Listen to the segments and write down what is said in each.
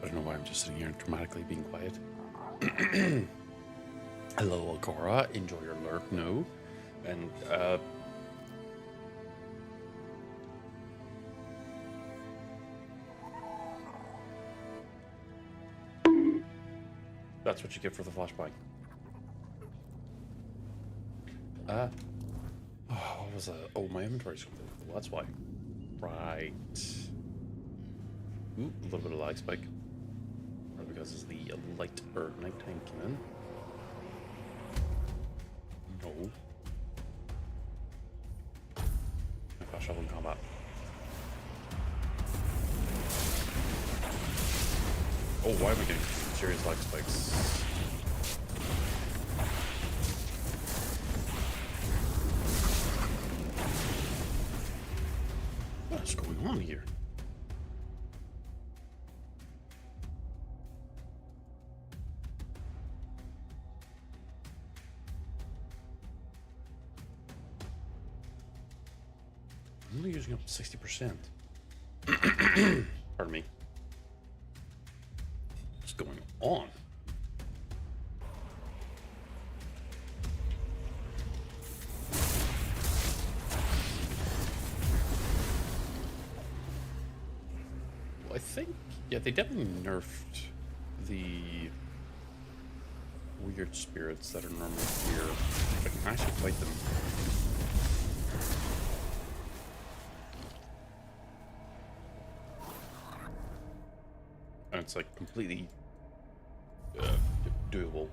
I don't know why I'm just sitting here dramatically being quiet. Hello, Alcora. Enjoy your lurk, no. And, that's what you get for the flashbang. Oh, what was that? Oh, my inventory's complete. Well, that's why. Right. Ooh, a little bit of lag spike. Probably because it's the light or nighttime came in. No. I got shovel in combat. Oh, why am I getting serious lag spikes? What's going on here? I'm only using up 60%. Pardon me. What's going on? Well, I think, yeah, they definitely nerfed the weird spirits that are normally here. I can actually fight them. And it's like completely doable.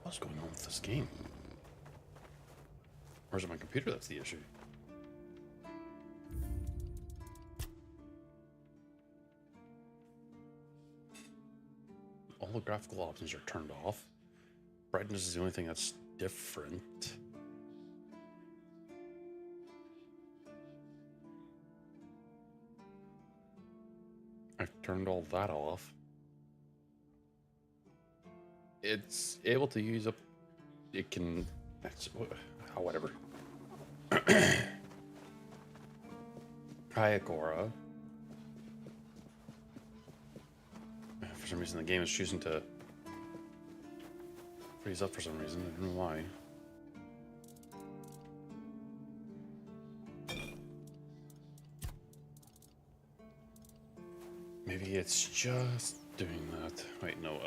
What's going on with this game? Or is it my computer that's the issue? All the graphical options are turned off. Brightness is the only thing that's different. I've turned all that off. It's able to use up. It can. That's whatever. Kayagora. For some reason, the game is choosing to freeze up for some reason. I don't know why. Maybe it's just doing that. Wait, no,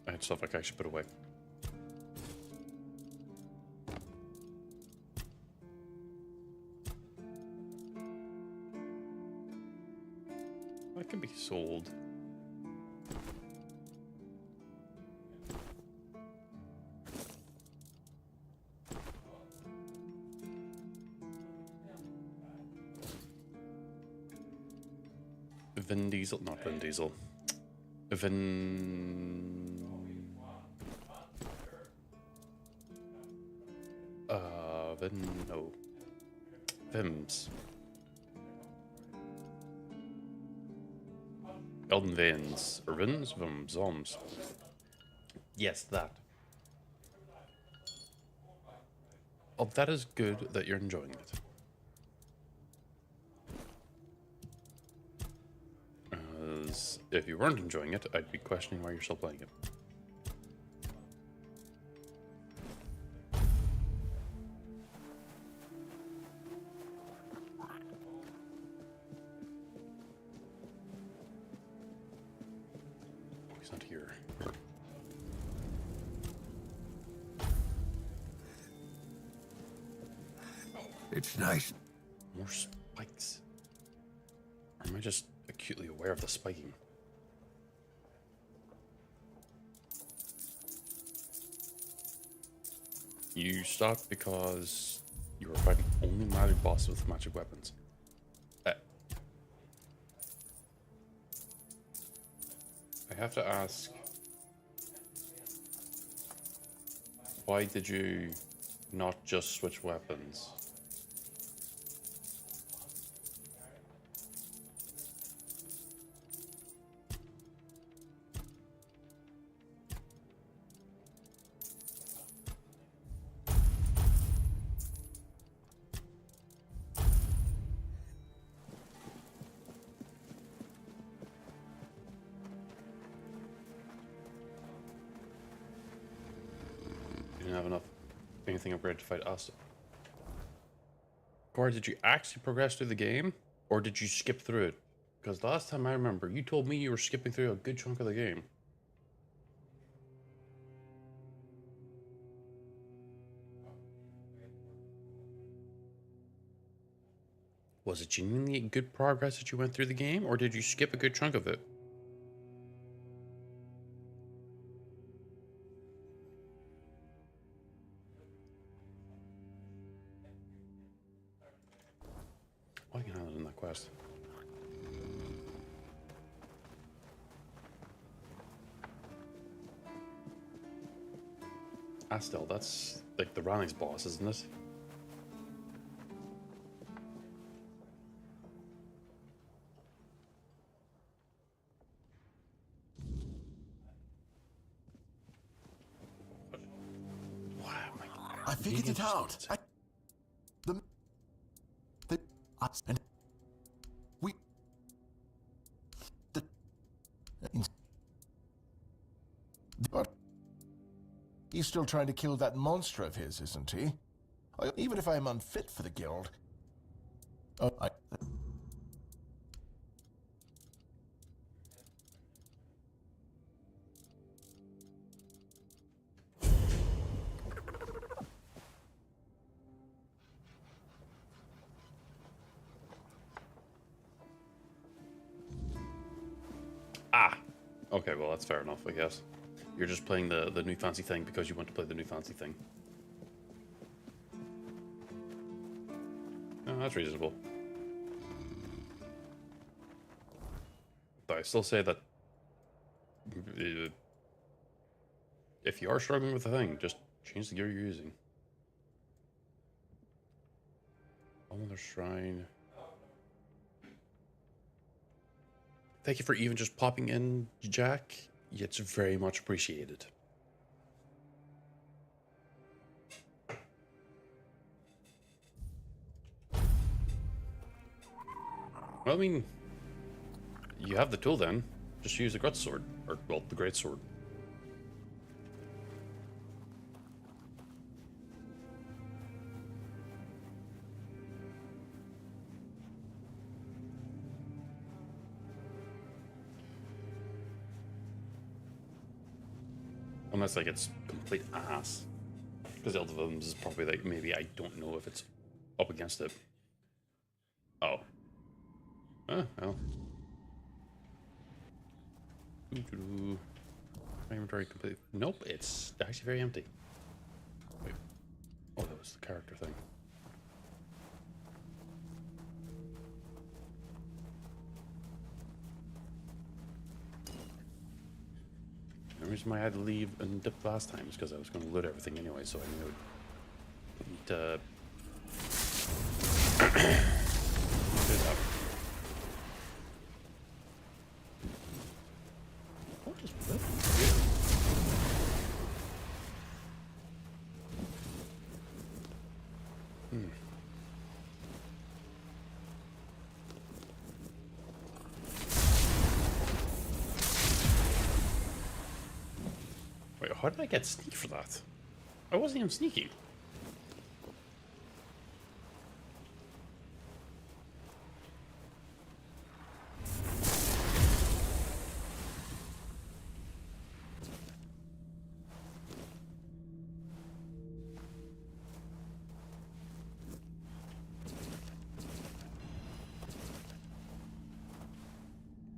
I had stuff I could actually put away. That can be sold. Vin Diesel, not Vin Diesel. No. Vims. Elden Vins. Or Vins? Zoms. Yes, that. Oh, that is good that you're enjoying it. If you weren't enjoying it, I'd be questioning why you're still playing it. Oh, he's not here. It's nice. More spikes. Or am I just acutely aware of the spiking? You stopped because you were fighting only magic bosses with magic weapons. I have to ask, why did you not just switch weapons? have enough anything upgraded to fight us. Cora, did you actually progress through the game, or did you skip through it? Because last time I remember, you told me you were skipping through a good chunk of the game. Was it genuinely good progress that you went through the game, or did you skip a good chunk of it? Oh, I can handle it in that quest. Astel, that's like the Ranning's boss, isn't it? Wow, I figured it out. And we. But he's still trying to kill that monster of his, isn't he? Even if I'm unfit for the guild. Oh, okay, well that's fair enough, I guess. You're just playing the new fancy thing because you want to play the new fancy thing. Oh, that's reasonable. But I still say that if you are struggling with the thing, just change the gear you're using. Another shrine. Thank you for even just popping in, Jack. It's very much appreciated. Well, I mean, you have the tool then. Just use the Grut Sword. Or, well, the Great Sword. Unless, like, it's complete ass. Because Elder Villains is probably, like, maybe I don't know if it's up against it. Oh. Oh, well. My inventory complete. Nope, it's actually very empty. Wait. Oh, that was the character thing. The reason why I had to leave and dip last time is because I was going to loot everything anyway, so I knew I would need to do that. What is that? Wait, how did I get sneak for that? I wasn't even sneaking.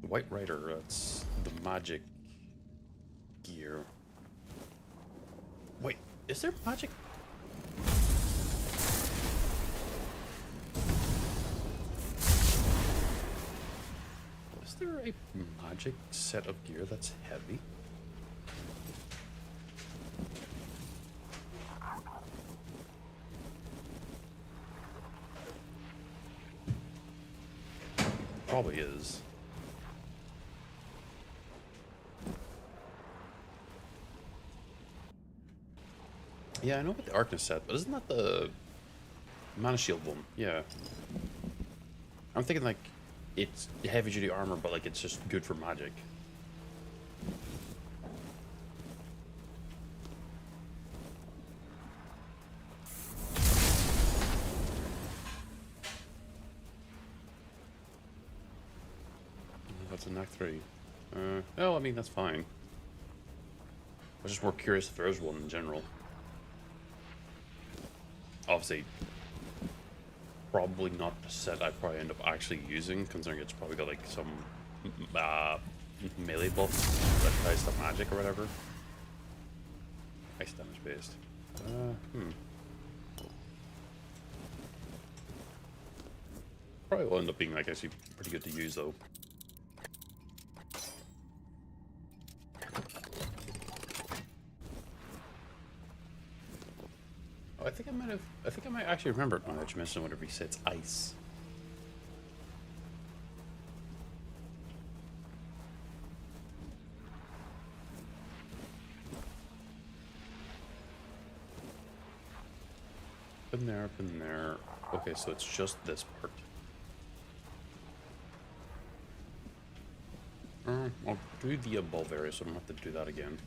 The White Rider, that's the magic gear. Wait, is there magic? Is there a magic set of gear that's heavy? Probably is. Yeah, I know about the Arcanist set, but isn't that the Mana Shield one? Yeah. I'm thinking like it's heavy duty armor, but like it's just good for magic. That's in Act 3. No, I mean, that's fine. I was just more curious if there is one in general. Obviously, probably not the set I'd probably end up actually using, considering it's probably got like some melee buff that ties to magic or whatever. Ice damage based. Probably will end up being like actually pretty good to use though. Oh, I think I might actually remember it now that you mentioned whenever he says ice. Been there. Okay, so it's just this part. I'll do the above area so I don't have to do that again.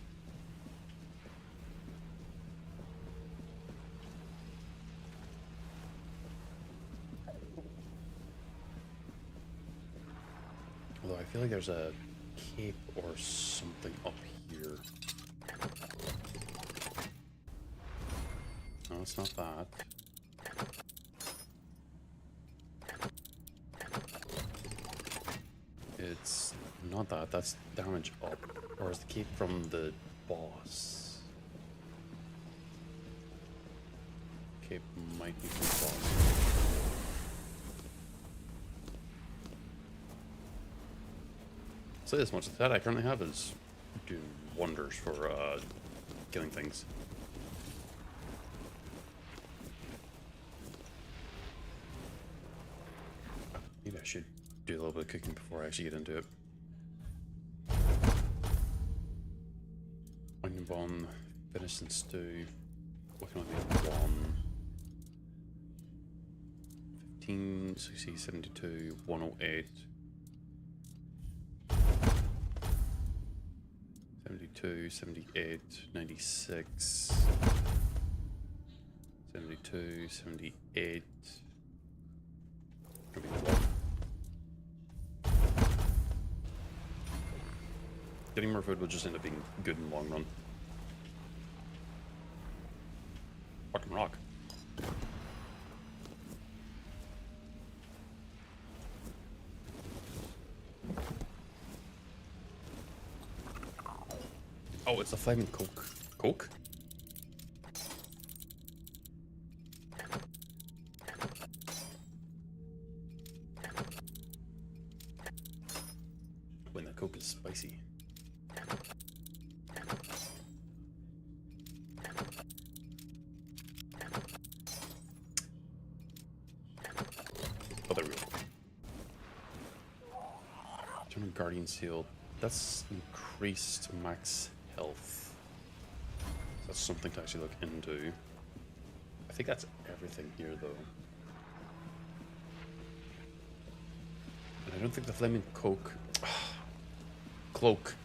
Although I feel like there's a cape or something up here. No, it's not that. It's not that. That's damage up. Or is the cape from the boss? Cape might be from the boss. Say this much, the that I currently have is doing wonders for killing things. Maybe I should do a little bit of cooking before I actually get into it. Onion bomb, venison stew. Working on the other one. 15, 60, 72, 108. 72, 78, 96. 72, 78. Could be the one. Getting more food will just end up being good in the long run. Fucking rock. Oh, it's a flaming Coke. Coke? When the Coke is spicy. Oh, there we go. Turn Guardian Seal. That's increased max health. So that's something to actually look into. I think that's everything here, though. And I don't think the flaming Coke... cloak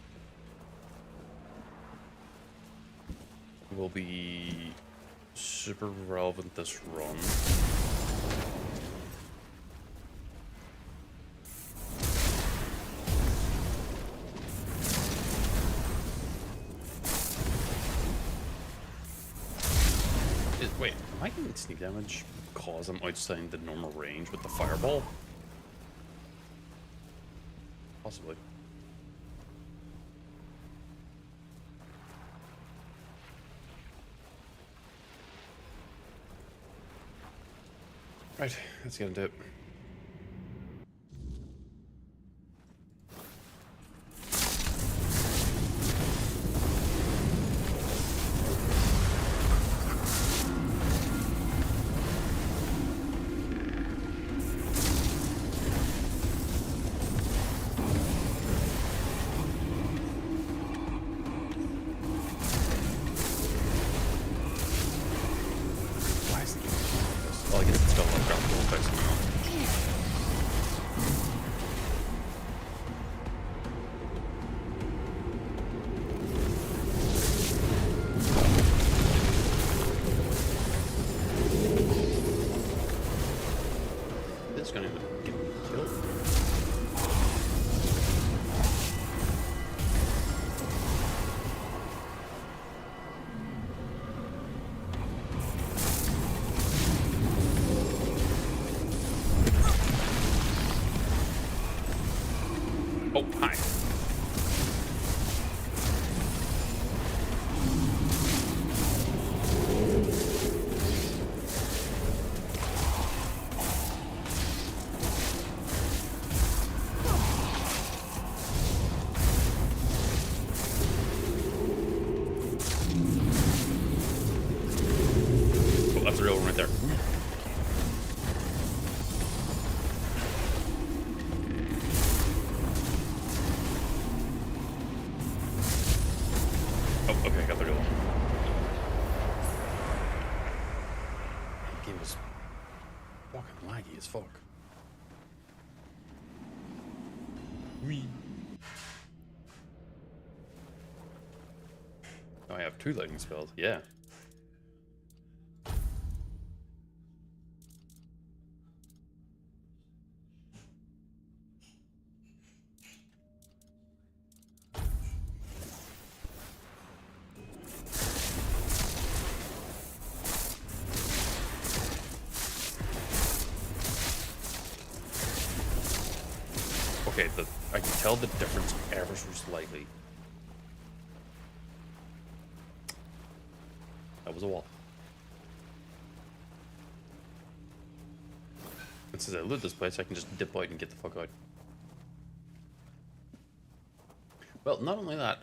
will be super relevant this run. Wait, am I getting sneak damage because I'm outside the normal range with the fireball? Possibly. Right, let's get into it. Why is it like this? Well, I guess it's got a lot of graphical effects now. Oh, hi. Oh, that's a real one right there. Oh, okay, I got the real one. The game was fucking laggy as fuck. Wee. Oh, I have 2 lightning spells. Yeah. Okay, I can tell the difference ever so slightly. That was a wall. And since I loot this place, I can just dip out and get the fuck out. Well, not only that,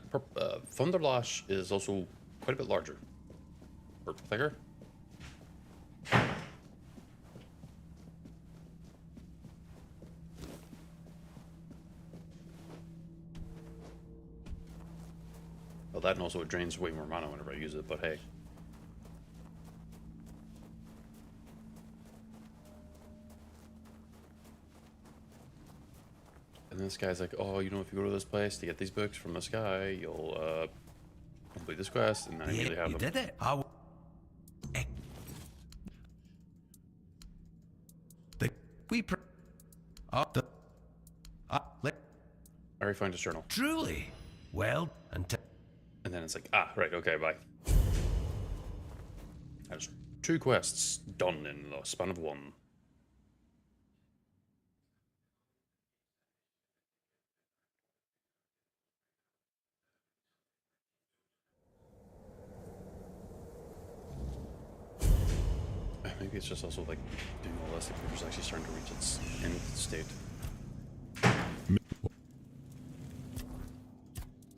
Thunderlash is also quite a bit larger. Or thicker. Well, that and also it drains way more mana whenever I use it, but hey. And this guy's like, oh, you know, if you go to this place to get these books from this guy, you'll complete this quest, and then I immediately have you them. did it. I already found his journal. Truly. Well, And then it's like, ah, right, okay, bye. That's 2 quests done in the span of 1. Maybe it's just also like doing all this, the computer's actually starting to reach its end state.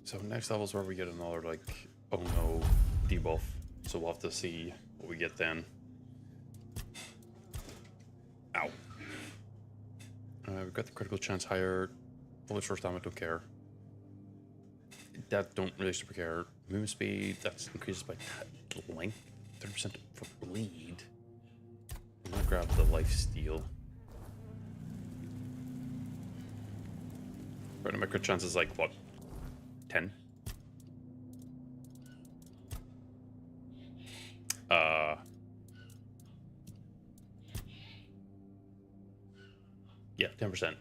So next level is where we get another like, oh no, debuff. So we'll have to see what we get then. Ow. We've got the critical chance higher. Fully source damage, don't care. That don't really super care. Movement speed, that's increases by length. 30% for bleed. I'm gonna grab the life steal. Right, my crit chance is like what? 10? Yeah, 10%.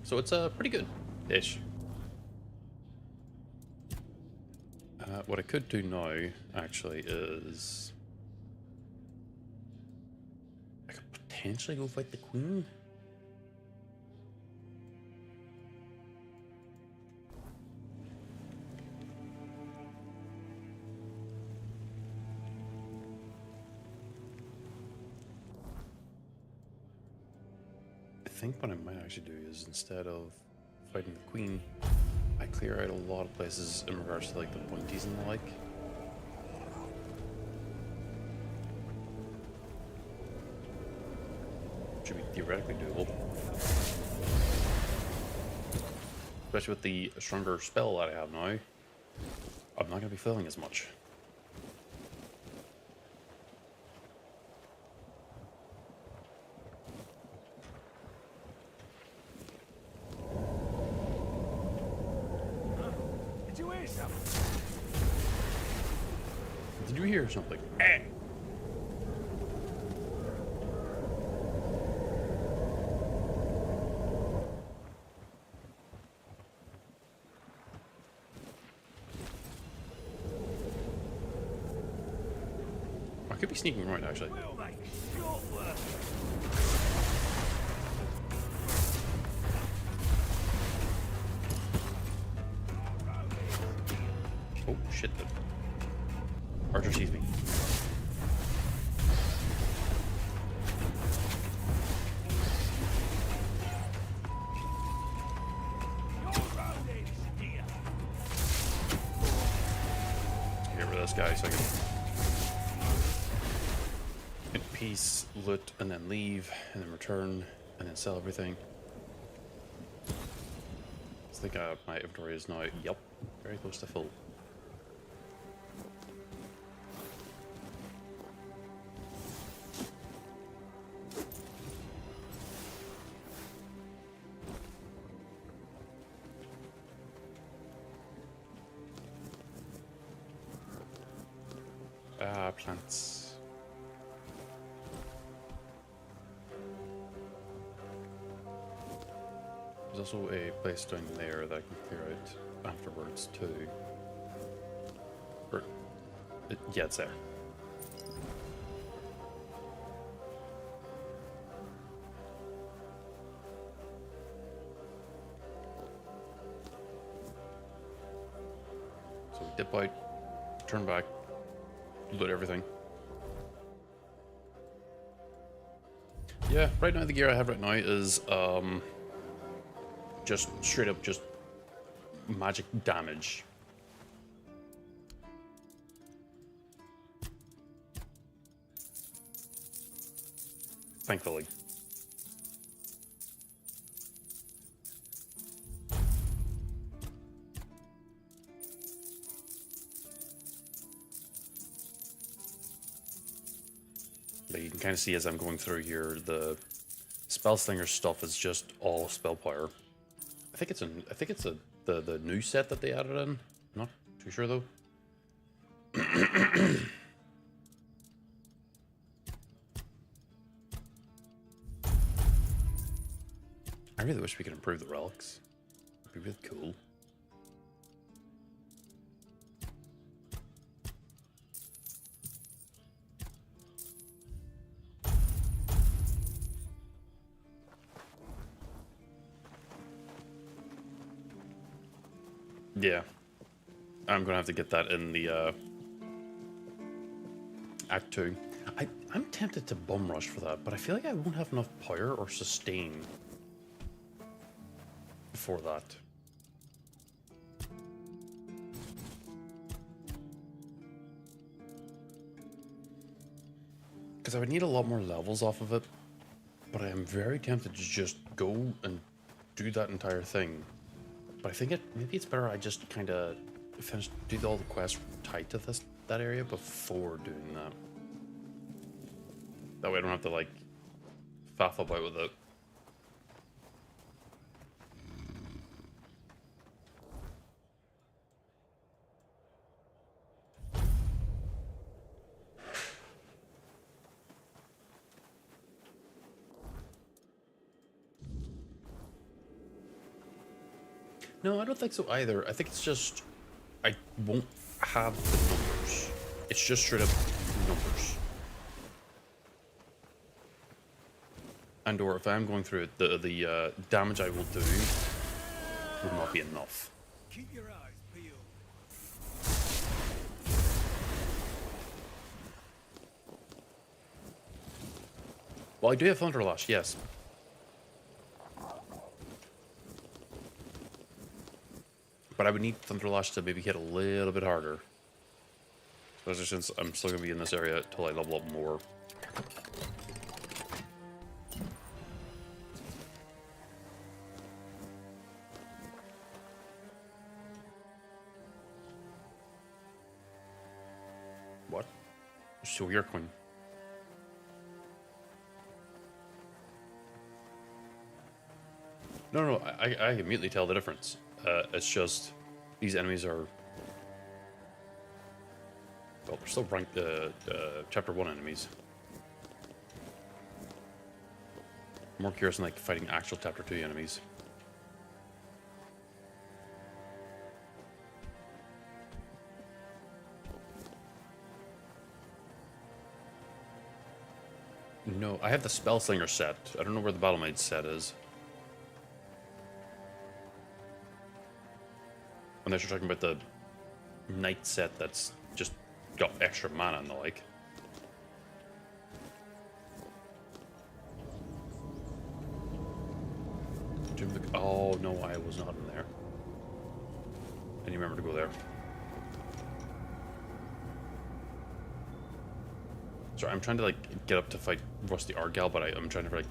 So it's pretty good-ish. What I could do now, actually, is I could potentially go fight the queen. I think what I might actually do is instead of fighting the queen, I clear out a lot of places in regards to like the pointies and the like. Should be theoretically doable. Especially with the stronger spell that I have now. I'm not going to be failing as much. did you hear something? Did you hear something? Eh. I could be sneaking right, actually. We'll make short work. Oh, shit. The archer sees me. Get rid of this guy so I can in peace loot and then leave and then return and then sell everything. I think my inventory is now, yep, very close to full. Plants. There's also a place down there that I can clear out afterwards too. Or, yeah, it's there. So we dip out, turn back, loot everything. Yeah, right now the gear I have right now is just straight up just magic damage. Thankfully. You can kind of see as I'm going through here, the spell slinger stuff is just all spell power. I think it's the new set that they added in. Not too sure though. I really wish we could improve the relics. It'd be really cool. Yeah, I'm gonna have to get that in the Act 2. I'm tempted to bum rush for that, but I feel like I won't have enough power or sustain for that. Because I would need a lot more levels off of it, but I am very tempted to just go and do that entire thing. But I think maybe it's better I just kind of do all the quests tied to that area before doing that. That way I don't have to like faff about with it. No, I don't think so either. I think it's just I won't have the numbers. It's just straight up numbers. And or if I'm going through it, the damage I will do will not be enough. Keep your eyes peeled. Well, I do have Thunder Lash, yes. But I would need Thunder Lash to maybe hit a little bit harder. Especially since I'm still going to be in this area until I level up more. What? So you're Queen. No, I immediately tell the difference. It's just these enemies are, well, they're still ranked chapter 1 enemies. More curious than like fighting actual chapter 2 enemies. No, I have the Spell Slinger set. I don't know where the Battle Maid set is. Unless you're talking about the knight set that's just got extra mana and the like. Oh no, I was not in there. I didn't remember to go there. Sorry, I'm trying to like get up to fight Rusty Argal, but I'm trying to like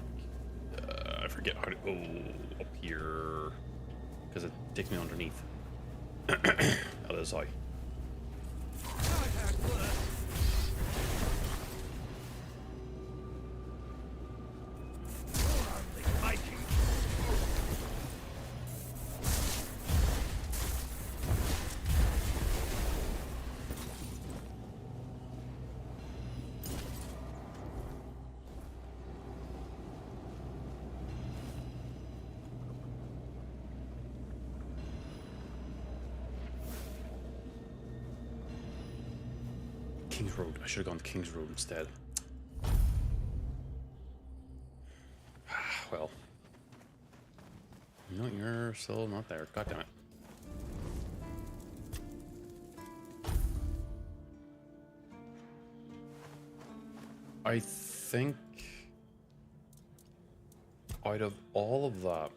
I forget how to go up here because it takes me underneath. That is I. King's Road. I should have gone to King's Road instead. Well. No, you're still not there. God damn it. I think out of all of that,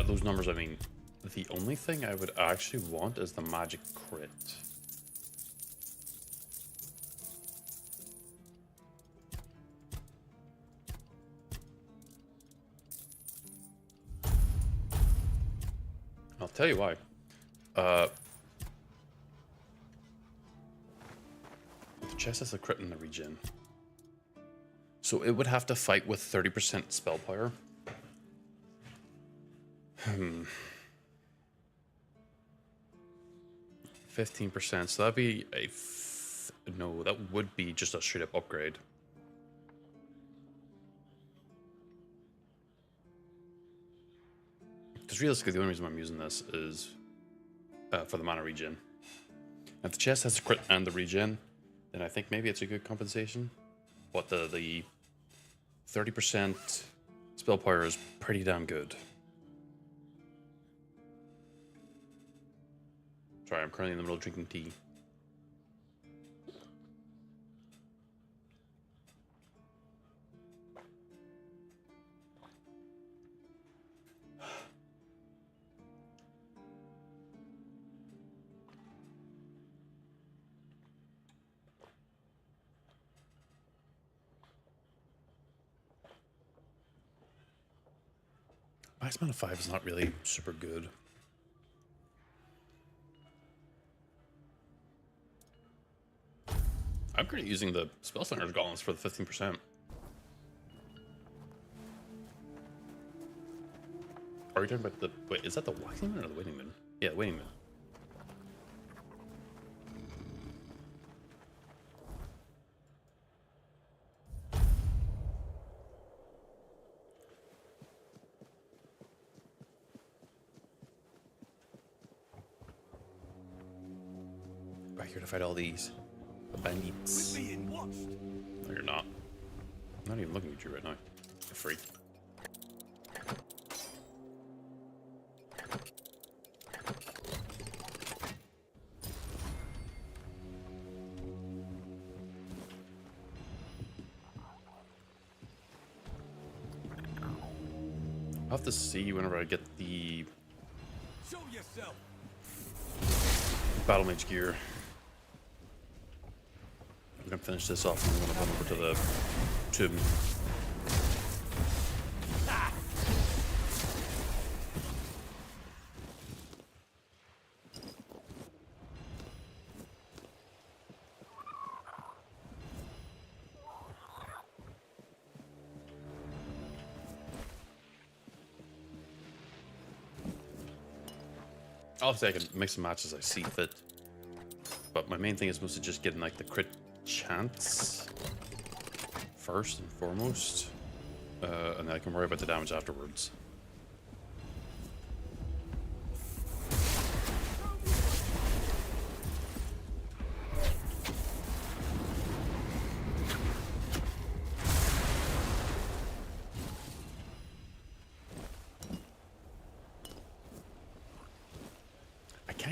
those numbers, I mean, the only thing I would actually want is the magic crit. I'll tell you why. The chest has a crit in the regen. So it would have to fight with 30% spell power. 15%, so that'd be a no, that would be just a straight up upgrade. Because realistically, the only reason I'm using this is for the mana regen. If the chest has a crit and the regen, then I think maybe it's a good compensation. But the 30% spell power is pretty damn good. Sorry, I'm currently in the middle of drinking tea. Max mana 5 is not really super good. I'm currently using the Spellslinger's Gauntlets for the 15%. Are you talking about the... Wait, is that the Waxing Moon or the Waning Moon? Yeah, the Waning Moon. Back here to fight all these bandits. We're being watched. No, you're not. I'm not even looking at you right now. You're freak. I'll have to see whenever I get the Show yourself. Battle Mage gear. I'm gonna finish this off and I'm gonna run over to the tomb. Obviously I can mix and match as I see fit, but my main thing is mostly just getting like the crit chance first and foremost, and then I can worry about the damage afterwards.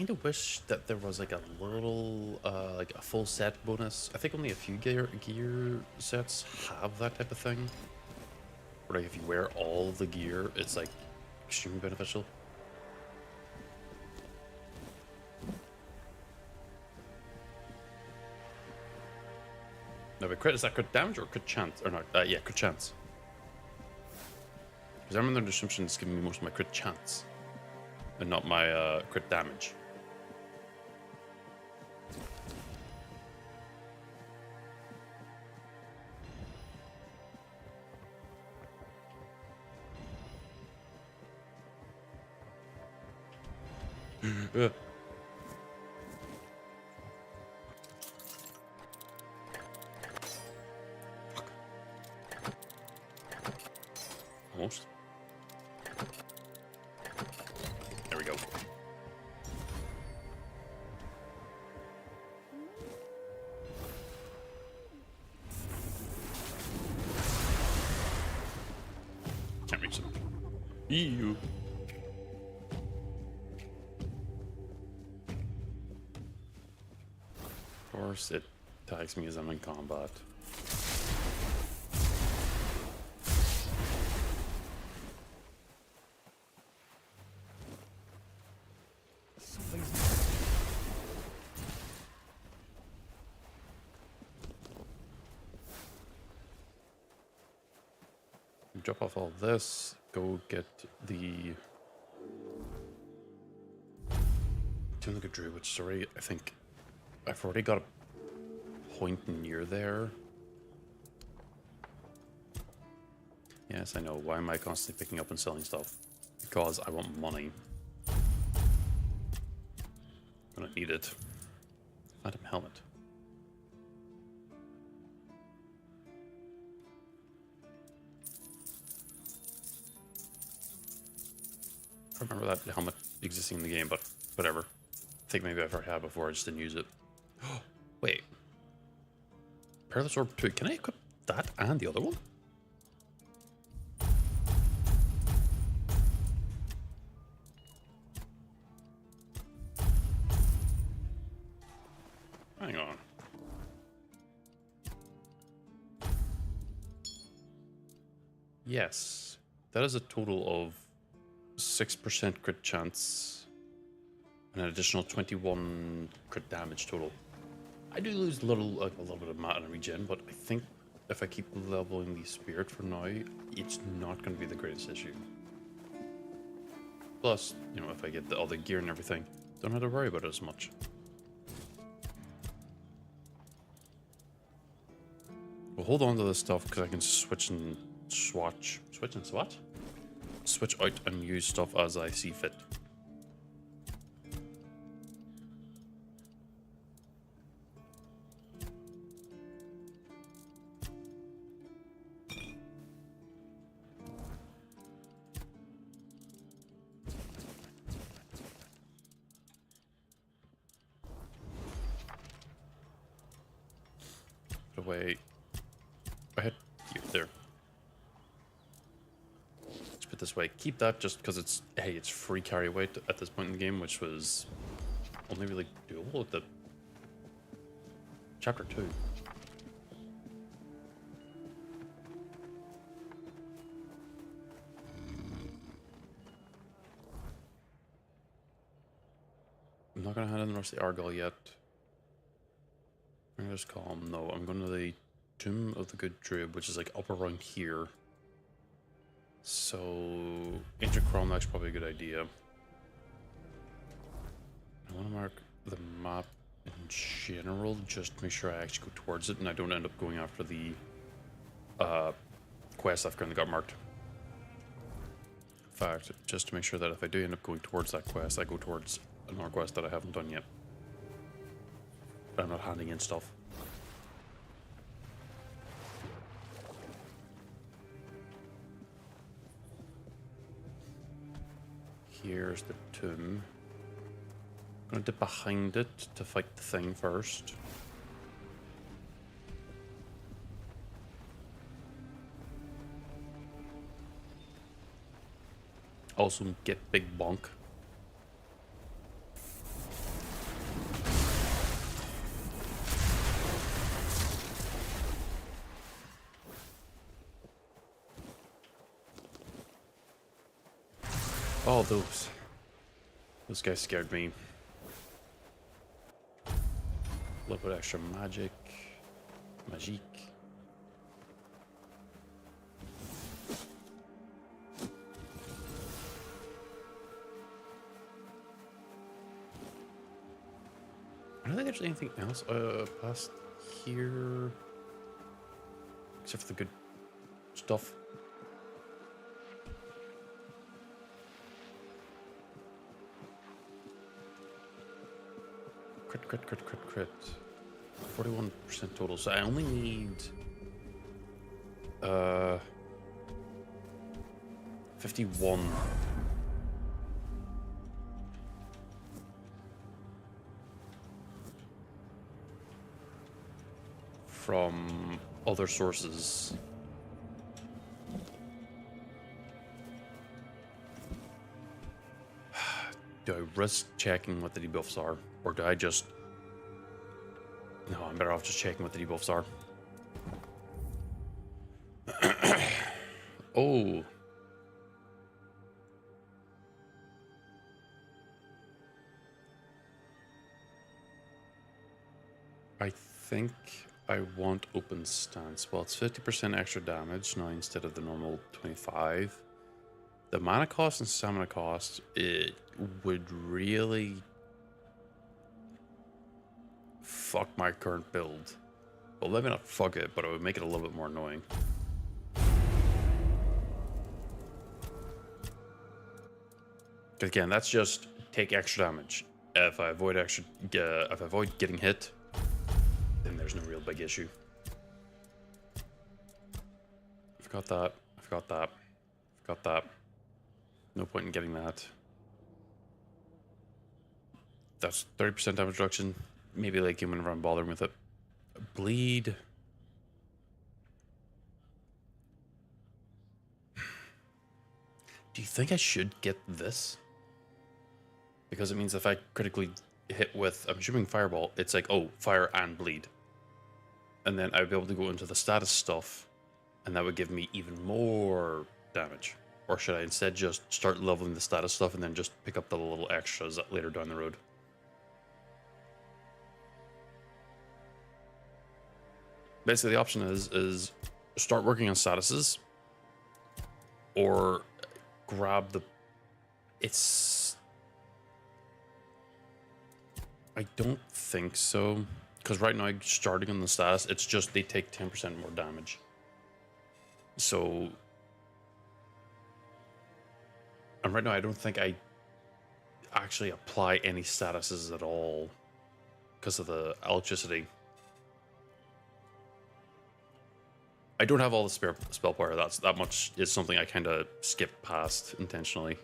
kind of wish that there was like a little, like a full set bonus. I think only a few gear sets have that type of thing. Where like if you wear all the gear, it's like extremely beneficial. No, but crit, is that crit damage or crit chance? Or not? Yeah, crit chance. Because I'm under the assumption it's giving me most of my crit chance. And not my crit damage. Almost. There we go. Can't reach them. Ew. Of course, it tags me as I'm in combat. Drop off all this, go get the Tune like a Druid, which is already, I think, I've already got a point near there. Yes, I know. Why am I constantly picking up and selling stuff? Because I want money. I'm gonna need it. Phantom helmet. I remember that helmet existing in the game, but whatever. I think maybe I've already had it before, I just didn't use it. Wait. Perilous Orb 2. Can I equip that and the other one? Hang on. Yes. That is a total of 6% crit chance and an additional 21 crit damage total. I do lose a little bit of mana and regen, but I think if I keep leveling the spirit for now, it's not going to be the greatest issue. Plus, you know, if I get all the gear and everything, don't have to worry about it as much. We'll hold on to this stuff because I can switch and swatch. Switch and swatch? Switch out and use stuff as I see fit. Put away. I had you there. This way. Keep that just because it's, hey, it's free carry weight at this point in the game, which was only really doable at the chapter 2. I'm not gonna hand in the rest of the Argyle yet. I'm gonna just call him. No, I'm going to the Tomb of the Good Druid, which is like up around here. So, Ancient Cromlech's probably a good idea. I want to mark the map in general, just to make sure I actually go towards it and I don't end up going after the quest I've currently got marked. In fact, just to make sure that if I do end up going towards that quest, I go towards another quest that I haven't done yet. But I'm not handing in stuff. Here's the tomb. I'm gonna dip behind it to fight the thing first. Also get Big Bonk. Oh, those guys scared me. A little bit extra magic. Magique. I don't think there's anything else past here. Except for the good stuff. Crit. 41% total. So I only need 51. From other sources. Do I risk checking what the debuffs are? Or do I just... No, I'm better off just checking what the debuffs are. Oh. I think I want open stance. Well, it's 50% extra damage now instead of the normal 25. The mana cost and stamina cost, it would really fuck my current build. Well, maybe not fuck it, but it would make it a little bit more annoying. Again, that's just take extra damage. If I avoid getting hit, then there's no real big issue. I forgot that. No point in getting that. That's 30% damage reduction. Maybe like whenever I'm bothering with it. Bleed. Do you think I should get this? Because it means if I critically hit with, I'm assuming fireball, it's like, oh, fire and bleed. And then I'd be able to go into the status stuff, and that would give me even more damage. Or should I instead just start leveling the status stuff and then just pick up the little extras later down the road? Basically, the option is start working on statuses, or grab the... I don't think so, because right now, starting on the status, it's just they take 10% more damage. So... And right now, I don't think I actually apply any statuses at all because of the electricity. I don't have all the spell power. That much is something I kind of skipped past intentionally.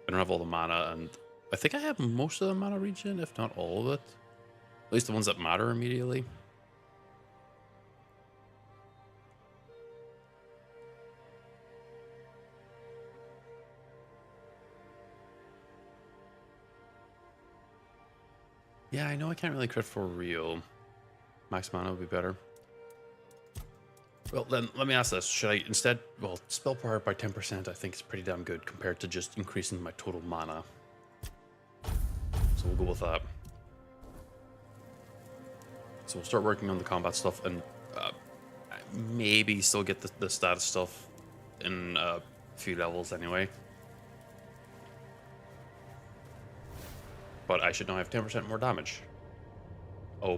I don't have all the mana, and I think I have most of the mana regen, if not all of it. At least the ones that matter immediately. Yeah, I know I can't really crit for real. Max mana would be better. Well, then, let me ask this. Should I instead... Well, spell power by 10% I think is pretty damn good compared to just increasing my total mana. So we'll go with that. So we'll start working on the combat stuff and maybe still get the status stuff in a few levels anyway. But I should now have 10% more damage. Oh.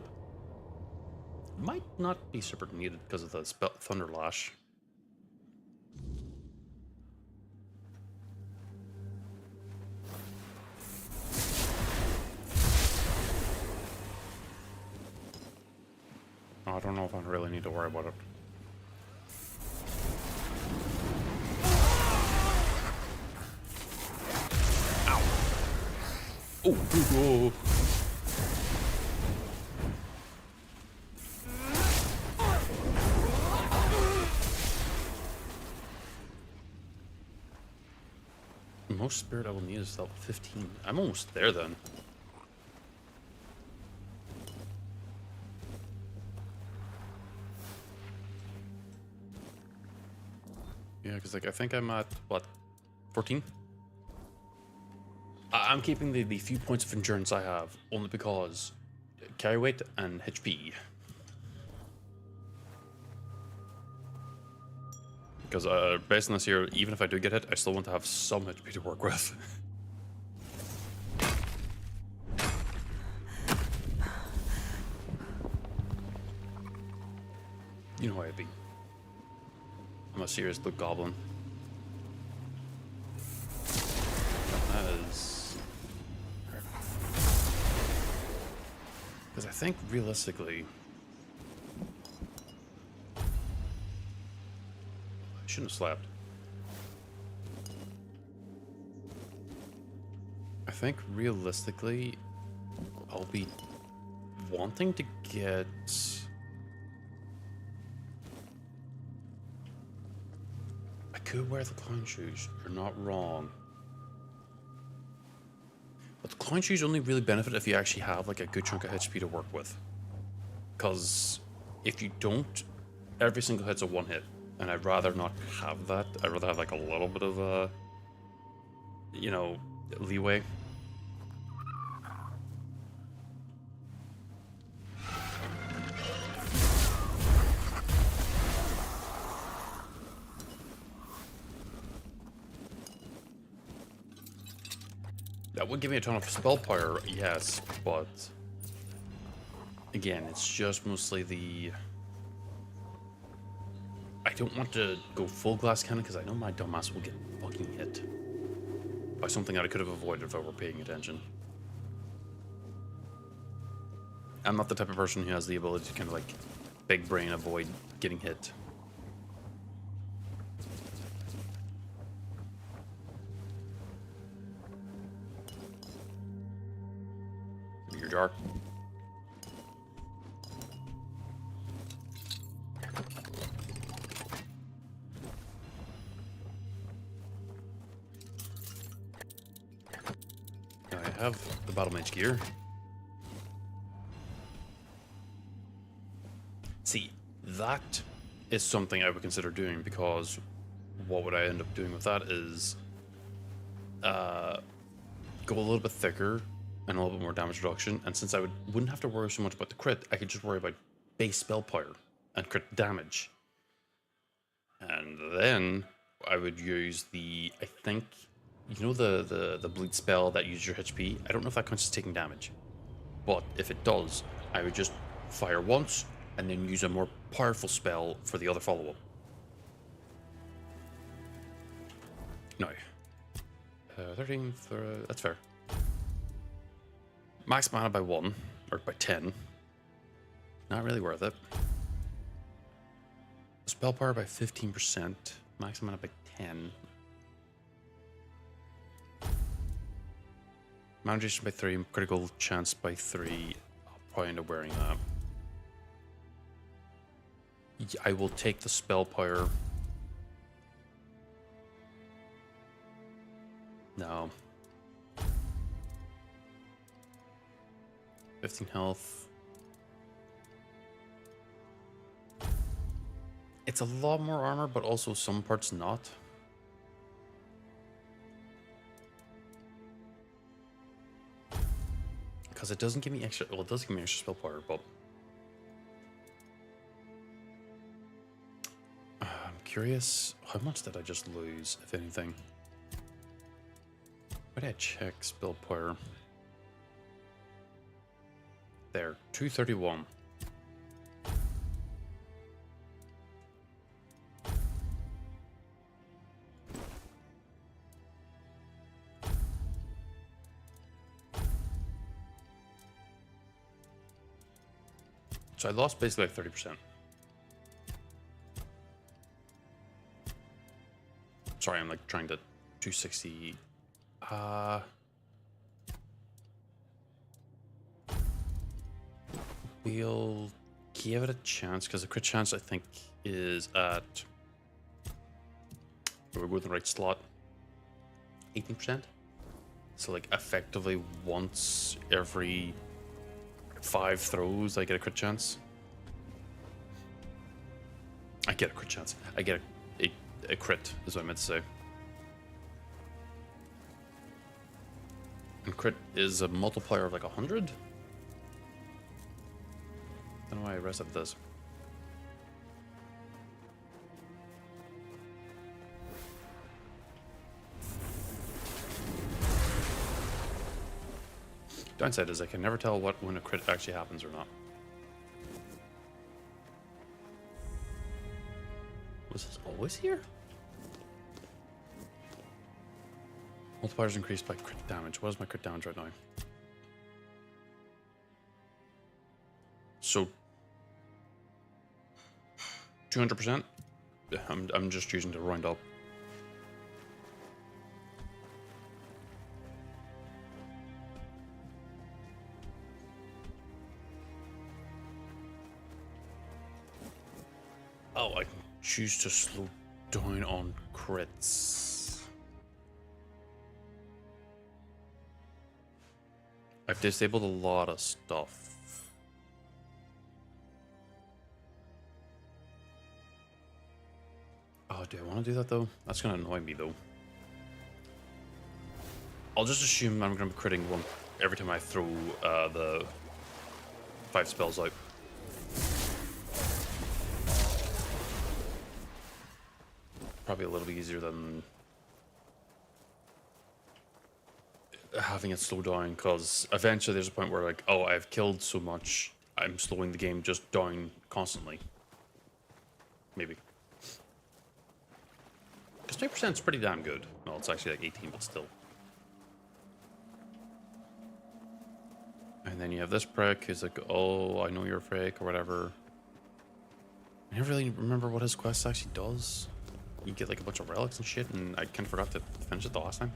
Might not be super needed because of the Thunder Lash. I don't know if I really need to worry about it. Ow. Oh. Most spirit I will need is level 15. I'm almost there then. Yeah, because like I think I'm at what, 14? I'm keeping the few points of endurance I have only because carry weight and HP. Because based on this here, even if I do get hit, I still want to have some HP to work with. You know how I be. I'm a serious look goblin. That is... Because I think realistically... I shouldn't have slapped. I think realistically, I'll be wanting to get... I could wear the clown shoes. You're not wrong. But the clown shoes only really benefit if you actually have like a good chunk of HP to work with. Because if you don't, every single hit's a one hit. And I'd rather not have that. I'd rather have like a little bit of you know, leeway. That would give me a ton of spell power, yes, but again, it's just mostly the... I don't want to go full glass cannon because I know my dumbass will get fucking hit by something that I could have avoided if I were paying attention. I'm not the type of person who has the ability to kind of like big brain avoid getting hit. You're dark. I have the battle mage gear. See, that is something I would consider doing because what would I end up doing with that is go a little bit thicker and a little bit more damage reduction, and since I wouldn't have to worry so much about the crit, I could just worry about base spell power and crit damage. And then I would use the, I think, you know the bleed spell that uses your HP? I don't know if that counts as taking damage. But if it does, I would just fire once and then use a more powerful spell for the other follow-up. No. 13, that's fair. Max mana by 1, or by 10. Not really worth it. Spell power by 15%. Max mana by 10. Mana duration by 3, critical chance by 3. I'll probably end up wearing that. I will take the spell power. No. 15 health. It's a lot more armor, but also some parts not. Because it doesn't give me extra, well, it does give me extra spell power, but I'm curious, how much did I just lose, if anything? Why did I check spell power? There, 231. So I lost basically like 30%. Sorry, I'm like trying to 260. We'll give it a chance because the crit chance I think is at. We're going the right slot. 18%. So like effectively once every 5 throws, I get a crit chance. I get a crit chance. I get a crit, is what I meant to say. And crit is a multiplier of like 100? I don't know why I reset this. Downside is I can never tell when a crit actually happens or not. Was this always here? Multipliers increased by crit damage. What is my crit damage right now? So 200%? I'm just choosing to round up. Oh, I can choose to slow down on crits. I've disabled a lot of stuff. Oh, do I want to do that though? That's going to annoy me though. I'll just assume I'm going to be critting one every time I throw the 5 spells out. Probably a little bit easier than having it slow down, because eventually there's a point where like, oh, I've killed so much, I'm slowing the game just down constantly. Maybe. Because 20% is pretty damn good. Well, it's actually like 18, but still. And then you have this prick who's like, oh, I know you're a prick, or whatever. I never really remember what his quest actually does. You get like a bunch of relics and shit, and I kind of forgot to finish it the last time.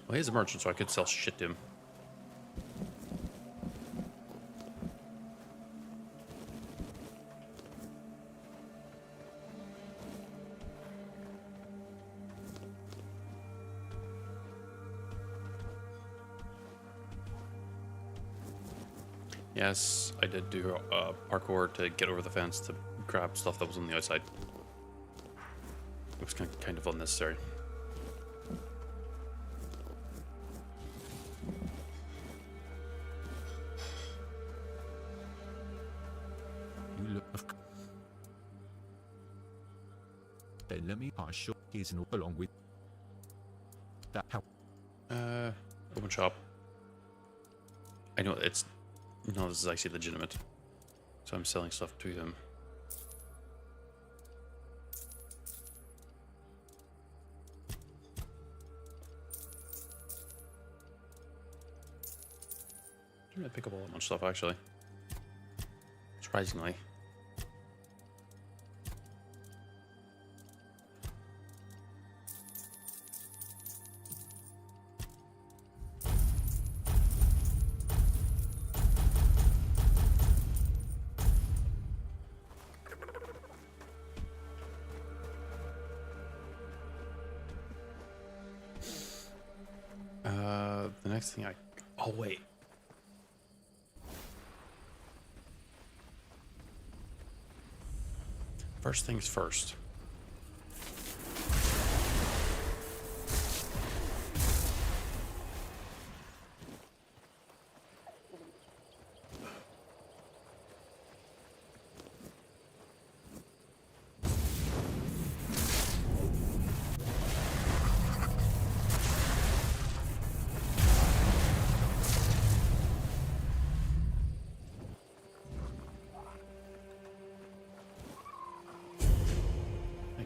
Well, he's a merchant, so I could sell shit to him. Yes, I did do parkour to get over the fence to grab stuff that was on the outside. It was kind of unnecessary. Then let me pass your keys and along with that help. Open shop. I know it's no, this is actually legitimate. So I'm selling stuff to him. Didn't really pick up all that much stuff actually. Surprisingly. The next thing oh wait. First things first.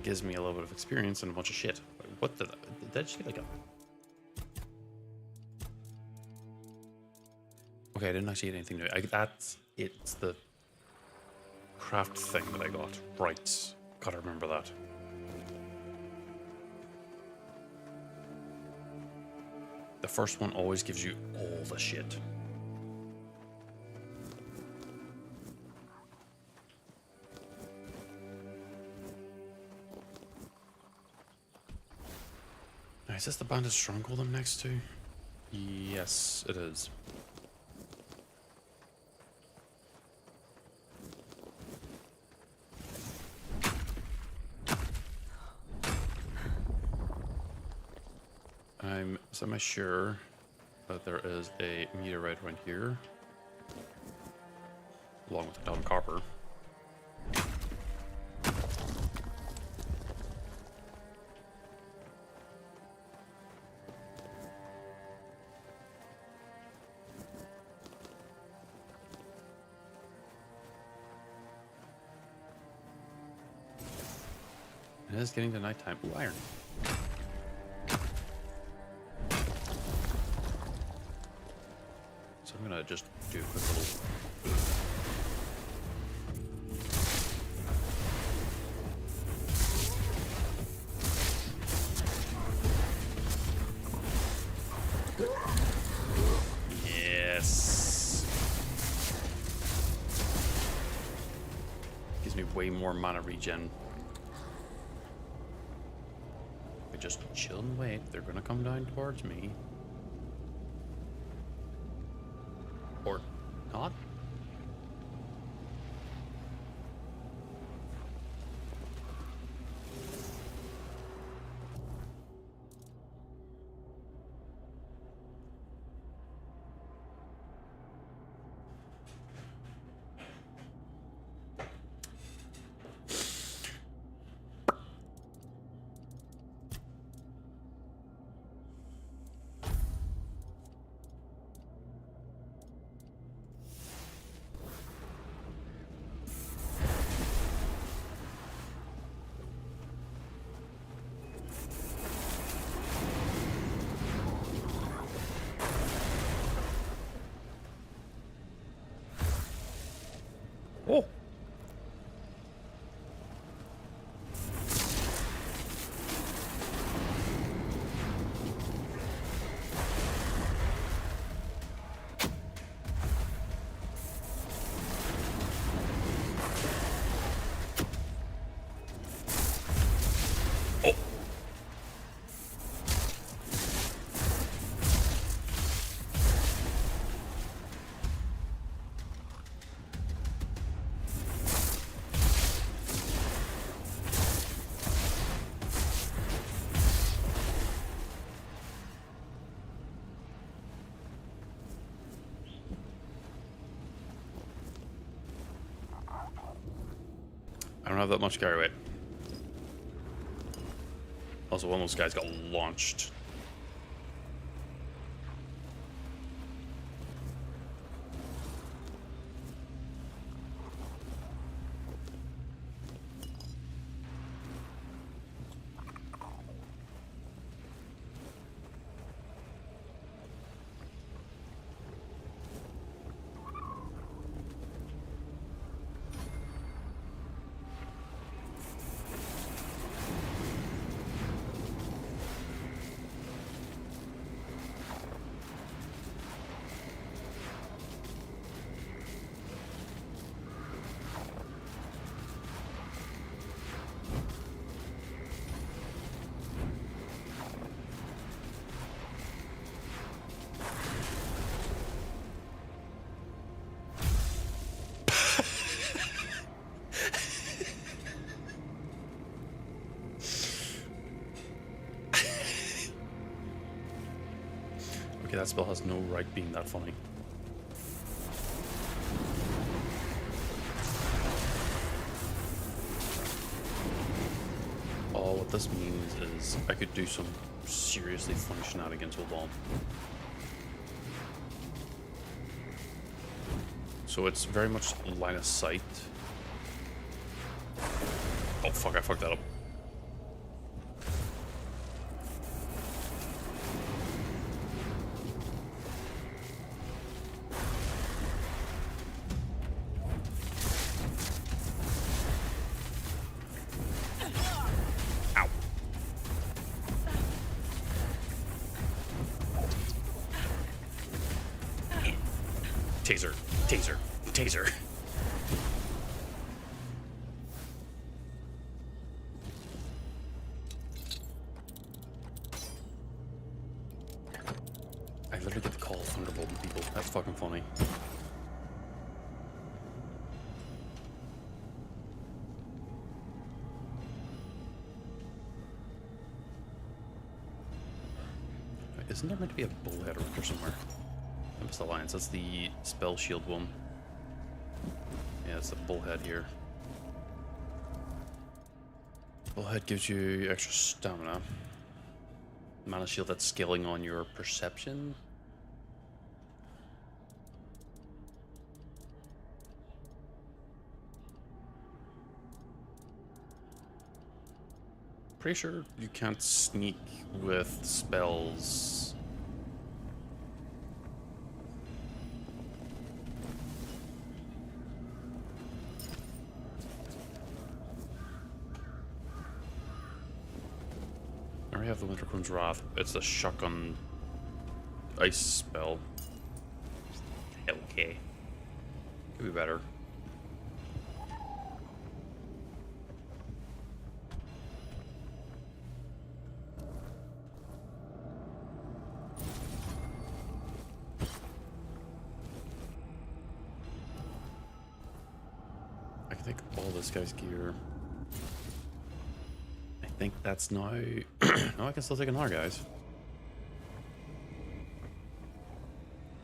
Gives me a little bit of experience and a bunch of shit. What did I just get like a... Okay, I didn't actually get anything new. It's the craft thing that I got. Right. Gotta remember that. The first one always gives you all the shit. Is this the bandit stronghold I'm next to? Yes, it is. I'm semi-sure that there is a meteorite around here, along with the dumb copper. It is getting to nighttime. Ooh, iron. So I'm gonna just do a quick little. Yes. Gives me way more mana regen. I just chill and wait. They're gonna come down towards me. Or not. Oh. I don't have that much carry weight. Also, one of those guys got launched. Okay, that spell has no right being that funny. Oh, what this means is I could do some seriously funny shenanigans with bomb. So it's very much line of sight. Oh fuck, I fucked that up. Ow. Taser, taser, taser. money. Isn't there meant to be a bullhead around here somewhere? That's the Alliance. That's the spell shield one. Yeah, it's the bullhead here. Bullhead gives you extra stamina. Mana shield that's scaling on your perception. Pretty sure you can't sneak with spells. I already have the Winter Crone's Wrath. It's a shotgun ice spell. Okay. Could be better. I can take all this guy's gear. I think that's now... No, I can still take another guy's.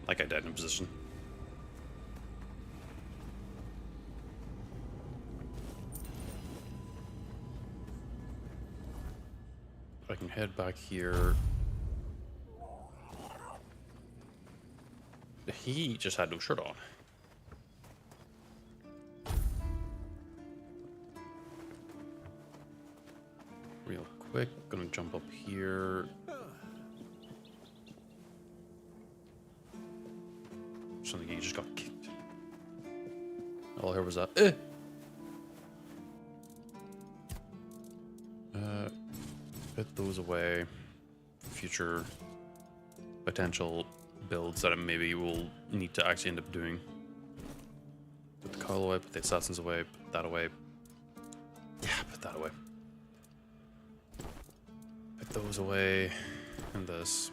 Like I died in a position. I can head back here. He just had no shirt on. Real quick, gonna jump up here. Something he just got kicked. All I heard was that. Put those away. Future potential builds that I maybe will need to actually end up doing. Put the coil away, put the assassins away, put that away. Yeah, put that away. Put those away. And this.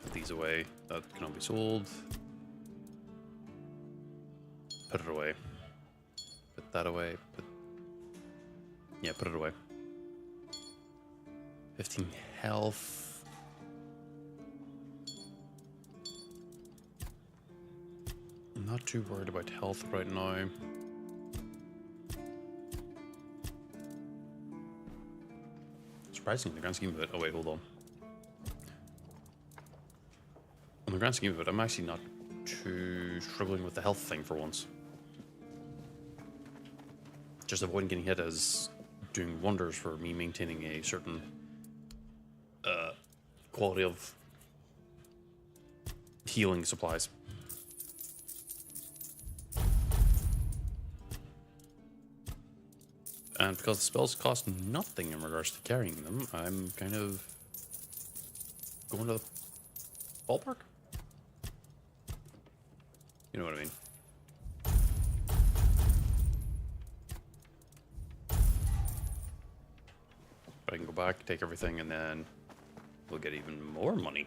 Put these away. That can all be sold. Put it away. Put that away. Yeah, put it away. 15 health. I'm not too worried about health right now. Surprisingly, in the grand scheme of it. Oh, wait, hold on. In the grand scheme of it, I'm actually not too struggling with the health thing for once. Just avoiding getting hit is doing wonders for me maintaining a certain quality of healing supplies. And because the spells cost nothing in regards to carrying them, I'm kind of going to the ballpark. You know what I mean? I can go back, take everything, and then we'll get even more money.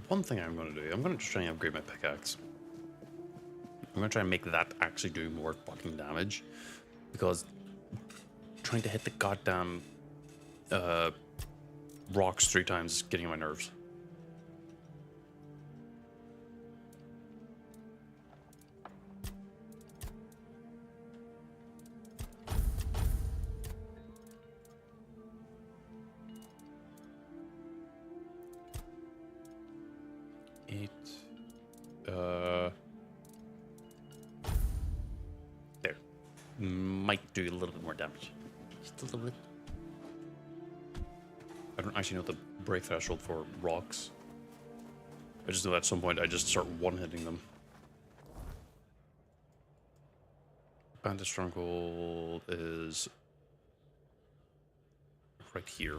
One thing I'm going to do, I'm going to try and upgrade my pickaxe. I'm going to try and make that actually do more fucking damage. Because trying to hit the goddamn rocks 3 times is getting on my nerves. There. Might do a little bit more damage. Just a little bit. I don't actually know the break threshold for rocks. I just know at some point I just start one-hitting them. Bandit Stronghold is right here.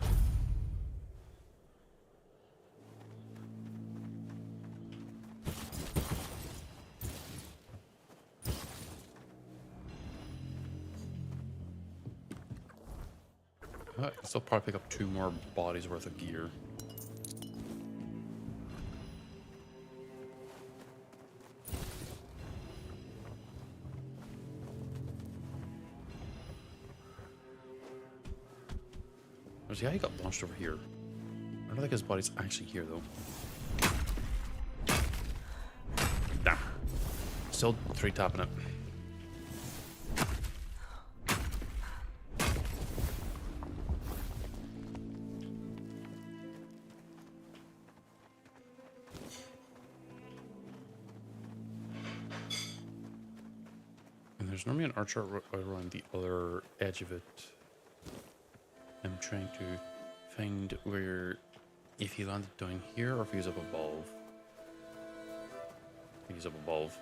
I can still probably pick up 2 more bodies worth of gear. There's a guy who got launched over here. I don't think his body's actually here, though. Nah. Still 3-tapping it. And there's normally an archer around the other edge of it. I'm trying to find where, if he landed down here or if he was up above. I think he's up above.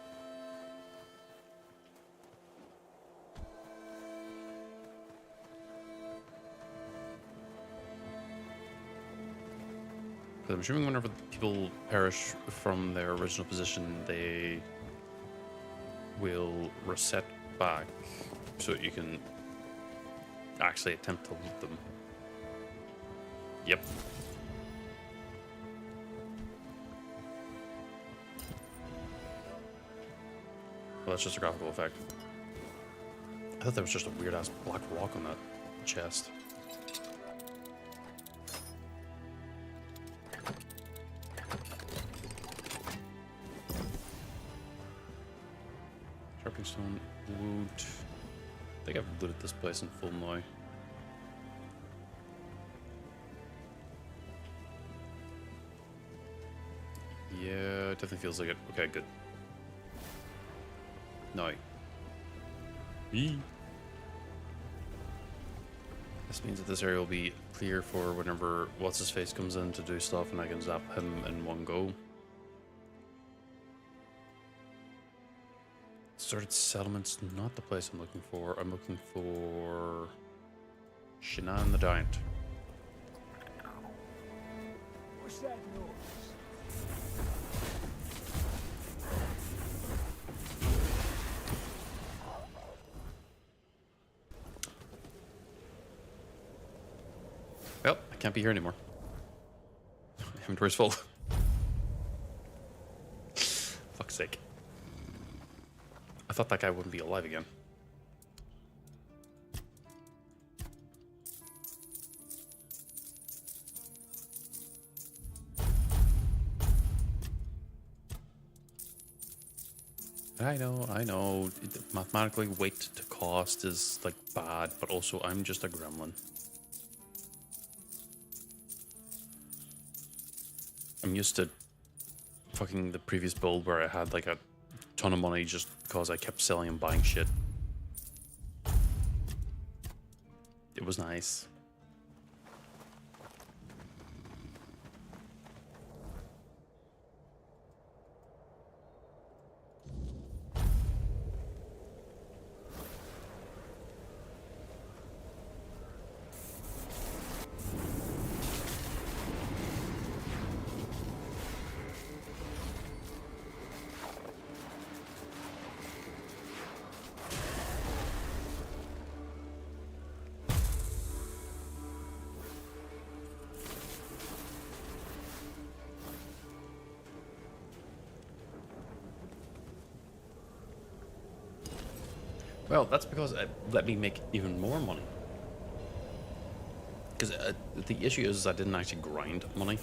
But I'm assuming whenever people perish from their original position, they will reset back so that you can actually attempt to loot them. Yep. Well, that's just a graphical effect. I thought there was just a weird ass black rock on that chest. Sharpening stone, wood. I think I've looted this place in full now. Yeah, it definitely feels like it. Okay, good. No. Eee. This means that this area will be clear for whenever What's-His-Face comes in to do stuff and I can zap him in one go. Started settlement's not the place I'm looking for. I'm looking for Shannon the Giant. What's that noise? Well, I can't be here anymore. Inventory's full. Fuck's sake. I thought that guy wouldn't be alive again. I know. Mathematically, weight to cost is, like, bad, but also I'm just a gremlin. I'm used to fucking the previous build where I had, like, a ton of money just because I kept selling and buying shit. It was nice. Well, that's because it let me make even more money. Because the issue is I didn't actually grind money.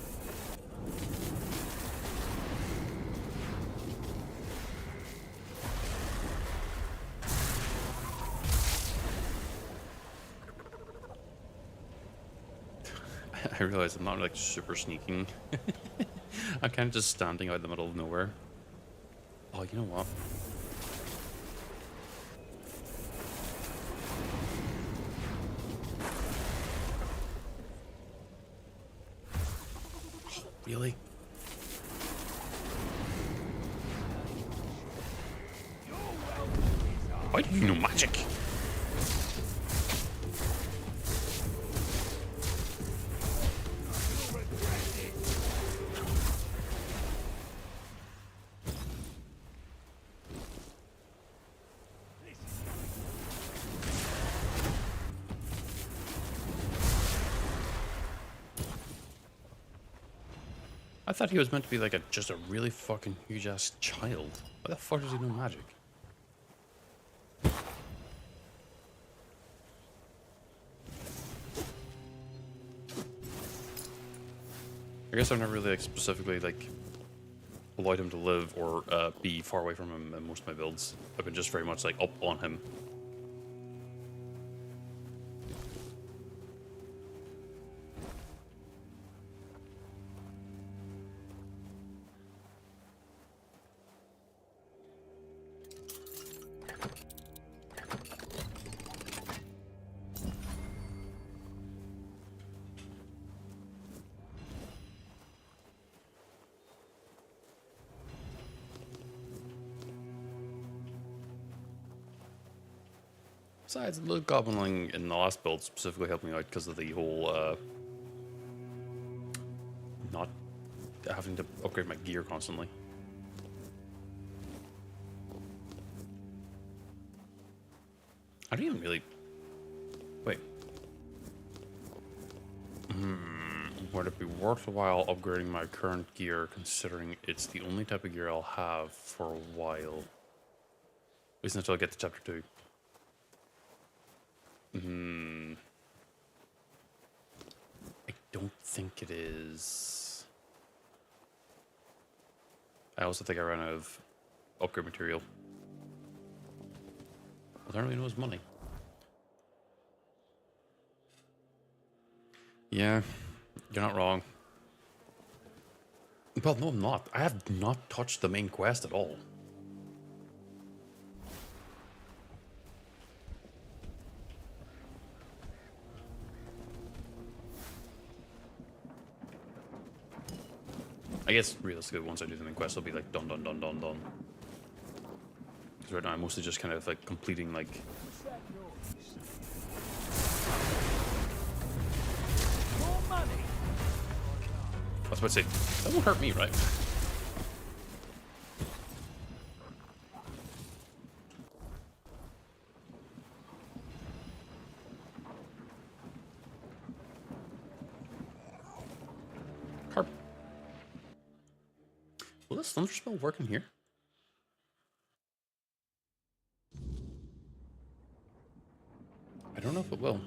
I realize I'm not like super sneaking. I'm kind of just standing out in the middle of nowhere. Oh, you know what? Really? Why do you know magic? I thought he was meant to be like just a really fucking huge ass child. Why the fuck does he know magic? I guess I've never really like, specifically like allowed him to live or be far away from him in most of my builds. I've been just very much like up on him. Besides, the gobbling in the last build specifically helped me out because of the whole not having to upgrade my gear constantly. I don't even really... Wait. Would it be worthwhile upgrading my current gear considering it's the only type of gear I'll have for a while? At least until I get to chapter 2. I don't think it is. I also think I ran out of upgrade material. I don't really know his money. Yeah, you're not wrong. Well, no, I'm not. I have not touched the main quest at all. I guess realistically, once I do the main quest, it'll be like done. Because right now I'm mostly just kind of like completing like. What's that noise? More money. I was about to say that won't hurt me, right? Carp. Will this thunder spell work in here? I don't know if it will.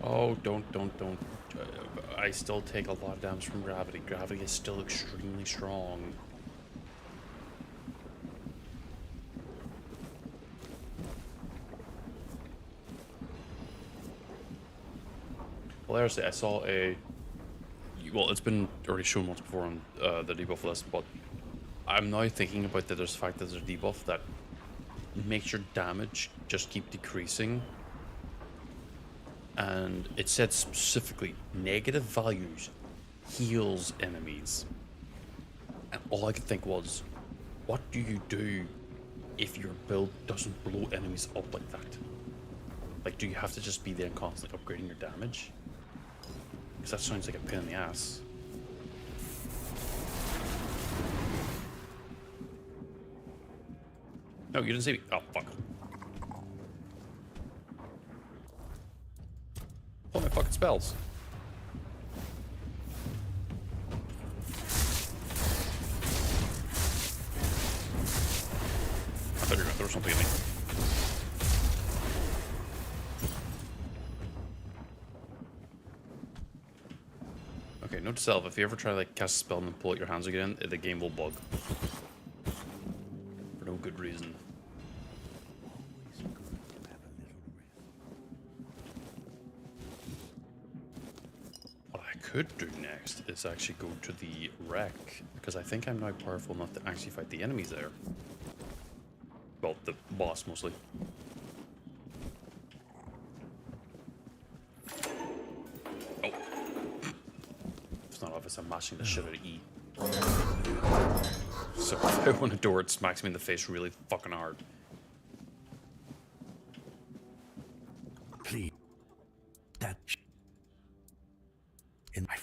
Oh, don't. I still take a lot of damage from gravity. Gravity is still extremely strong. Hilariously, I saw a... Well, it's been already shown once before on the debuff list, but I'm now thinking about that there's the fact that there's a debuff that makes your damage just keep decreasing. And it said specifically, negative values heals enemies. And all I could think was, what do you do if your build doesn't blow enemies up like that? Like, do you have to just be there and constantly upgrading your damage? Because that sounds like a pain in the ass. No, you didn't see me. Oh, fuck. Pull my fucking spells. I thought you were gonna throw something at me. Okay, note to self, if you ever try to like cast a spell and then pull out your hands again, the game will bug. For no good reason. What I could do next is actually go to the wreck, because I think I'm now powerful enough to actually fight the enemies there. Well, the boss mostly. Oh. It's not obvious I'm mashing the shit out of E. So if I open a door, it smacks me in the face really fucking hard. Please. That in my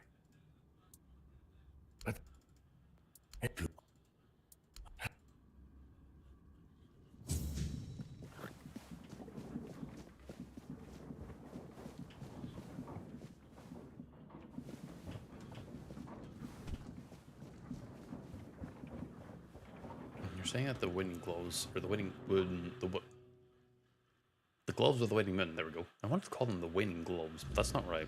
but You're saying that the winning gloves, or the winning moon, the gloves of the winning moon, there we go. I wanted to call them the winning gloves, but that's not right.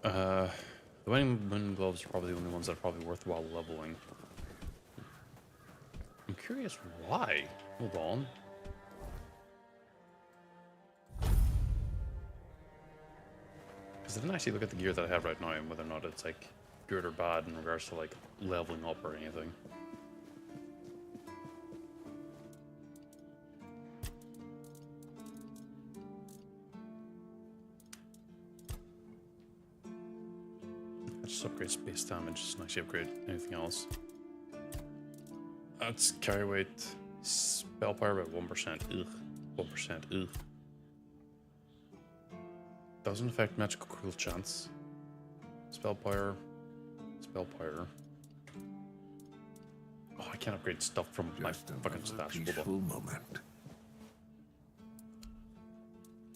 The winning moon gloves are probably the only ones that are probably worthwhile leveling. I'm curious why. Hold on. Because I didn't actually look at the gear that I have right now and whether or not it's like good or bad in regards to like leveling up or anything. Just upgrade space damage, doesn't actually upgrade anything else. That's carry weight, spell power by 1%. Ugh. 1%. Ugh. Doesn't affect magical cool chance. Spell power. Spell power. Oh, I can't upgrade stuff from my fucking stash. Peaceful moment.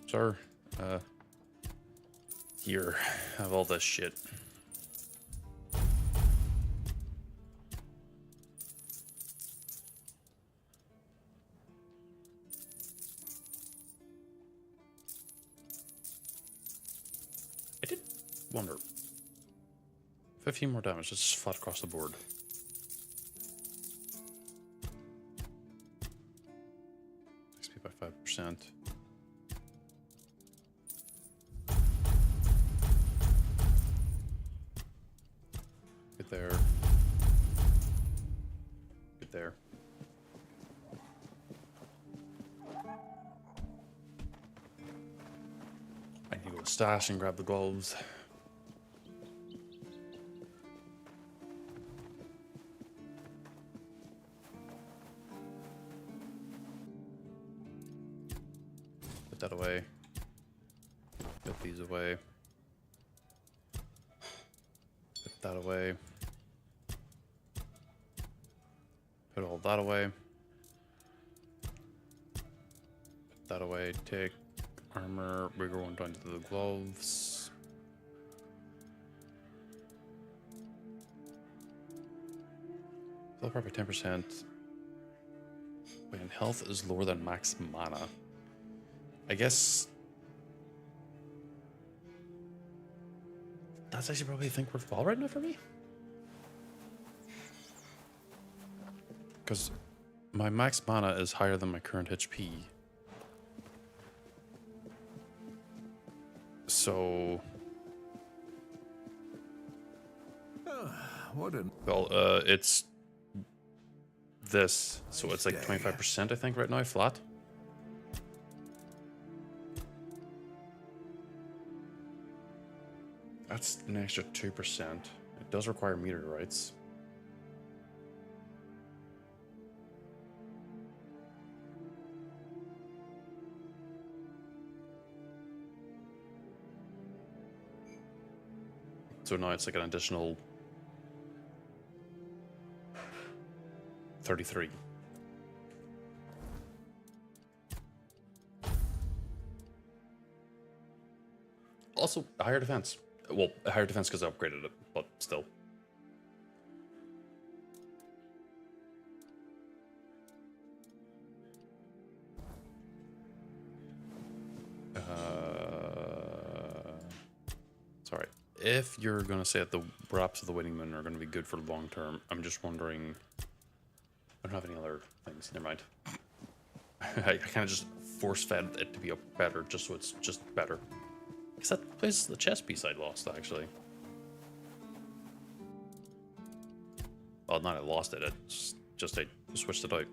Sir, here, have all this shit. I did wonder. 15 more damage, just flat across the board. XP by 5%. Get there. Get there. I need to go to stash and grab the gloves. Put that away. Put these away. Put that away. Put all that away. Put that away. Take armor. We're going down to the gloves. Fill probably 10%. When health is lower than max mana. I guess that's actually probably a thing worthwhile right now for me. Because my max mana is higher than my current HP. So... What an... Well, it's this. So it's like 25%, I think, right now, flat. That's an extra 2%. It does require meteorites. So now it's like an additional 33. Also, a higher defense. Well, a higher defense because I upgraded it, but still. Sorry. If you're going to say that the wraps of the Winning Moon are going to be good for long term, I'm just wondering... I don't have any other things. Never mind. I kind of just force-fed it to be up better, just so it's just better. Because that plays the chess piece I lost, actually. Well, not I lost it. It's just I switched it out.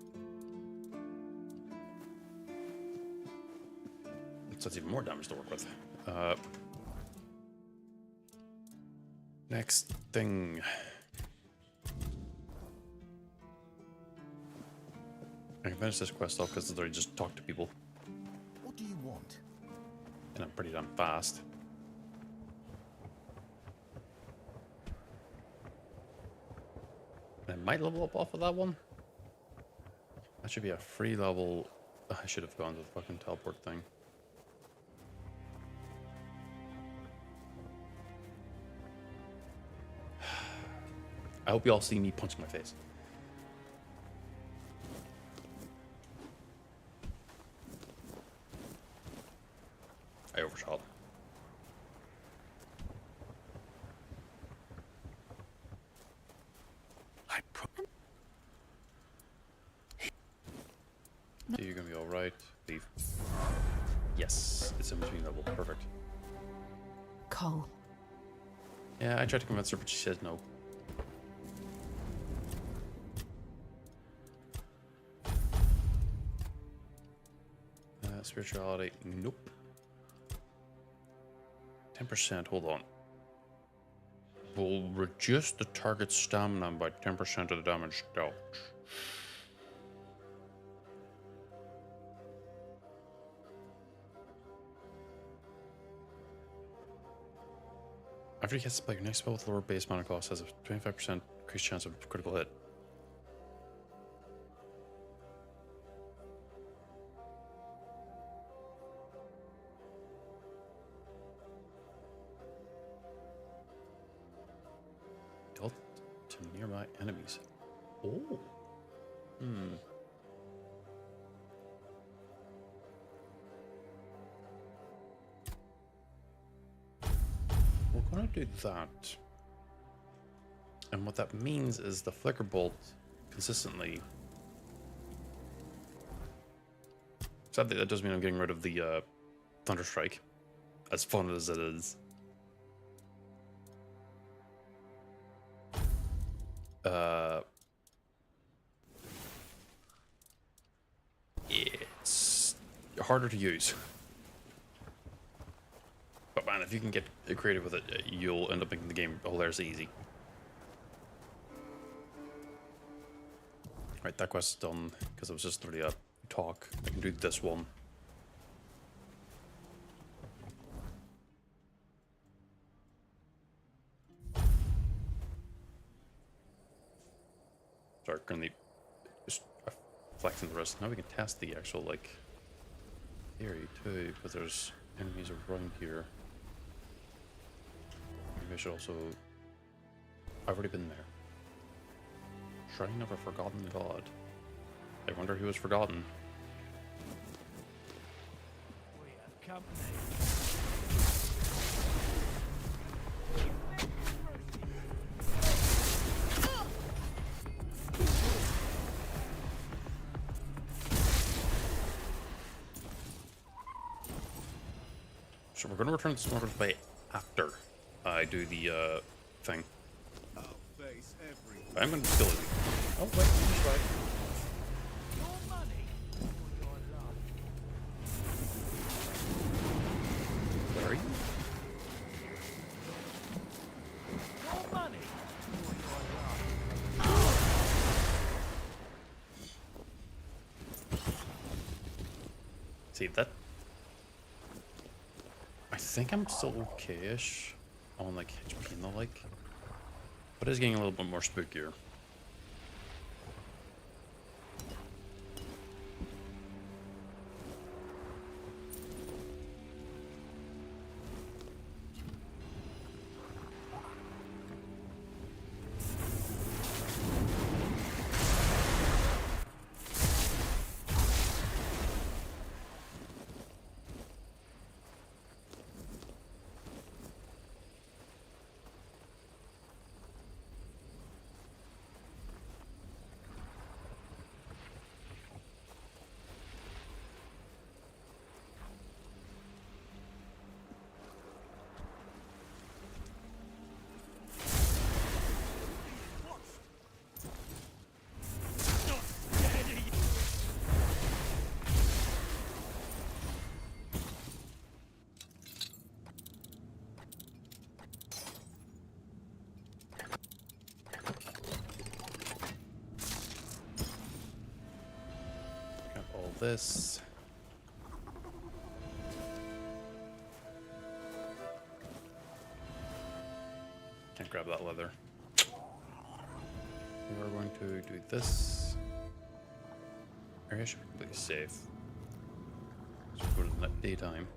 So that's even more damage to work with. Next thing. I can finish this quest off because it's already just talk to people. What do you want? And I'm pretty damn fast. I might level up off of that one. That should be a free level. I should have gone to the fucking teleport thing. I hope you all see me punching my face. I overshot. Okay, you're gonna be alright. Leave. Yes, it's in between level. Perfect. Cole. Yeah, I tried to convince her, but she said no. Spirituality, nope. 10%, hold on. Will reduce the target's stamina by 10% of the damage dealt. After you get spell, your next spell with lower base mana cost has a 25% increased chance of critical hit. Dealt to nearby enemies. Oh. We're gonna do that. And what that means is the flicker bolt consistently. Sadly, that does mean I'm getting rid of the thunder strike, as fun as it is. It's harder to use. But man, if you can get creative with it, you'll end up making the game hilariously easy. Right, that quest is done, because it was just literally a talk. I can do this one. Start currently just flexing the rest. Now we can test the actual, like, theory too, because there's enemies around here. Maybe I should also... I've already been there. Shrine of a Forgotten God. I wonder who was forgotten. We have company. So we're going to return to Smoker's Bay after I do the thing. I'm going to kill it. Oh, wait, he's right. Your money or your love. Where are you? Your money or your love. See that? I think I'm still okay-ish on like HP and the like, but it's getting a little bit more spookier. Got all this. Can't grab that leather. We are going to do this. Area should be completely safe. So go to the daytime.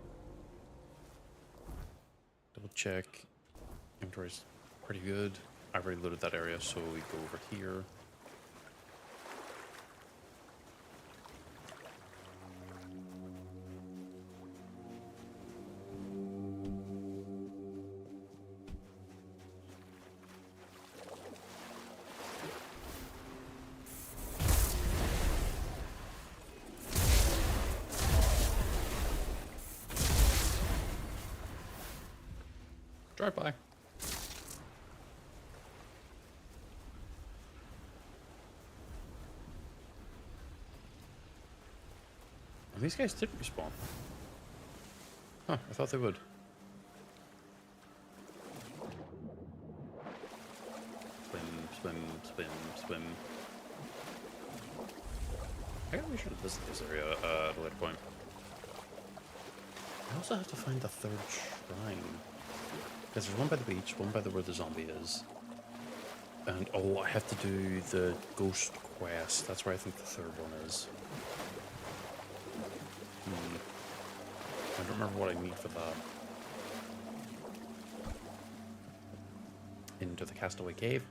Double check. Inventory's pretty good. I already looted that area, so we go over here. Drive by. And these guys did respawn. Huh, I thought they would. Swim, swim, swim, swim. I gotta be sure to visit this area at a later point. I also have to find the third shrine. Because there's one by the beach, one by where the zombie is. And, oh, I have to do the ghost quest. That's where I think the third one is. I don't remember what I need for that. Into the Castaway Cave.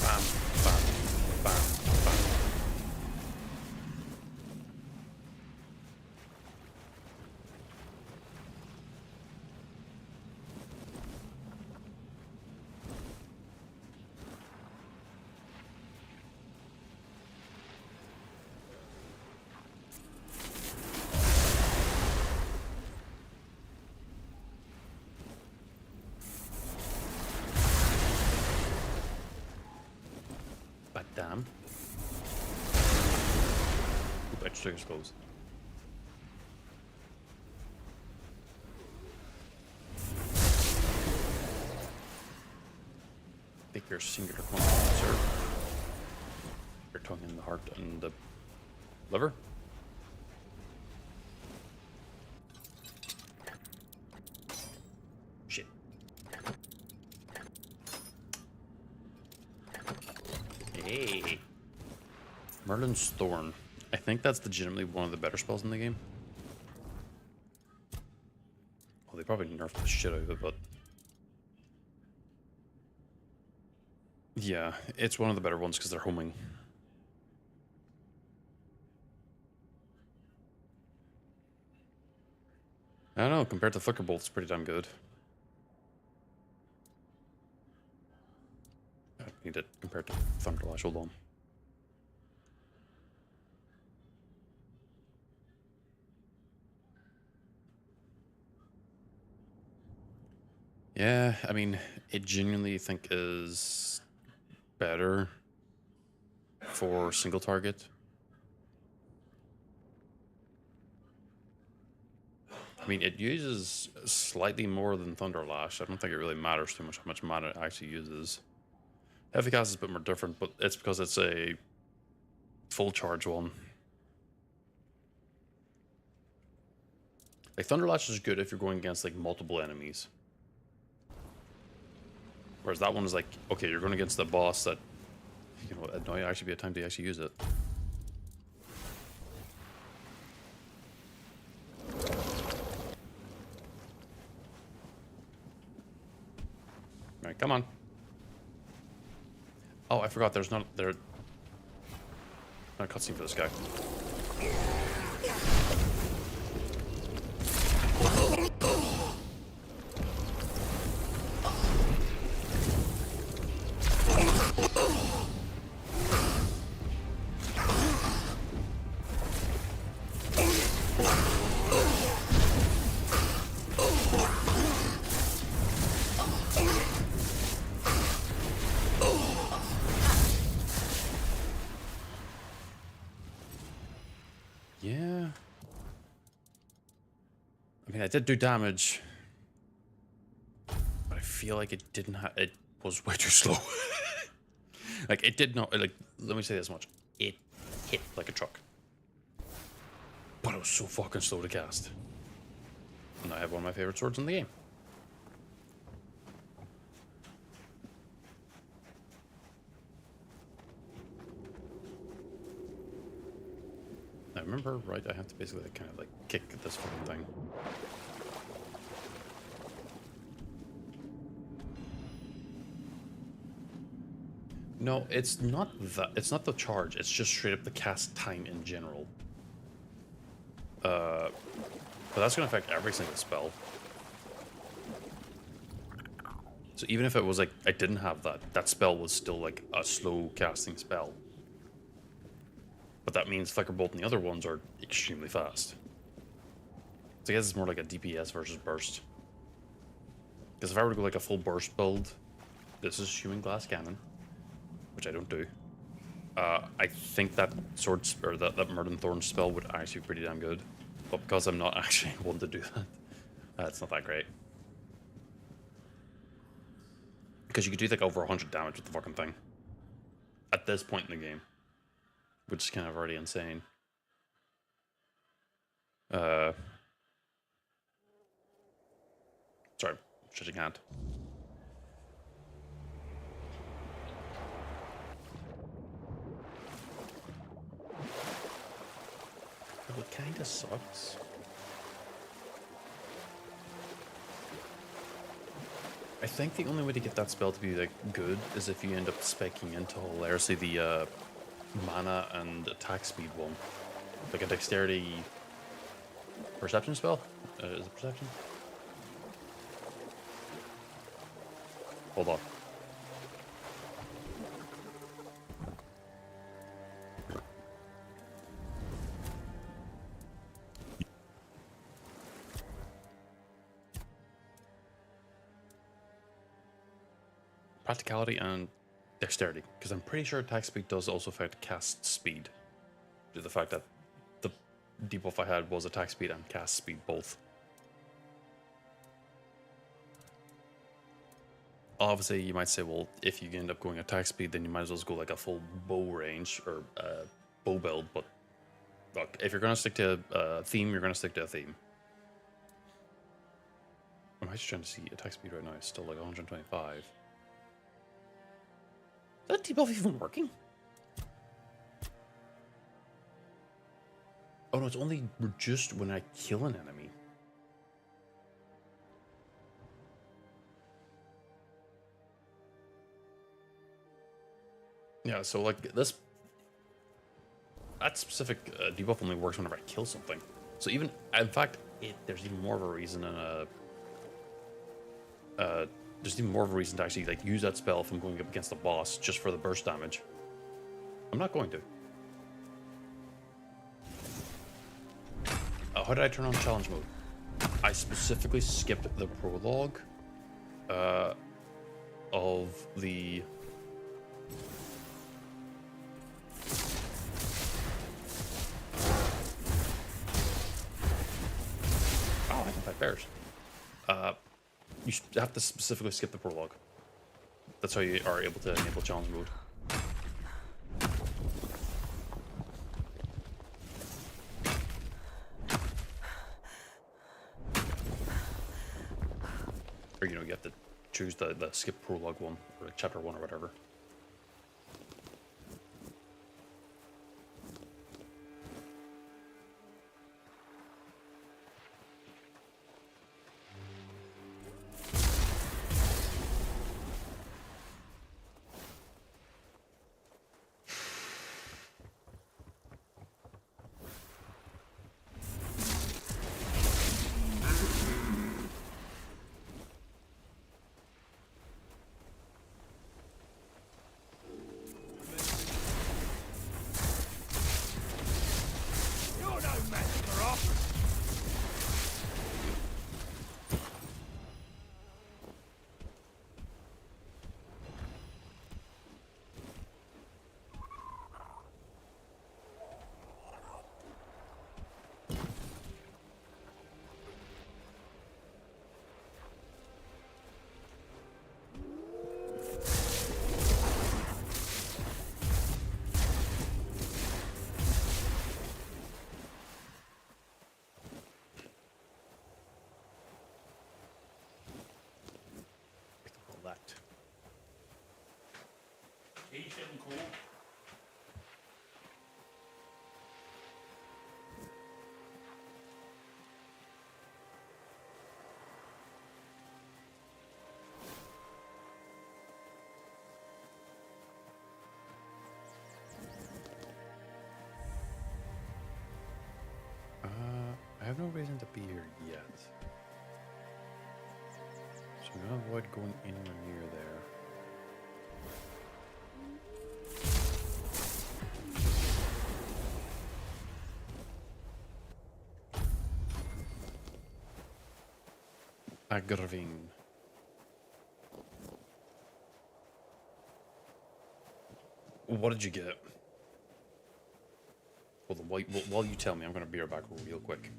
Bam, bam, bam, bam. But damn. Oop, extra exposed. Take your singular quantity, sir. Your tongue in the heart and the liver. Shit. Hey. Merlin's Thorn. I think that's legitimately one of the better spells in the game. Well, they probably nerfed the shit out of it, but... yeah, it's one of the better ones because they're homing. I don't know, compared to Thunderbolt, it's pretty damn good. I need it compared to Thunderlash, hold on. Yeah, I mean, it genuinely think is better for single target. I mean, it uses slightly more than Thunderlash. I don't think it really matters too much how much mana it actually uses. Heavy Cast is a bit more different, but it's because it's a full charge one. Like, Thunderlash is good if you're going against, like, multiple enemies. Whereas that one is like, okay, you're going against the boss that, you know, it might actually be a time to actually use it. Alright, come on. Oh, I forgot there's not a cutscene for this guy. Yeah. I mean, I did do damage, but I feel like it didn't have. It was way too slow. Like, it did not. Like, let me say this much: it hit like a truck, but it was so fucking slow to cast. And I have one of my favorite swords in the game. I remember, right? I have to basically like, kind of like kick this fucking thing. No, it's not that. It's not the charge. It's just straight up the cast time in general. But that's gonna affect every single spell. So even if it was like I didn't have that, that spell was still like a slow casting spell. But that means Flicker Bolt and the other ones are extremely fast. So I guess it's more like a DPS versus burst. Because if I were to go like a full burst build, this is assuming glass cannon, which I don't do. I think that sword or that Murden Thorn spell would actually be pretty damn good. But because I'm not actually one to do that, it's not that great. Because you could do like over 100 damage with the fucking thing. At this point in the game. Which is kind of already insane. Sorry, shitting hand. Well, it kinda sucks. I think the only way to get that spell to be like good is if you end up speccing into hilariously the mana and attack speed one. Like a dexterity perception spell? Is it perception? Hold on. Practicality and dexterity, because I'm pretty sure attack speed does also affect cast speed. Due to the fact that the debuff I had was attack speed and cast speed both. Obviously, you might say, well, if you end up going attack speed, then you might as well go like a full bow range or bow build. But look, if you're going to stick to a theme, you're going to stick to a theme. I'm actually trying to see attack speed right now. It's still like 125. Is that debuff even working? Oh no, it's only reduced when I kill an enemy. Yeah, so like this, that specific debuff only works whenever I kill something. So even, in fact, there's even more of a reason there's even more of a reason to actually like use that spell if I'm going up against the boss just for the burst damage. I'm not going to. How did I turn on challenge mode? I specifically skipped the prologue of the I can fight bears. You have to specifically skip the prologue. That's how you are able to enable challenge mode. Or, you know, you have to choose the skip prologue one, or chapter 1 or whatever. You're no match for us. That. He's getting cool. have no reason to be here yet. So I'm gonna avoid going anywhere near there. Aggravating. What did you get? Well, while you tell me, I'm gonna be right back real quick.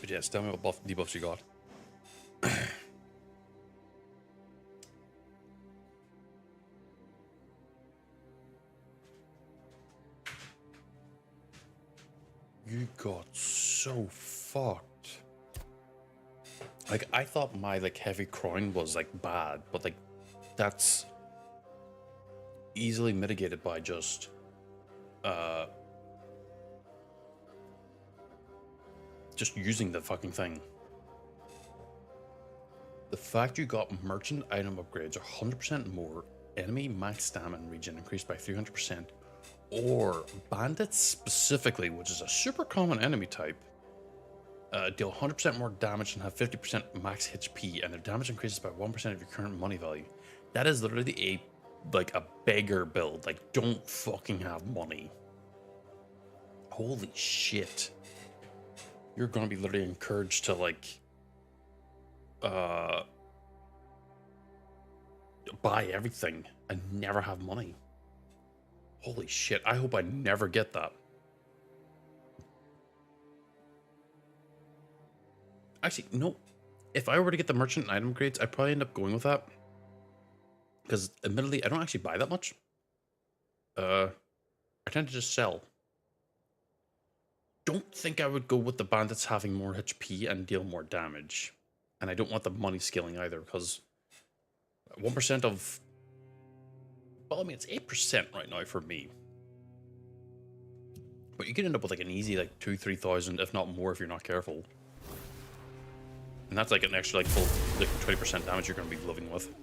But yes, tell me what debuffs you got. You got so fucked. Like, I thought my, like, heavy crown was, like, bad, but, like, that's easily mitigated by just, just using the fucking thing. The fact you got merchant item upgrades are 100% more, enemy max stamina regen increased by 300%, or bandits specifically, which is a super common enemy type, deal 100% more damage and have 50% max HP, and their damage increases by 1% of your current money value. That is literally a beggar build. Like, don't fucking have money. Holy shit. You're gonna be literally encouraged to, like, buy everything and never have money. Holy shit, I hope I never get that. Actually, no. If I were to get the merchant item grades, I'd probably end up going with that. Because, admittedly, I don't actually buy that much. I tend to just sell. Don't think I would go with the bandits having more HP and deal more damage. And I don't want the money scaling either, because 1% of... Well, I mean, it's 8% right now for me. But you could end up with, like, an easy, like, 2,000-3,000, if not more, if you're not careful. And that's, like, an extra, like, full, like, 20% damage you're going to be living with.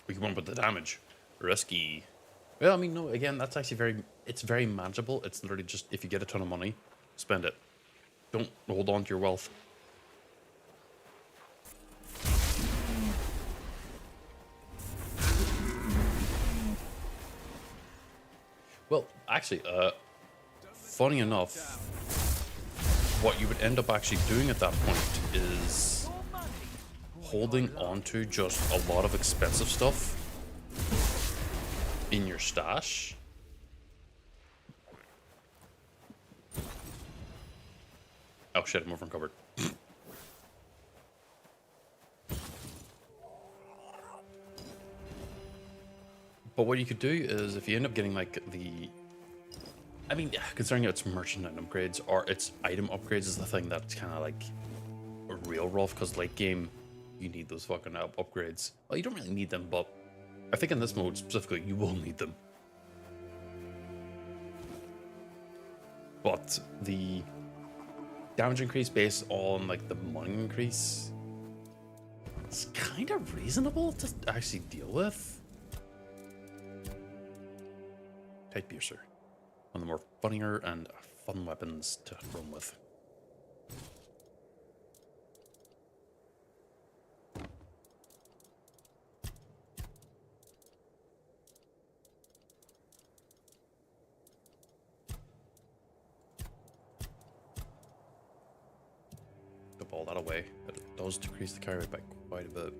We can run with the damage. Risky. Well, I mean, no, again, that's actually it's very manageable. It's literally just, if you get a ton of money, spend it. Don't hold on to your wealth. Well, actually, funny enough, what you would end up actually doing at that point is holding onto just a lot of expensive stuff in your stash. Oh shit, I'm over uncovered. But what you could do is, if you end up getting, like, I mean, considering it's merchant item upgrades, or it's item upgrades is the thing that's kind of, like, real rough, because late game, you need those fucking upgrades. Well, you don't really need them, but I think in this mode specifically, you will need them. But the damage increase based on, like, the money increase, it's kind of reasonable to actually deal with. Tight piercer. One of the more funnier and fun weapons to run with. all that away. But it does decrease the carry rate by quite a bit.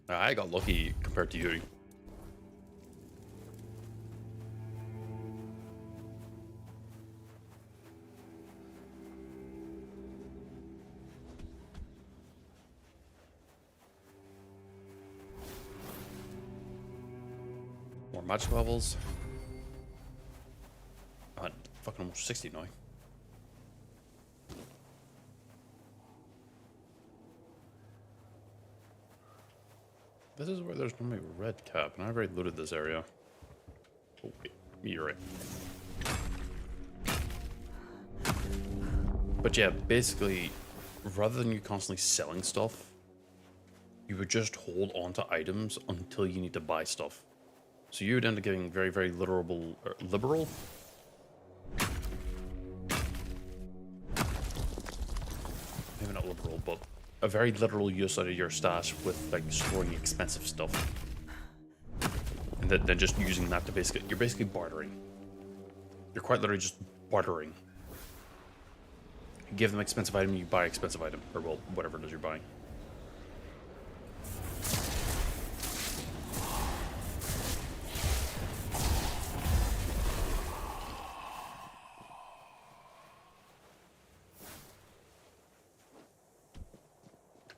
I got lucky compared to you. More magic levels. I'm fucking almost 60 now. This is where there's normally a red cap, and I've already looted this area. Oh, wait, you're right. But yeah, basically, rather than you constantly selling stuff, you would just hold on to items until you need to buy stuff. So you would end up getting very, very liberal. Maybe not liberal, but a very literal use out of your stash with like storing expensive stuff, and then just using that to you're basically bartering. You're quite literally just bartering. You give them expensive item, you buy expensive item, or well, whatever it is you're buying.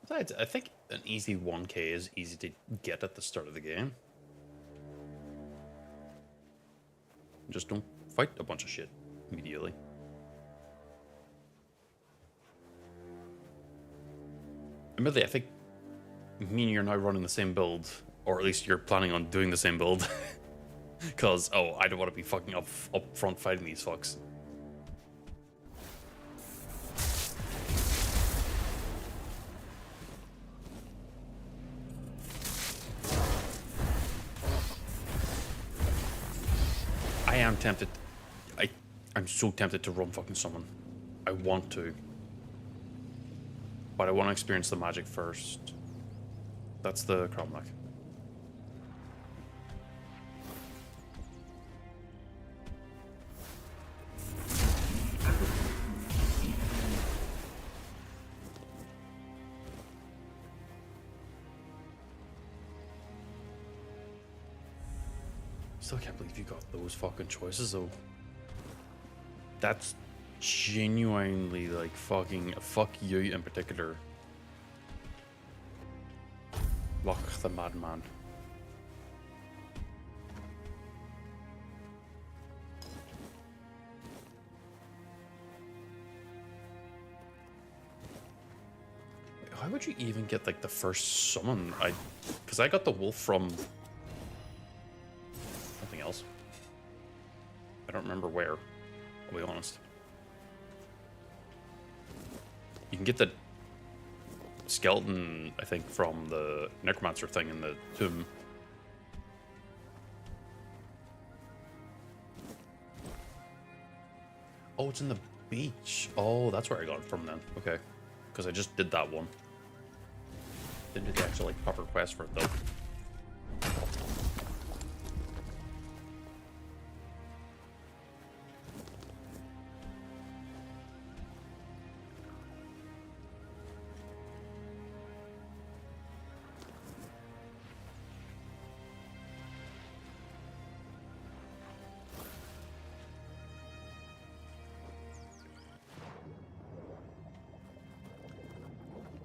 Besides, I think an easy 1k is easy to get at the start of the game. Just don't fight a bunch of shit immediately. Admittedly, I think me and you are now running the same build, or at least you're planning on doing the same build. Because, oh, I don't want to be fucking up front fighting these fucks. I am tempted. I'm so tempted to run fucking summon. I want to. But I want to experience the magic first. That's the Cromlech. Still can't believe you got those fucking choices though. That's genuinely like fucking fuck you in particular. Lock the madman. How would you even get like the first summon? Because I got the wolf from something else. I don't remember where, I'll be honest. You can get the skeleton, I think, from the necromancer thing in the tomb. Oh, it's in the beach. Oh, that's where I got it from then. Okay. Because I just did that one. Didn't do the actual like proper quest for it though.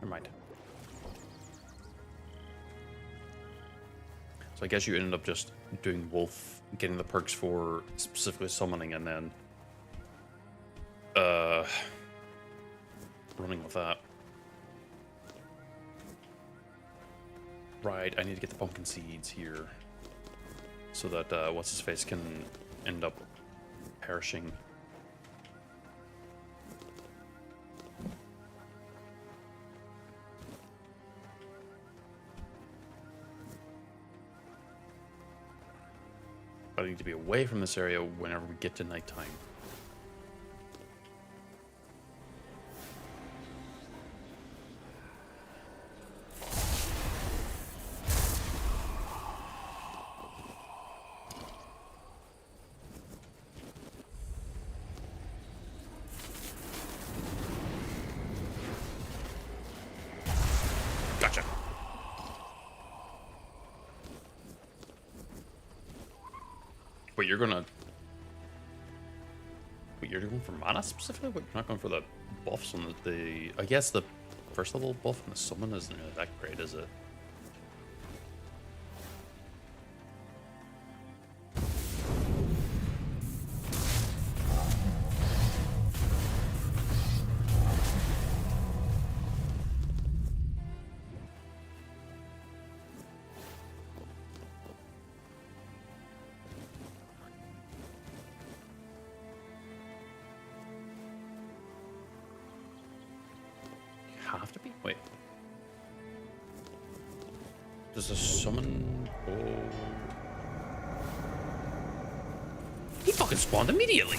Never mind. So I guess you ended up just doing wolf, getting the perks for specifically summoning, and then running with that. Right, I need to get the pumpkin seeds here so that what's his face can end up perishing. But I need to be away from this area whenever we get to nighttime. Gotcha. Wait, you're gonna... Wait, you're going for mana specifically? Wait, you're not going for the buffs on the... I guess the first level buff on the summon isn't really that great, is it? Have to be? Wait. Does a summon... Oh... He fucking spawned immediately!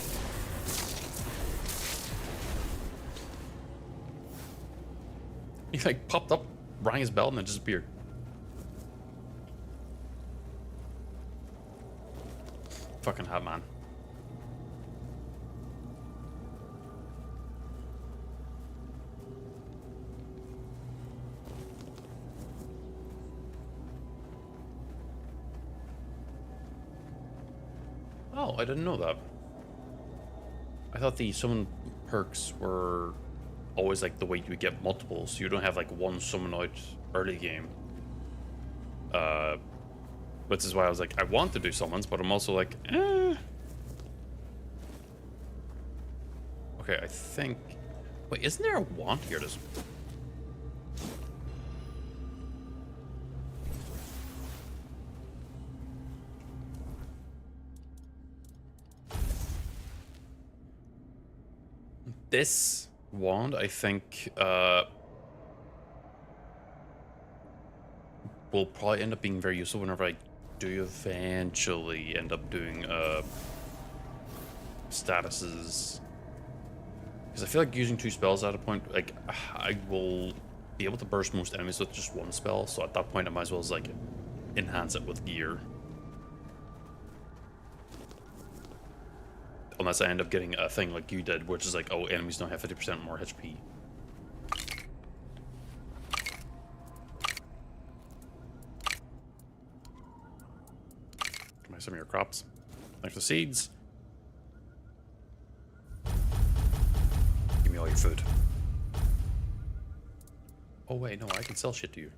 He like popped up, rang his bell, and then disappeared. Fucking hot man. Oh, I didn't know that. I thought the summon perks were always like the way you get multiples, so you don't have like one summon out early game. Which is why I was like, I want to do summons, but I'm also like, eh. Okay, I think... Wait, isn't there a want here? Does... This wand, I think, will probably end up being very useful whenever I do eventually end up doing statuses. Because I feel like using 2 spells at a point, like, I will be able to burst most enemies with just 1 spell, so at that point I might as well like enhance it with gear. Unless I end up getting a thing like you did, which is like, oh, enemies now have 50% more HP. Give me some of your crops. Thanks for the seeds. Give me all your food. Oh wait, no, I can sell shit to you.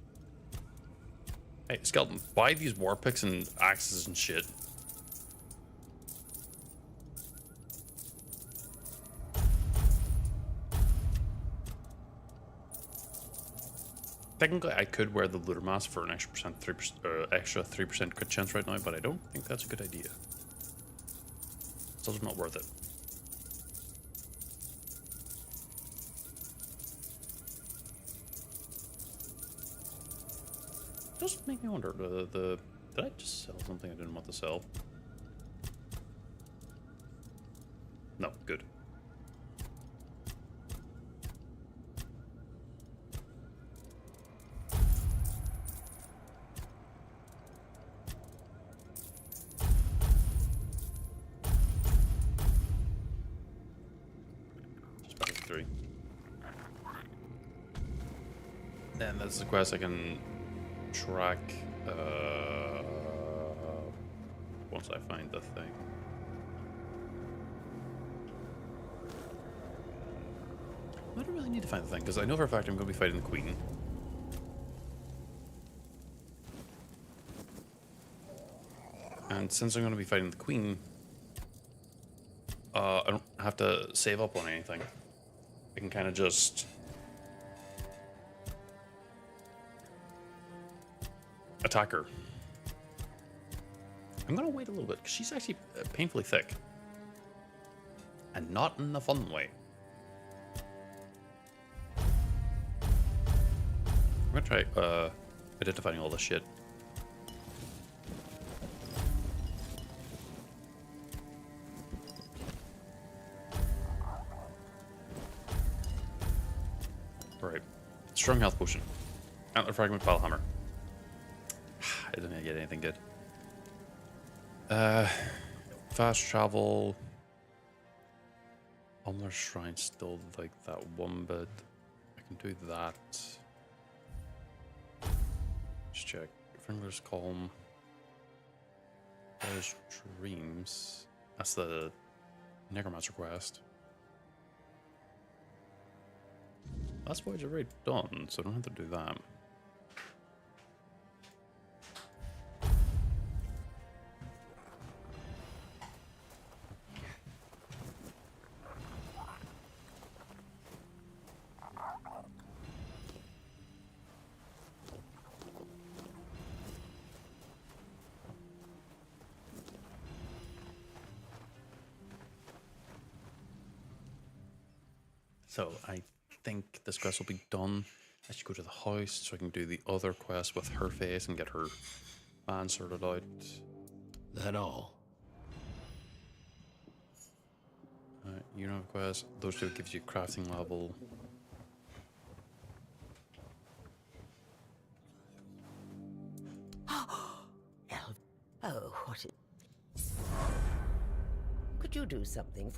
Hey, Skeleton, buy these war picks and axes and shit. Technically, I could wear the looter mask for an extra 3% crit chance right now, but I don't think that's a good idea. It's also not worth it. Just make me wonder. Did I just sell something I didn't want to sell? No, good. Then that's the quest I can track once I find the thing. I don't really need to find the thing because I know for a fact I'm going to be fighting the Queen. And since I'm going to be fighting the Queen, I don't have to save up on anything. I can kind of just attack her. I'm gonna wait a little bit because she's actually painfully thick, and not in a fun way. I'm gonna try identifying all this shit. Right, strong health potion, antler fragment, pile hammer. I didn't get anything good. Fast travel. Umlar Shrine still like that one bit. I can do that. Just check. Fingers calm. There's dreams. That's the Necromancer quest. That's what I've already done, so I don't have to do that. So I think this quest will be done. I should go to the house so I can do the other quest with her face and get her man sorted out. That all? You know, quest. Those two gives you crafting level. Oh, what it... Could you do something?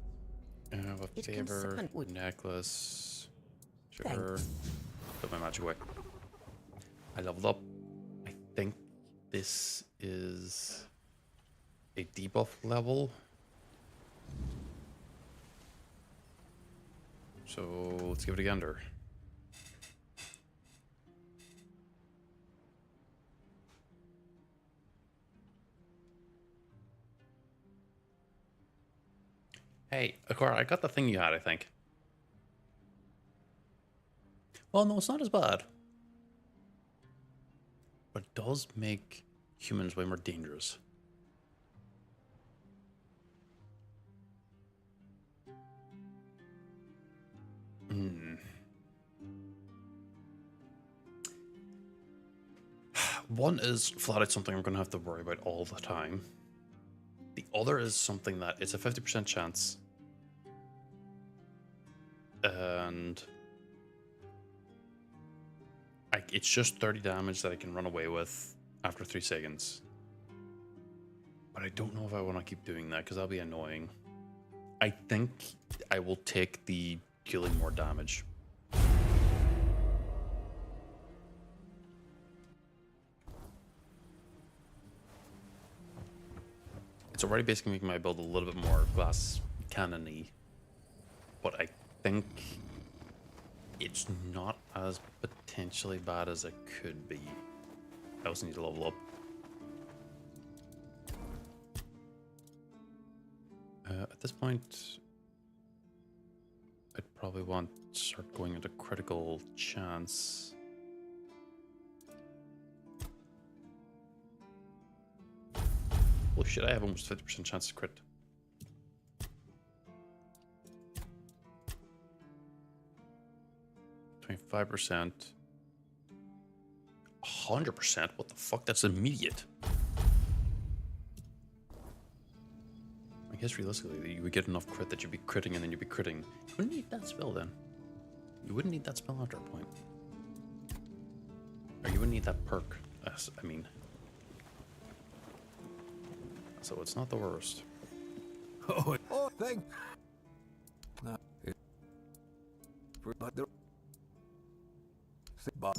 A It can favor, summon wood. necklace. Sure. Thanks. Put my magic away. I leveled up. I think this is a debuff level. So let's give it a gander. Hey, Akara, I got the thing you had, I think. Well, no, it's not as bad. But it does make humans way more dangerous. One is flat out something I'm going to have to worry about all the time. The other is something that it's a 50% chance. And it's just 30 damage that I can run away with after 3 seconds. But I don't know if I want to keep doing that because that'll be annoying. I think I will take the dealing more damage. It's already basically making my build a little bit more glass cannon-y, but I think it's not as potentially bad as it could be. I also need to level up. At this point, I'd probably want to start going into critical chance. Oh shit, I have almost 50% chance to crit. %, 100%? What the fuck? That's immediate. I guess realistically, you would get enough crit that you'd be critting and then you'd be critting. You wouldn't need that spell then. You wouldn't need that spell after a point. Or you wouldn't need that perk. I mean. So it's not the worst. Oh, thank. No, it. But the. But.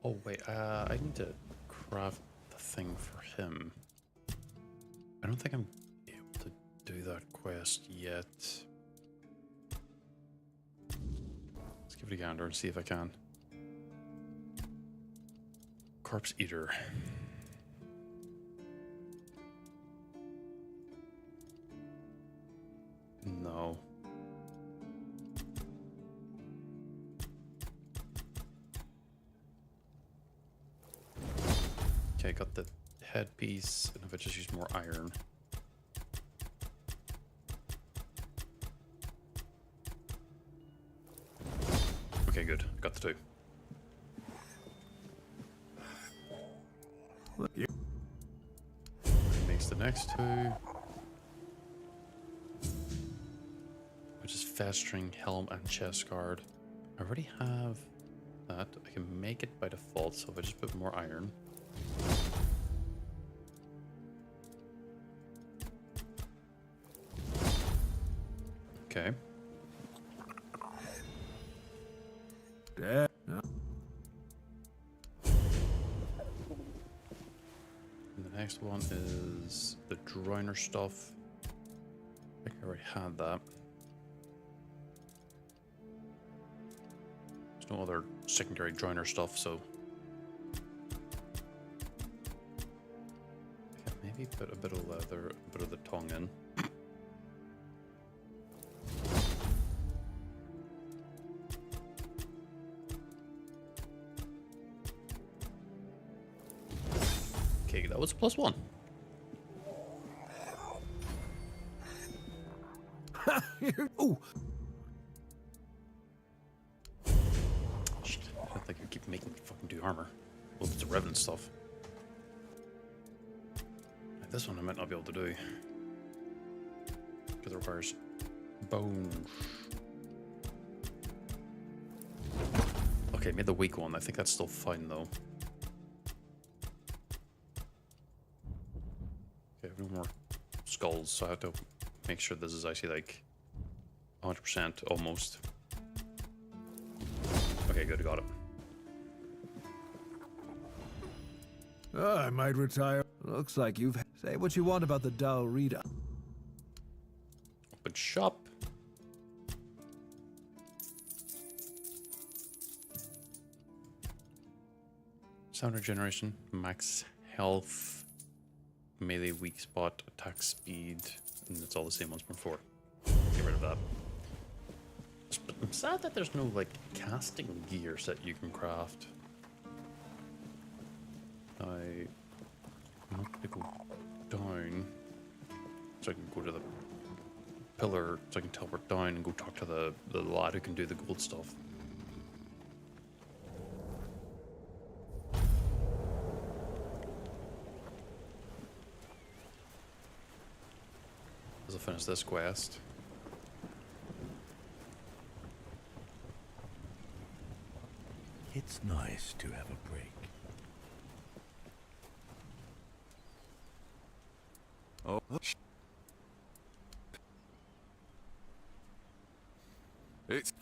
Oh wait, I need to craft the thing for him. I don't think I'm able to do that quest yet. Let's give it a gander and see if I can. Corpse Eater. No. Okay, got the headpiece, and if I just use more iron. Okay, good. Got the two. Makes the next two. Which is festering, helm, and chest guard. I already have that. I can make it by default, so if I just put more iron. Okay. Yeah. No. And the next one is the Drowner stuff. I think I already had that. There's no other secondary Drowner stuff, so yeah, maybe put a bit of leather, a bit of the tongue in. Okay, that was a +1. Ooh. Shit, I don't think you keep making me fucking do armor. Well, it's the Revenant stuff. This one I might not be able to do. Because it requires bones. Okay, made the weak one. I think that's still fine though. Okay, I have no more skulls, so I have to make sure this is actually like 100% almost. Okay, good, got it. I might retire. Looks like you've... Say what you want about the Dao Rita. Open shop. Sound regeneration, max health, melee weak spot, attack speed, and it's all the same ones from before. Get rid of that. But I'm sad that there's no like casting gear set you can craft. I want to go down so I can go to the pillar so I can teleport down and go talk to the lad who can do the gold stuff. As I finish this quest. It's nice to have a break. Oh. It's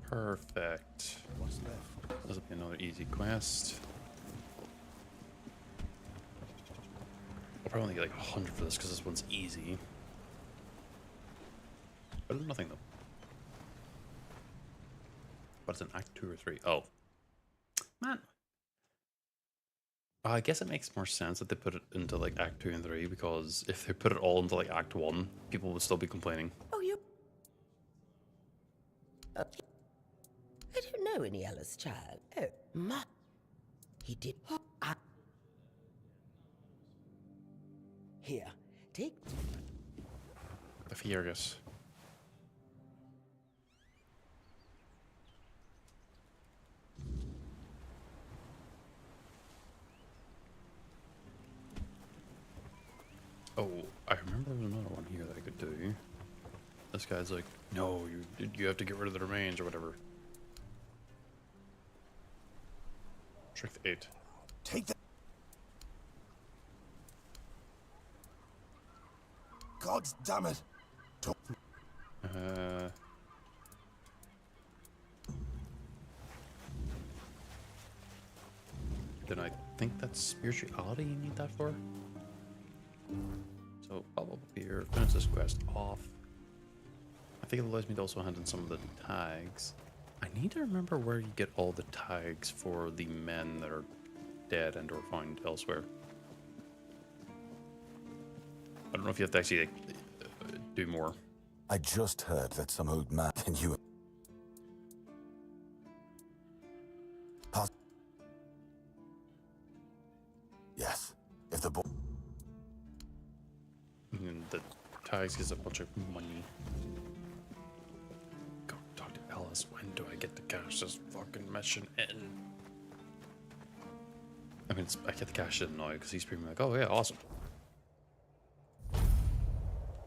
Perfect. What's left? This will be another easy quest. I'll probably only get like 100 for this because this one's easy. But there's nothing though. But it's an Act 2 or 3. Oh. Man. I guess it makes more sense that they put it into like Act 2 and 3 because if they put it all into like Act 1, people would still be complaining. Oh, you. I don't know any Alice child. Oh, ma. He did. Here, take. The Furious. Oh, I remember there was another one here that I could do. This guy's like, no, you have to get rid of the remains or whatever. Strength 8. Take that. God damn it. Don't. Then I think that's spirituality you need that for. So pop up here, finish this quest off. I think it allows me to also hand in some of the tags. I need to remember where you get all the tags for the men that are dead and or found elsewhere. I don't know if you have to actually like, do more. I just heard that some old man and you... Yes, if the boy... And the tags gives a bunch of money. Go talk to Alice. When do I get to cash this fucking mission in? I mean, I get the cash in now because he's screaming like, oh yeah, awesome.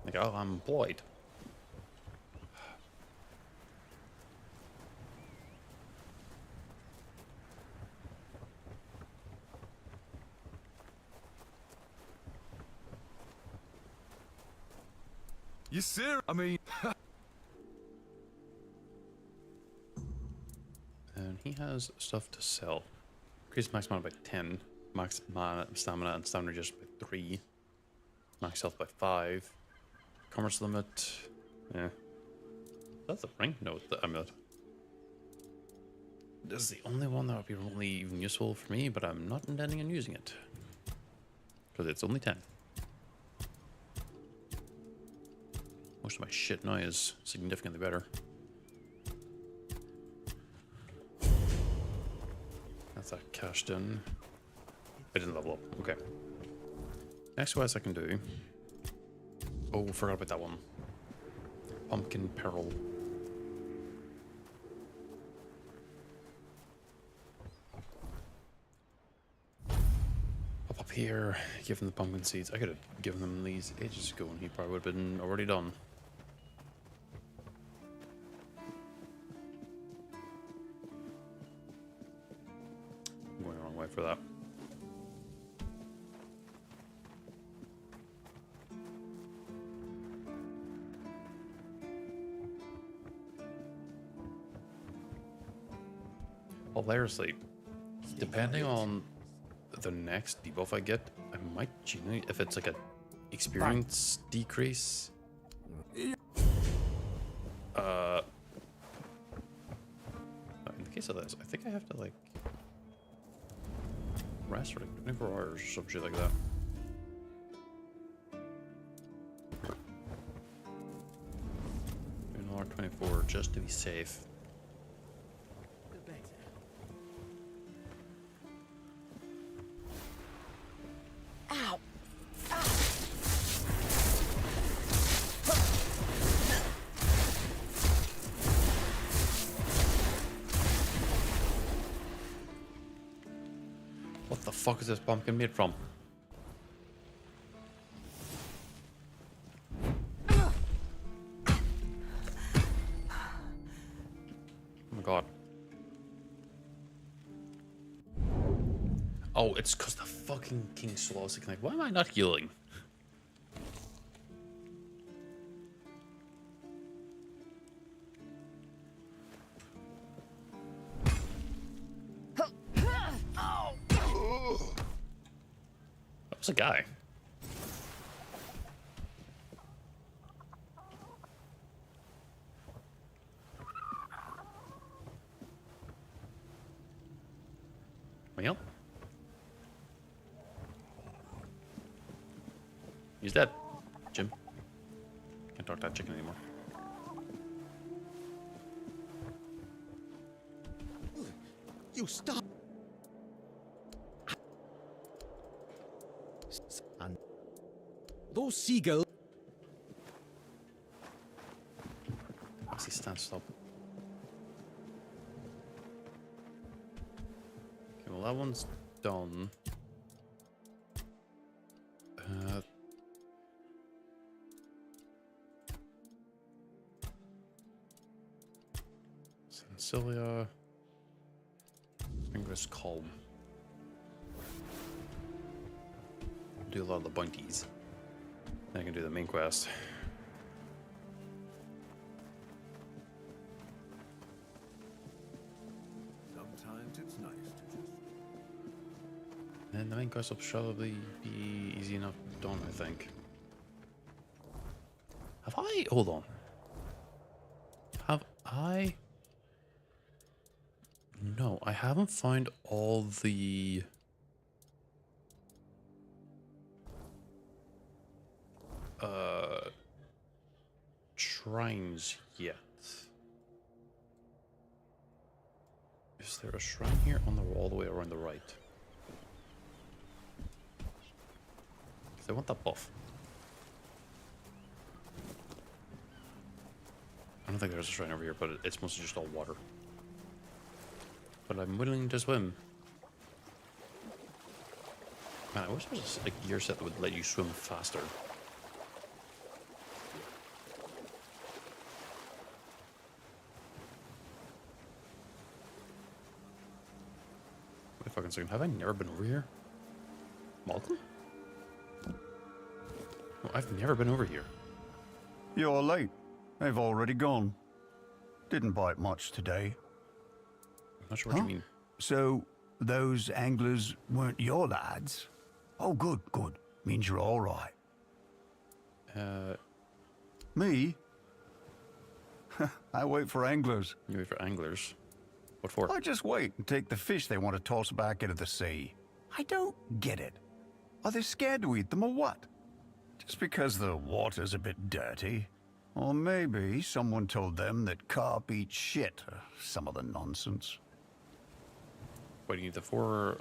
Like, oh, I'm employed. You serious? I mean... he has stuff to sell. Increase max mana by 10. Max mana, stamina and stamina just by 3. Max health by 5. Commerce limit. Yeah. That's the ring? No, it's the amulet. This is the only one that would be really even useful for me, but I'm not intending on using it. Because it's only 10. Most of my shit now is significantly better. That's that cashed in. I didn't level up. Okay. Next quest I can do. Oh, forgot about that one. Pumpkin Peril. Up here, give him the pumpkin seeds. I could have given them these ages ago and he probably would have been already done. I'm going the wrong way for that. Hilariously, depending on the next debuff I get, I might, you know, if it's like a experience decrease. In the case of this, I think I have to like rest for like 24 hours or some shit like that. Do another 24 just to be safe. Ow! What the fuck is this pumpkin made from? Oh my god. Oh, it's because the fucking King Solosik. Like, why am I not healing? That was a guy. Well, he's dead. Jim. Can't talk to that chicken anymore. You stop. And those seagulls. I see stand stop. Okay, well that one's done. Celia. Fingers calm. Do a lot of the bounties. Then I can do the main quest. Sometimes it's nice to just... And the main quest will probably be easy enough done, I think. Have I? Hold on. Have I? No, I haven't found all the... shrines yet. Is there a shrine here on the wall all the way around the right? Because I want that buff. I don't think there's a shrine over here, but it's mostly just all water. But I'm willing to swim. Man, I wish there was a gear set that would let you swim faster. Wait a fucking second, have I never been over here? Malcolm? No, I've never been over here. You're late. They've already gone. Didn't bite much today. Not sure what you mean. So, those anglers weren't your lads? Oh, good, good. Means you're all right. Me? I wait for anglers. You wait for anglers? What for? I just wait and take the fish they want to toss back into the sea. I don't get it. Are they scared to eat them or what? Just because the water's a bit dirty? Or maybe someone told them that carp eat shit or some other nonsense. What do you need the for?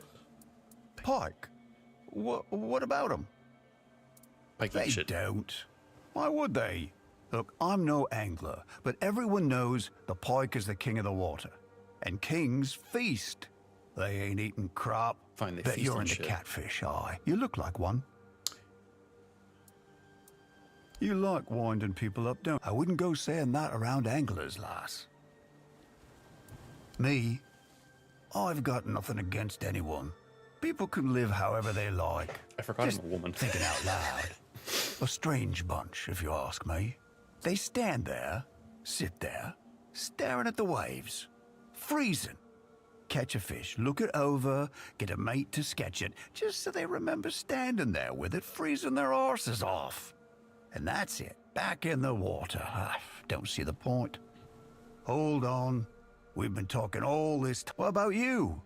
Pike? What about them? Pike They eat shit. don't. Why would they? Look, I'm no angler, but everyone knows the pike is the king of the water. And kings feast. They ain't eating crop. Fine, they Bet feast you're on into shit. catfish, aye. You look like one. You like winding people up, don't you? I wouldn't go saying that around anglers, lass. Me? I've got nothing against anyone. People can live however they like. I forgot Just I'm a woman. thinking out loud. A strange bunch, if you ask me. They stand there, sit there, staring at the waves, freezing. Catch a fish, look it over, get a mate to sketch it, just so they remember standing there with it, freezing their arses off. And that's it, back in the water. Don't see the point. Hold on, we've been talking all this What about you?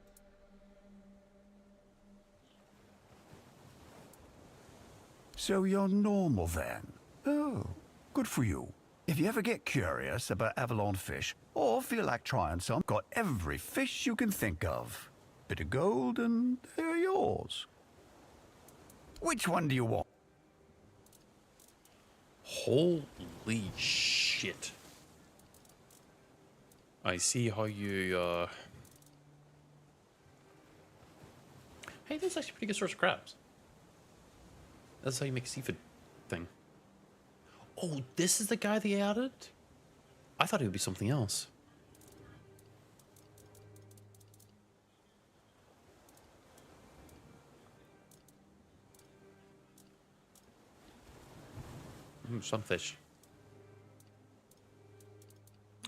So you're normal then? Oh, good for you. If you ever get curious about Avalon fish, or feel like trying some, got every fish you can think of. Bit of gold and they're yours. Which one do you want? Holy shit. I see how you, Hey, this is actually a pretty good source of crabs. That's how you make a seafood thing. Oh, this is the guy they added? I thought it would be something else. Sunfish.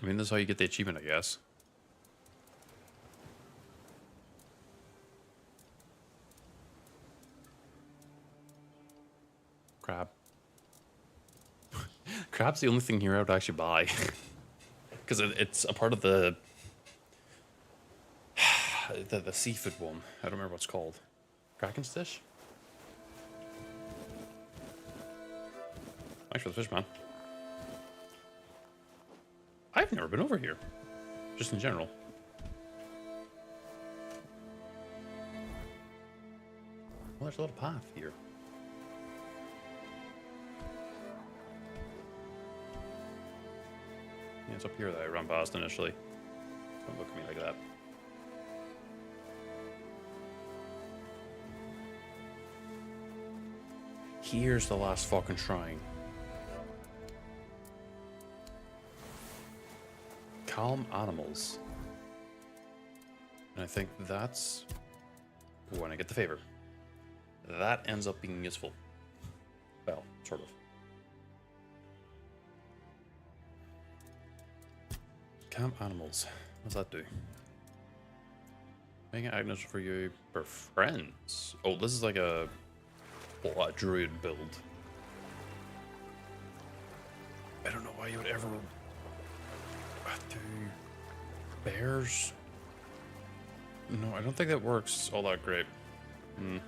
I mean, this is how you get the achievement, I guess. Crab. Crab's the only thing here I would actually buy. Because it's a part of the seafood one. I don't remember what it's called. Kraken's dish? Thanks for the fish, man. I've never been over here. Just in general. Well, there's a little path here. Yeah, it's up here that I ran past initially. Don't look at me like that. Here's the last fucking shrine. Calm animals. And I think that's when I get the favor. That ends up being useful. Well, sort of. Camp animals. What does that do? Making Agnes for you for friends. Oh, this is like a druid build. I don't know why you would ever do bears. No, I don't think that works all that great. Come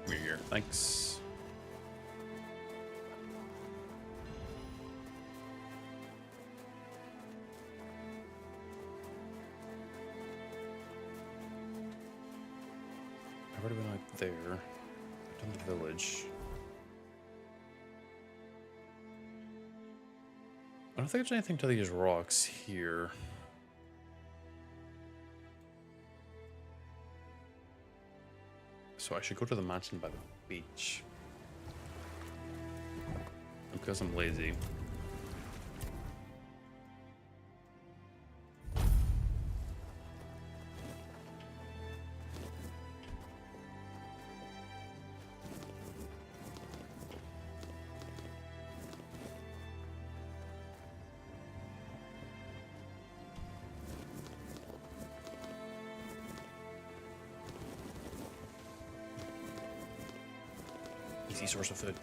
here, thanks. I've already been out there. Done the village. I don't think there's anything to these rocks here. So I should go to the mansion by the beach. Because I'm lazy. Easy source of food.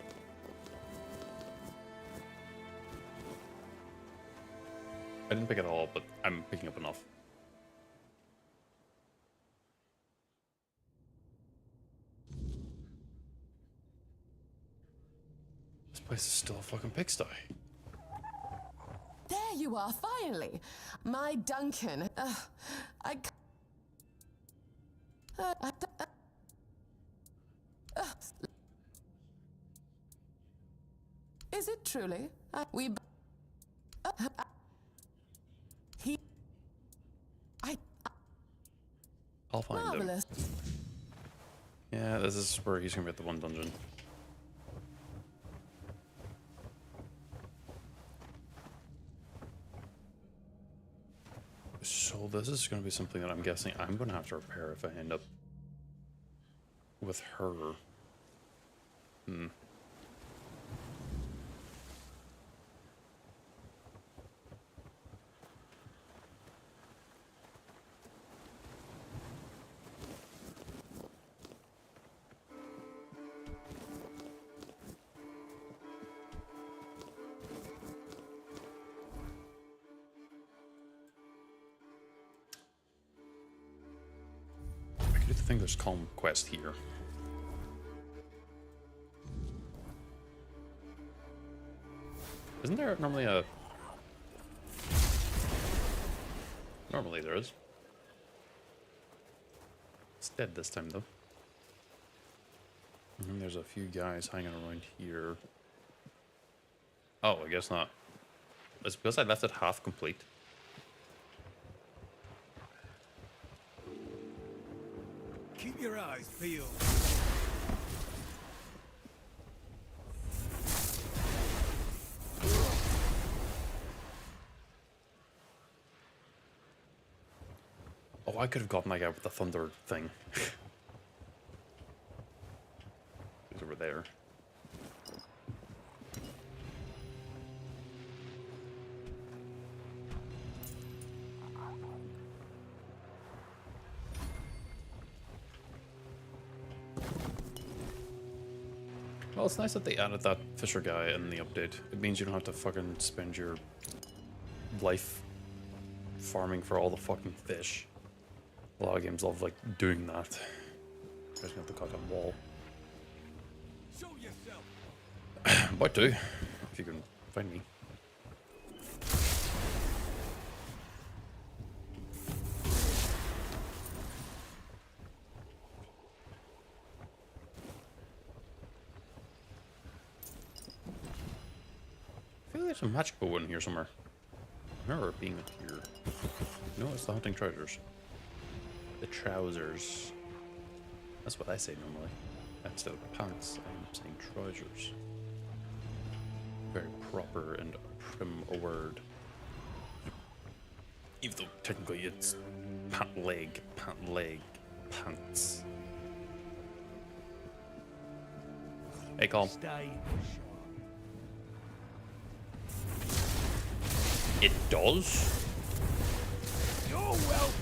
I didn't pick it all up, but I'm picking up enough. This place is still a fucking pigsty. There you are, finally. My Duncan. Is it truly? I'll find Marvelous. him. Yeah, this is where he's gonna be at the one dungeon. So this is gonna be something that I'm guessing I'm gonna have to repair if I end up with her. I could do the thing there's calm quest here. Isn't there normally a... Normally there is. It's dead this time though. And then there's a few guys hanging around here. Oh, I guess not. It's because I left it half complete. Keep your eyes peeled. Oh, I could have gotten that guy with the thunder thing. He's over there. Well, it's nice that they added that fisher guy in the update. It means you don't have to fucking spend your life farming for all the fucking fish. A lot of games love, like, doing that. Especially at the goddamn wall. Show yourself. Might do, if you can find me. I feel like there's a magic bow in here somewhere. I remember it being here. No, it's the hunting treasures. The trousers. That's what I say normally. Instead of pants, I'm saying trousers. Very proper and prim a word. Even though technically it's pant leg, pants. Hey, Colm. Stay It does? You're welcome.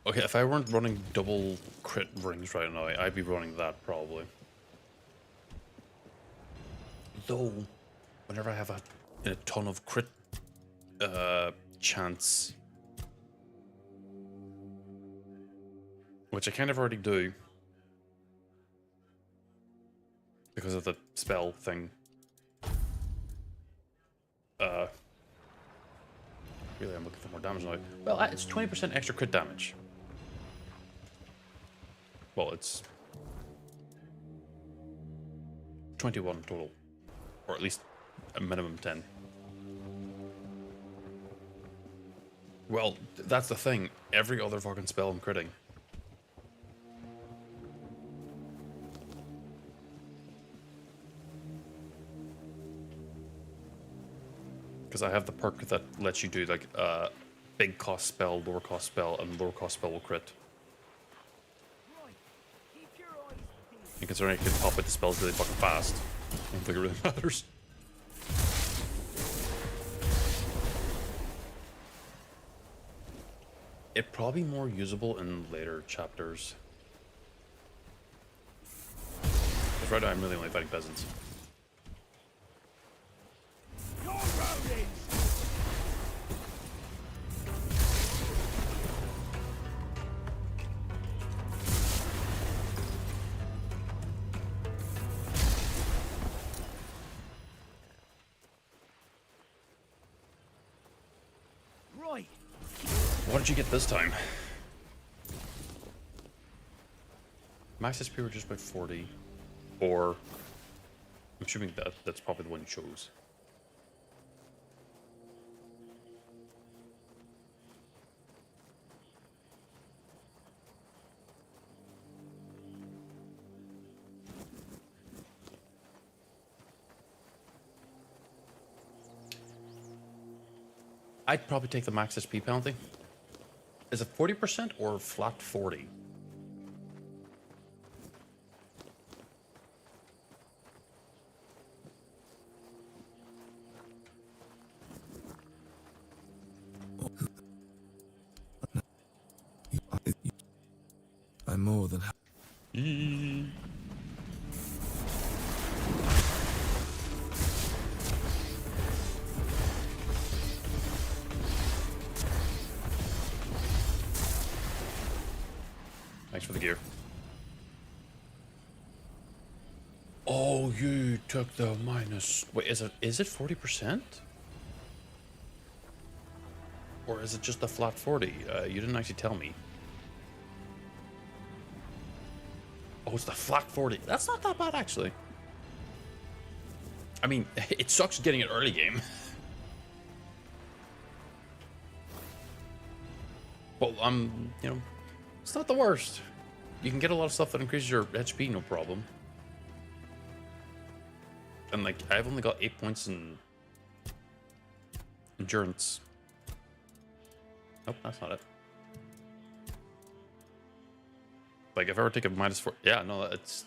Okay, if I weren't running double crit rings right now, I'd be running that probably. Though, whenever I have a ton of crit chance, which I kind of already do because of the spell thing. Really, I'm looking for more damage now. Well, it's 20% extra crit damage. Well, it's 21 total, or at least a minimum 10. Well, that's the thing. Every other fucking spell I'm critting. Because I have the perk that lets you do like big cost spell, lower cost spell, and lower cost spell will crit. Right. Keep your eyes peeled. And considering I can pop out the spells really fucking fast, I don't think it really matters. It'd probably be more usable in later chapters. because right now I'm really only fighting peasants. Your rodents! Right. What did you get this time? Max SP were just by 40. Or, I'm assuming that's probably the one you chose. I'd probably take the max SP penalty. Is it 40% or flat 40? I'm more than Thanks for the gear. Oh, you took the minus. Wait, is it 40%? Or is it just a flat 40? You didn't actually tell me. Oh, it's the flat 40. That's not that bad, actually. I mean, it sucks getting it early game. Well, you know, it's not the worst. You can get a lot of stuff that increases your HP, no problem. And, like, I've only got 8 points in endurance. Nope, that's not it. Like, if I ever take a -4... Yeah, no, it's...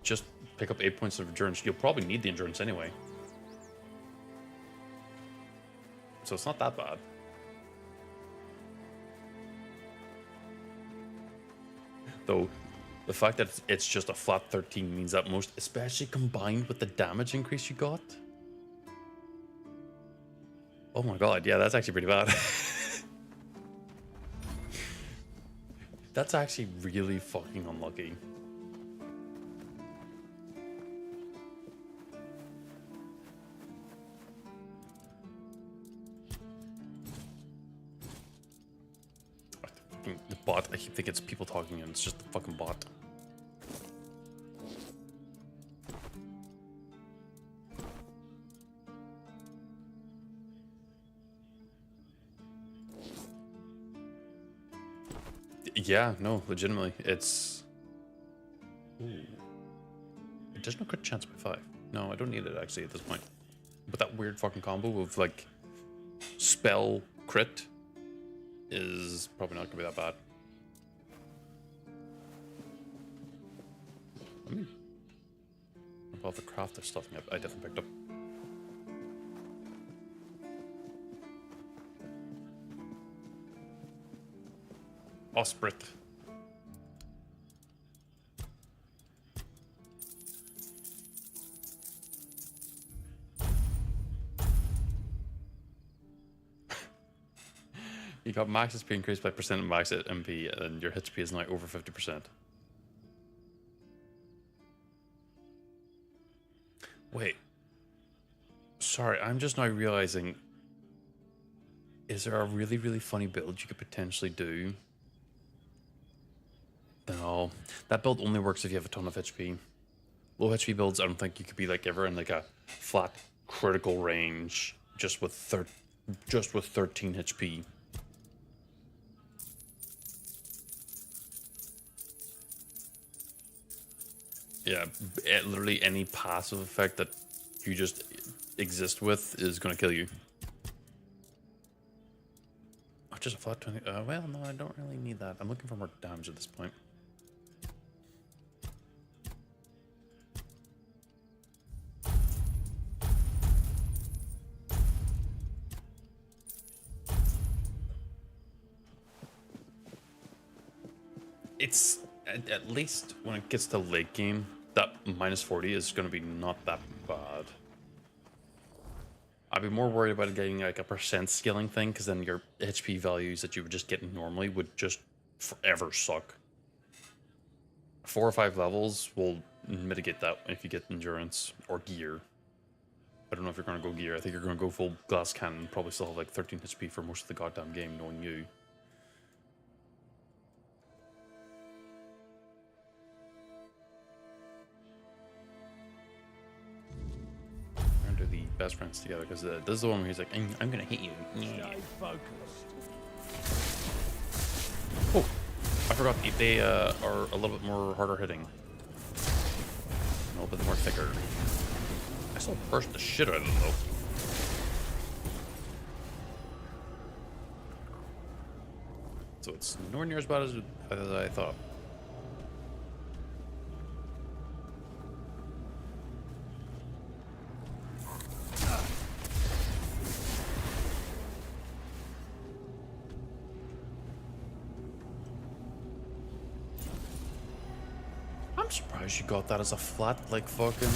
Just pick up 8 points of endurance. You'll probably need the endurance anyway. So it's not that bad. Though, the fact that it's just a flat 13 means that most... Especially combined with the damage increase you got. Oh my god, yeah, that's actually pretty bad. That's actually really fucking unlucky. The bot, I keep thinking it's people talking and it's just the fucking bot. Yeah, no, legitimately, it's... Ooh. There's no crit chance by 5. No, I don't need it, actually, at this point. But that weird fucking combo of, like, spell crit is probably not gonna be that bad. I mean, about the craft there's stuff I definitely picked up. Osprey. You got max SP increased by percent and max MP, and your HP is now over 50%. Wait. Sorry, I'm just now realizing... Is there a really, really funny build you could potentially do? No, that build only works if you have a ton of HP. Low HP builds, I don't think you could be like ever in like a flat critical range just with 13 HP. Yeah, literally any passive effect that you just exist with is gonna kill you. Oh, just a flat 20. Well, no, I don't really need that. I'm looking for more damage at this point. It's at least when it gets to late game, that minus 40 is going to be not that bad. I'd be more worried about getting like a percent scaling thing, because then your HP values that you would just get normally would just forever suck. 4 or 5 levels will mitigate that if you get endurance or gear. I don't know if you're going to go gear. I think you're going to go full glass cannon. Probably still have like 13 HP for most of the goddamn game, knowing you. We're going to do the best friends together, because this is the one where he's like, I'm going to hit you. Yeah. Stay focused. Oh, I forgot they are a little bit more harder hitting. A little bit more thicker. I still burst the shit out of them though. So it's nowhere near as bad as I thought. I'm surprised you got that as a flat, like fucking...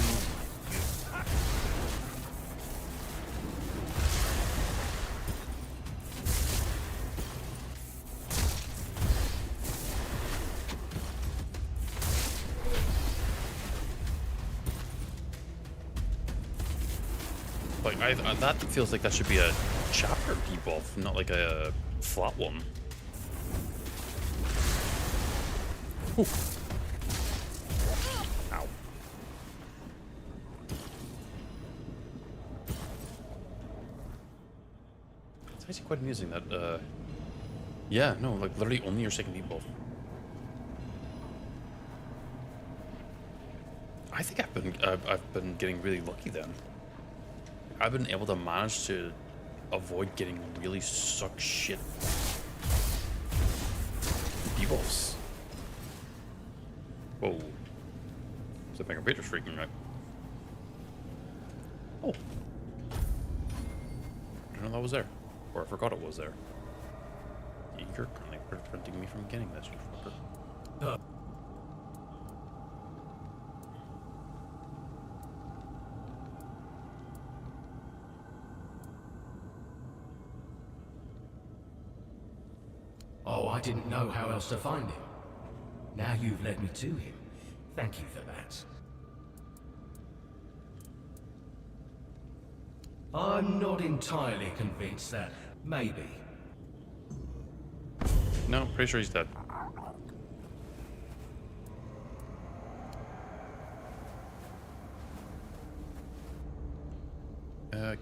Like, that feels like that should be a chapter debuff, not like a flat one. Ooh. Ow. It's actually quite amusing that, yeah, no, like literally only your second debuff. I think I've been getting really lucky then. I've been able to manage to avoid getting really suck shit debuffs. Whoa. So my computer's freaking out. Oh. I didn't know that was there. Or I forgot it was there. You're currently preventing me from getting this, you fucker. Oh, I didn't know how else to find him. Now you've led me to him. Thank you for that. I'm not entirely convinced that maybe. No, pretty sure he's dead.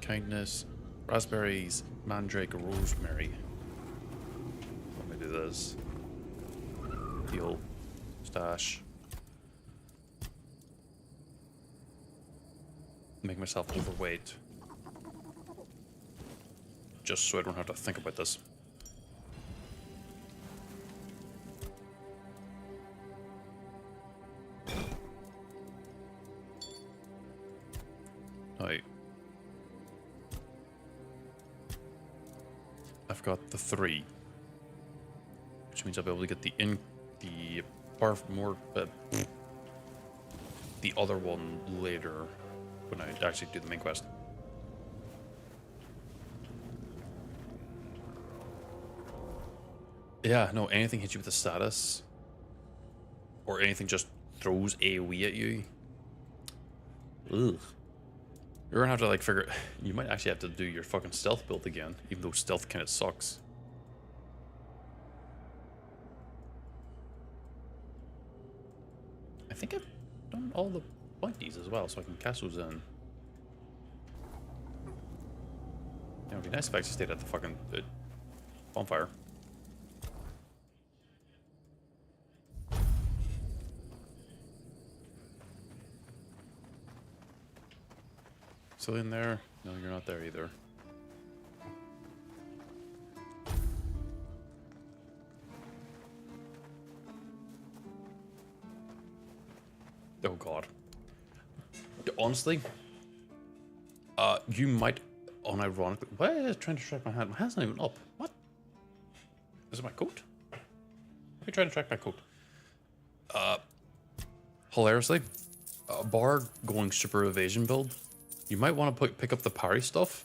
Kindness, raspberries, mandrake, rosemary. Let me do this. Heal, stash. Make myself overweight. Just so I don't have to think about this. Right. I've got the 3, which means I'll be able to get the other one later when I actually do the main quest. Yeah, no, anything hits you with a status, or anything just throws AoE at you. Ugh. You're gonna have to like figure. You might actually have to do your fucking stealth build again, even though stealth kind of sucks. I think I've done all the pointies as well, so I can cast those in. Yeah, it'd be nice if I actually stayed at the fucking bonfire. Still in there? No, you're not there either. Oh god. Honestly, you might unironically. Why is it trying to track my hand? My hand's not even up. What? Is it my coat? Why are you trying to track my coat? Hilariously, a bard going super evasion build, you might want to pick up the parry stuff.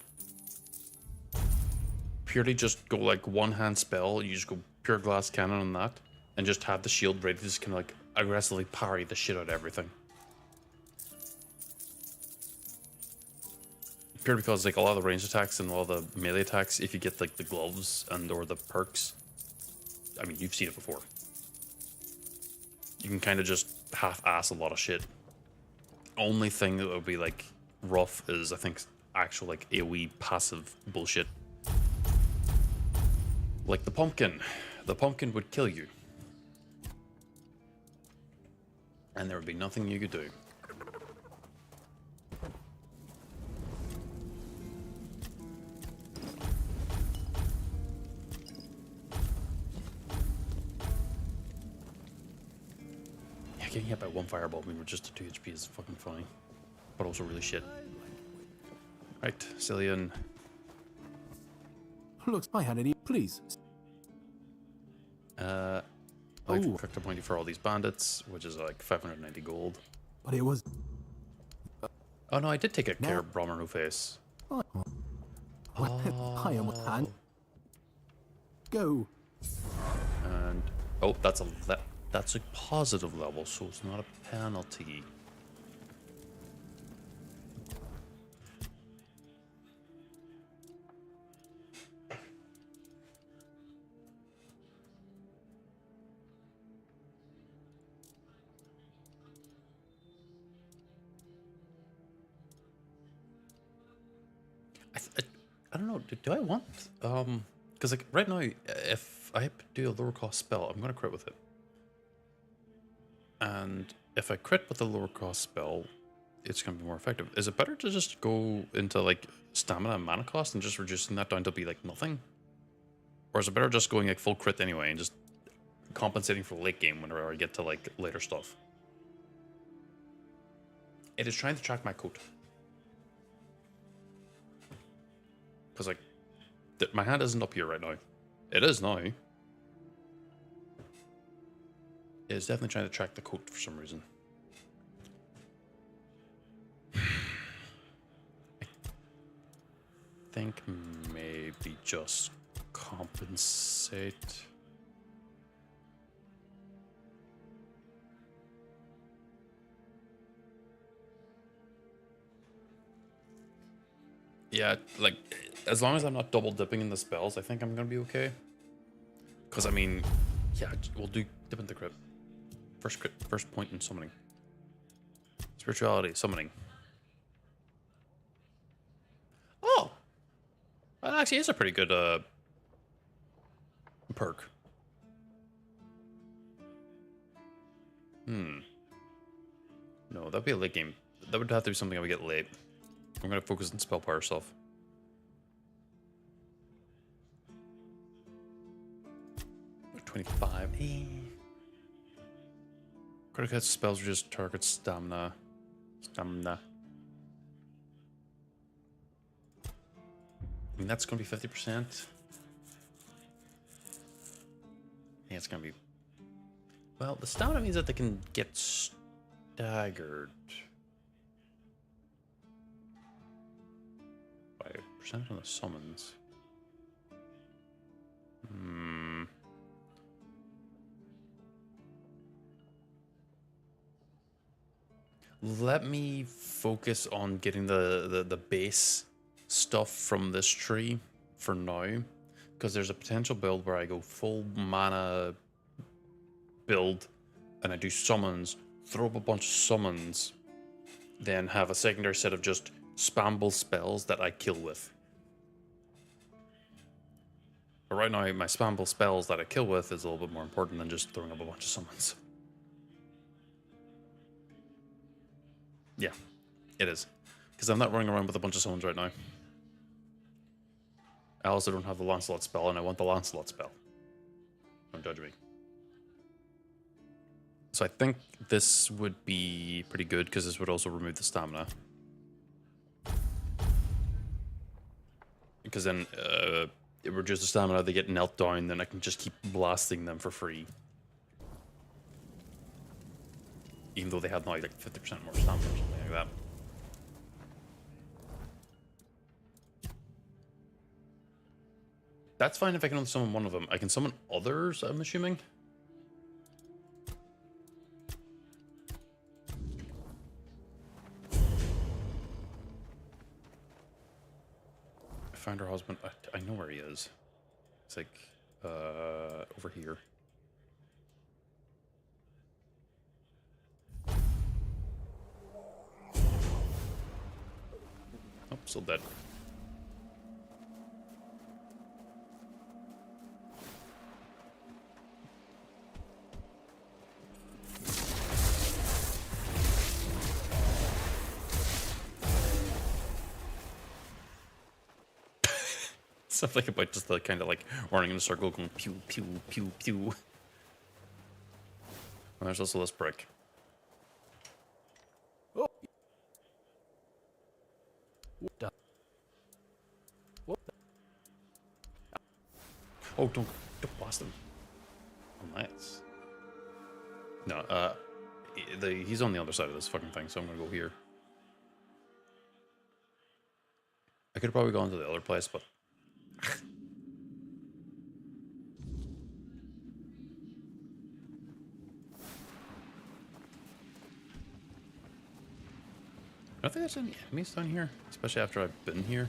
Purely just go like one hand spell, you just go pure glass cannon on that, and just have the shield ready to just kind of like aggressively parry the shit out of everything. Pure because like a lot of the ranged attacks and a lot of the melee attacks, if you get like the gloves and or the perks, I mean you've seen it before. You can kind of just half-ass a lot of shit. Only thing that would be like rough is I think actual like AoE passive bullshit. Like the pumpkin. The pumpkin would kill you. And there would be nothing you could do. Yeah, getting hit by one fireball when we're just at 2 HP is fucking funny. But also really shit. Right, Cillian. Looks I had any. Please. I've cooked a pointy for all these bandits, which is like 590 gold. But it was. Oh no, I did take a care of Brahma No Face. I am a hand. Go. And oh, that's a positive level, so it's not a penalty. I don't know. Do I want because like right now, if I do a lower cost spell, I'm gonna crit with it. And if I crit with a lower cost spell, it's gonna be more effective. Is it better to just go into like stamina and mana cost and just reducing that down to be like nothing? Or is it better just going like full crit anyway and just compensating for late game whenever I get to like later stuff? It is trying to track my coat. Because, like, my hand isn't up here right now. It is now. It is definitely trying to track the coat for some reason. I think maybe just compensate. Yeah, like, as long as I'm not double dipping in the spells, I think I'm gonna be okay. Because, I mean, yeah, we'll do dip into crit. First point in summoning. Spirituality, summoning. Oh! That actually is a pretty good, perk. No, that'd be a late game. That would have to be something I would get late. I'm gonna focus on spell power stuff. $25. Critical hit spells reduce target stamina. I mean, that's gonna be 50%. Yeah, it's gonna be. Well, the stamina means that they can get staggered. 5% on the summons. Let me focus on getting the base stuff from this tree for now, because there's a potential build where I go full mana build and I do summons, throw up a bunch of summons, then have a secondary set of just spammable spells that I kill with. But right now, my spammable spells that I kill with is a little bit more important than just throwing up a bunch of summons. Yeah, it is. Because I'm not running around with a bunch of summons right now. I also don't have the Lancelot spell, and I want the Lancelot spell. Don't judge me. So I think this would be pretty good, because this would also remove the stamina. Because then it reduces the stamina, they get knelt down, then I can just keep blasting them for free. Even though they had like 50% more stamina or something like that. That's fine if I can only summon one of them. I can summon others, I'm assuming. I found her husband. I know where he is. It's like, over here. Oh, still dead. Something about just the kind of like running in a circle going pew, pew, pew, pew. And there's also this brick. Oh. What the? What the? Oh, don't blast him. Oh, nice. No, he's on the other side of this fucking thing, so I'm gonna go here. I could probably go into the other place, but I don't think there's any enemies down here, especially after I've been here.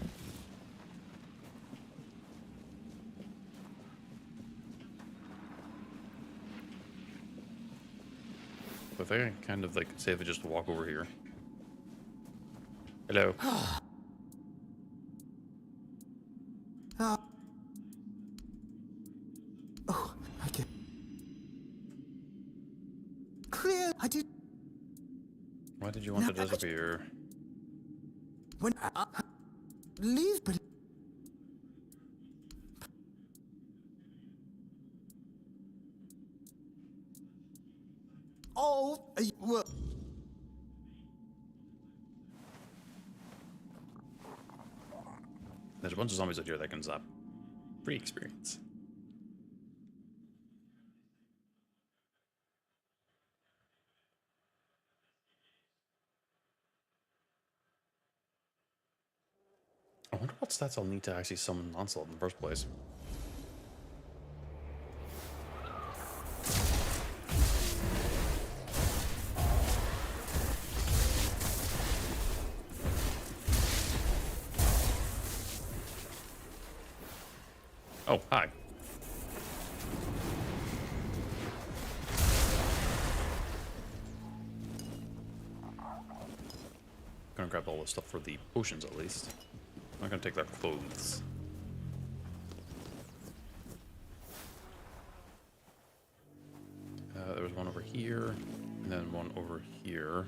But I think I can kind of like say if I just walk over here. Hello. Oh, okay. Clear. I did. Why did you want to disappear? When I leave, but oh, well. There's a bunch of zombies out here that can zap. Free experience. I wonder what stats I'll need to actually summon Lancelot in the first place. Oh, hi. Gonna grab all the stuff for the potions at least. I'm not gonna take their clothes. There was one over here, and then one over here.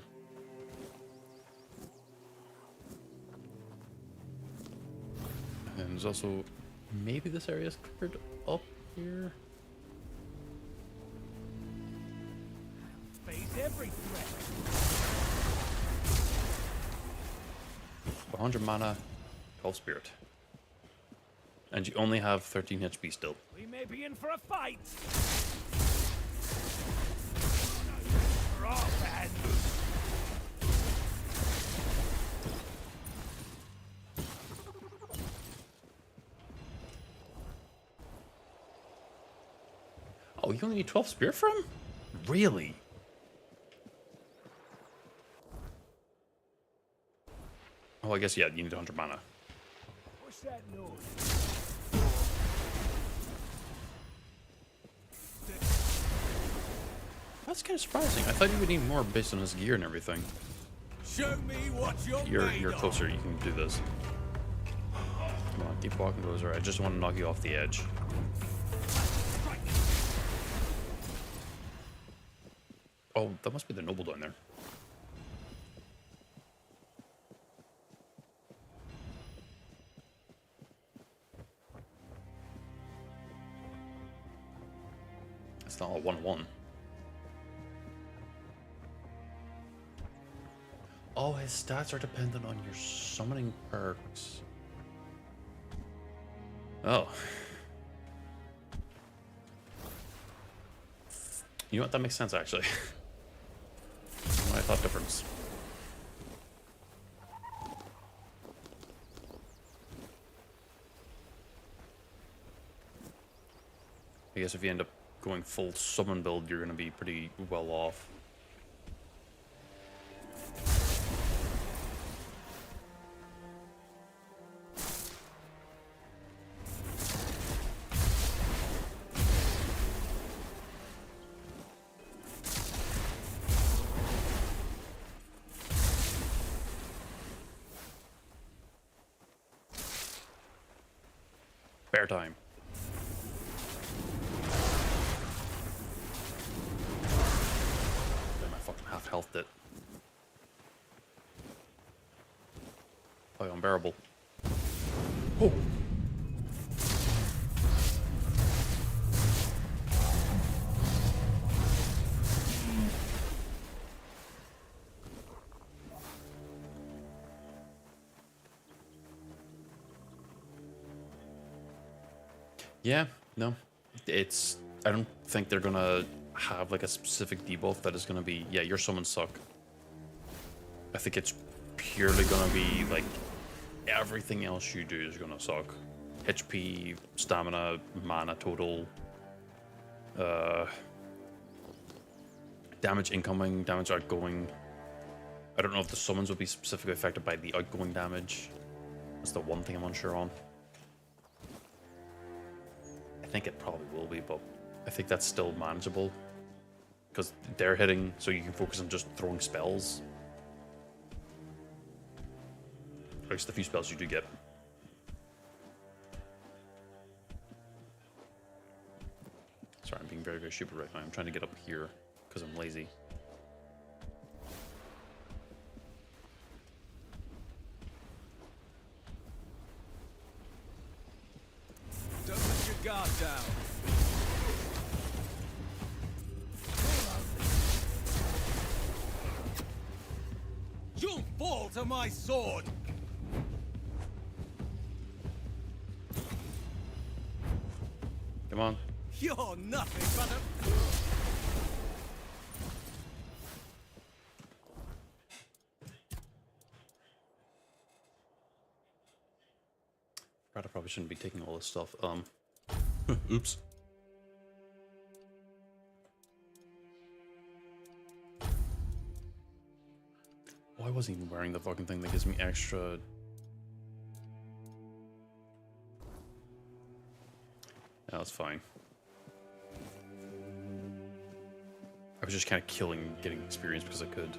And there's also maybe this area is cleared up here. Face every threat. 100 mana, 12 spirit. And you only have 13 HP still. We may be in for a fight. We're off and Oh, you only need 12 spirit from? Really? Oh, I guess, yeah, you need 100 mana. What's that noise? That's kind of surprising. I thought you would need more based on his gear and everything. Show me what You're closer, you can do this. Come on, keep walking closer. I just want to knock you off the edge. Oh, that must be the noble down there. It's not a 1-1. Oh, his stats are dependent on your summoning perks. Oh. You know what? That makes sense, actually. that difference. I guess if you end up going full summon build, you're going to be pretty well off. Bear time. Damn, I fucking half healthed it. Oh, unbearable. Oh! Yeah, no. It's... I don't think they're gonna have like a specific debuff that is gonna be, yeah, your summons suck. I think it's purely gonna be like everything else you do is gonna suck. HP, stamina, mana total, damage incoming, damage outgoing. I don't know if the summons will be specifically affected by the outgoing damage. That's the one thing I'm unsure on. I think it probably will be, but I think that's still manageable. Because they're hitting, so you can focus on just throwing spells. At least the few spells you do get. Sorry, I'm being very, very stupid right now. I'm trying to get up here because I'm lazy. Don't let your guard down. You'll fall to my sword. Come on. You're nothing but a... I probably shouldn't be taking all this stuff. Oops. Why was he even wearing the fucking thing that gives me extra? No, that's fine. I was just kind of getting experience because I could.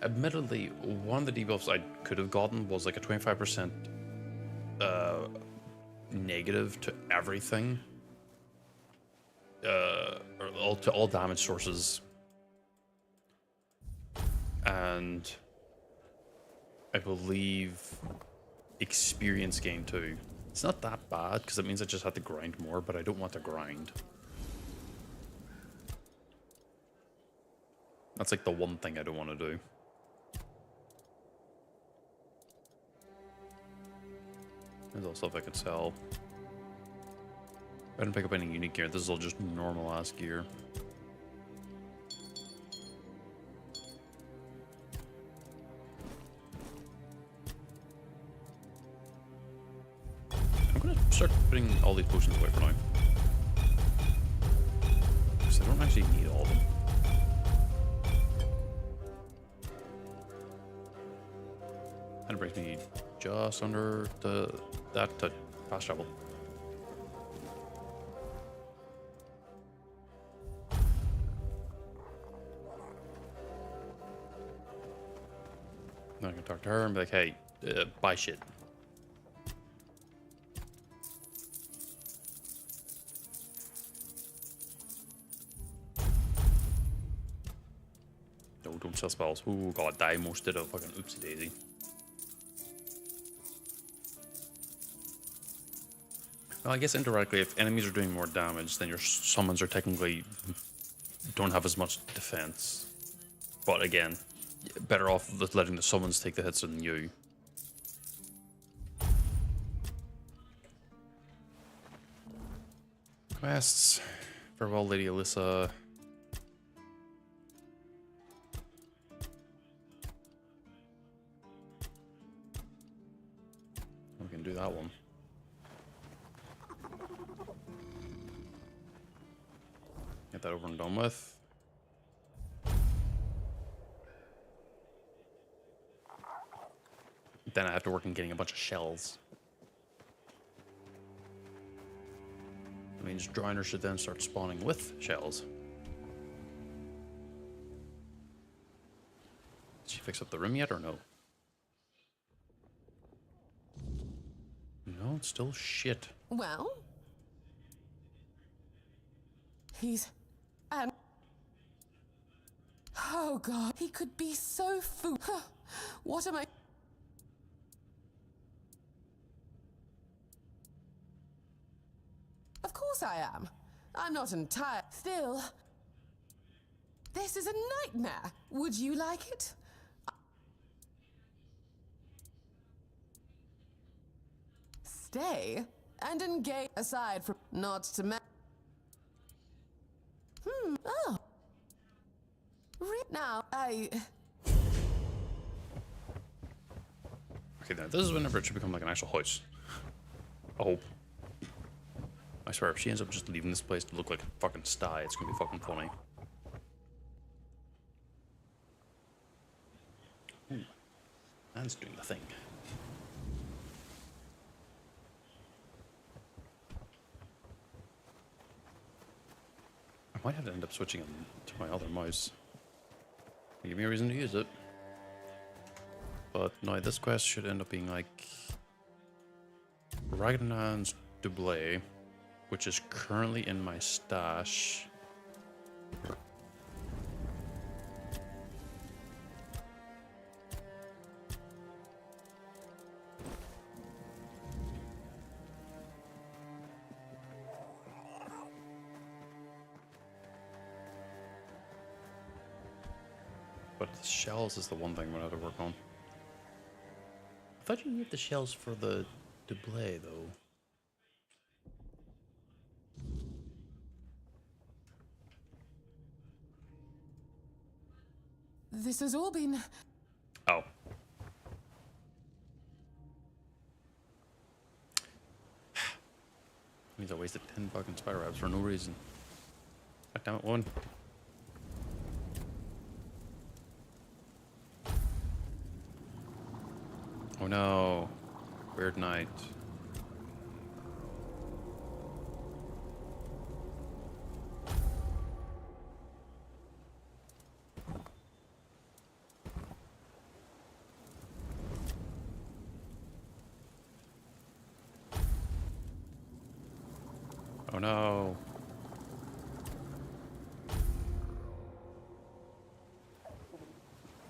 Admittedly, one of the debuffs I could have gotten was like a 25% negative to everything. Or to all damage sources. And I believe experience gain too. It's not that bad because it means I just have to grind more, but I don't want to grind. That's like the one thing I don't want to do. There's all stuff I could sell. I didn't pick up any unique gear. This is all just normal ass gear. I'm gonna start putting all these potions away for now. Because I don't actually need all of them. And it brings me just under that to fast travel. Now I can talk to her and be like, hey, buy shit. No, don't sell spells. Oh god, I almost did a fucking oopsie daisy. Well, I guess indirectly, if enemies are doing more damage, then your summons are technically don't have as much defense. But again, better off with letting the summons take the hits than you. Quests. Farewell, Lady Alyssa. Get that over and done with. Then I have to work on getting a bunch of shells. That means Drowner should then start spawning with shells. Did she fix up the room yet or no? No, it's still shit. Well, he's... and... oh god, he could be so What am I... Of course I am. I'm not entire... Still... This is a nightmare. Would you like it? Stay and engage aside from... Not to oh. Now, Okay, now this is whenever it should become like an actual house. I hope. I swear, if she ends up just leaving this place to look like a fucking sty, it's gonna be fucking funny. Ooh. Man's doing the thing. I might have to end up switching to my other mouse. Give me a reason to use it. But no, this quest should end up being like Ragnar's Double, which is currently in my stash. But the shells is the one thing I'm gonna have to work on. I thought you need the shells for the Double, though. this has all been... Oh. Means I wasted 10 fucking spider webs for no reason. God damn it, one. Oh no. Weird night. Oh no.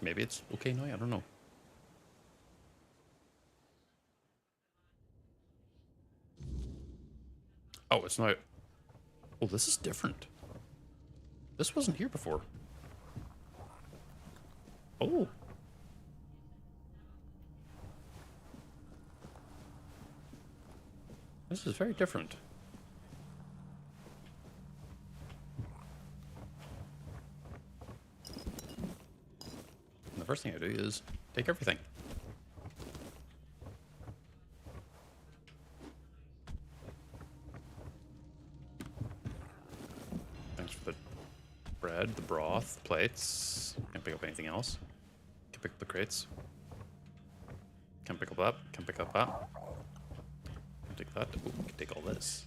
Maybe it's okay now, I don't know. Oh, it's not. Oh, this is different. This wasn't here before. Oh. This is very different. And the first thing I do is take everything. Thanks for the bread, the broth, the plates. Can't pick up anything else. Can pick up the crates. Can't pick up that. Can't pick up that. Can take that. Ooh, can take all this.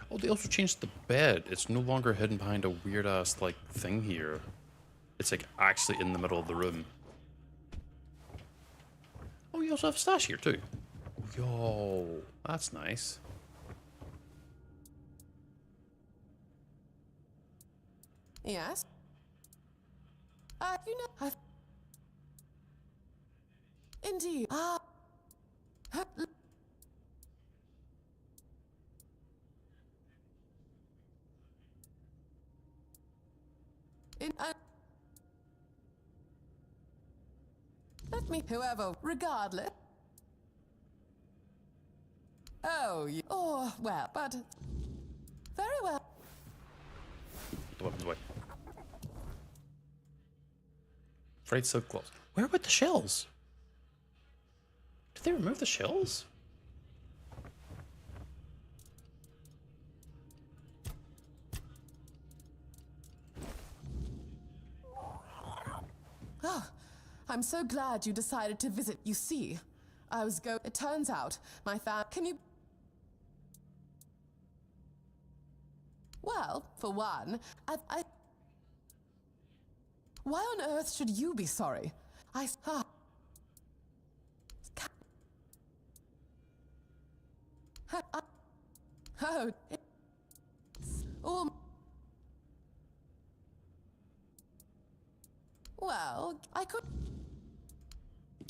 Oh, they also changed the bed. It's no longer hidden behind a weird ass like thing here. It's like actually in the middle of the room. Oh, you also have a stash here too. Yo, that's nice. Yes? You know, I've... Indeed. Let me, whoever, regardless. Oh, you... Oh, well, but... Very well. The weapons away. Frayed silk gloves. Where were the shells? Did they remove the shells? Oh, I'm so glad you decided to visit. You see, it turns out, my can you... Well, for one, why on earth should you be sorry? Well, I could...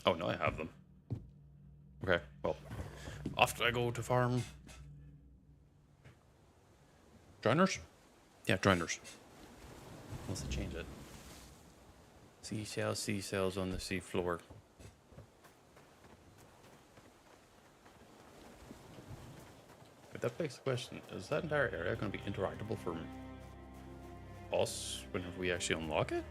Oh, no, I have them. Okay, well, off I go to farm. Drowners? Yeah, drowners. Unless they change it. Seashells on the sea floor. But that begs the question, is that entire area going to be interactable for us whenever we actually unlock it?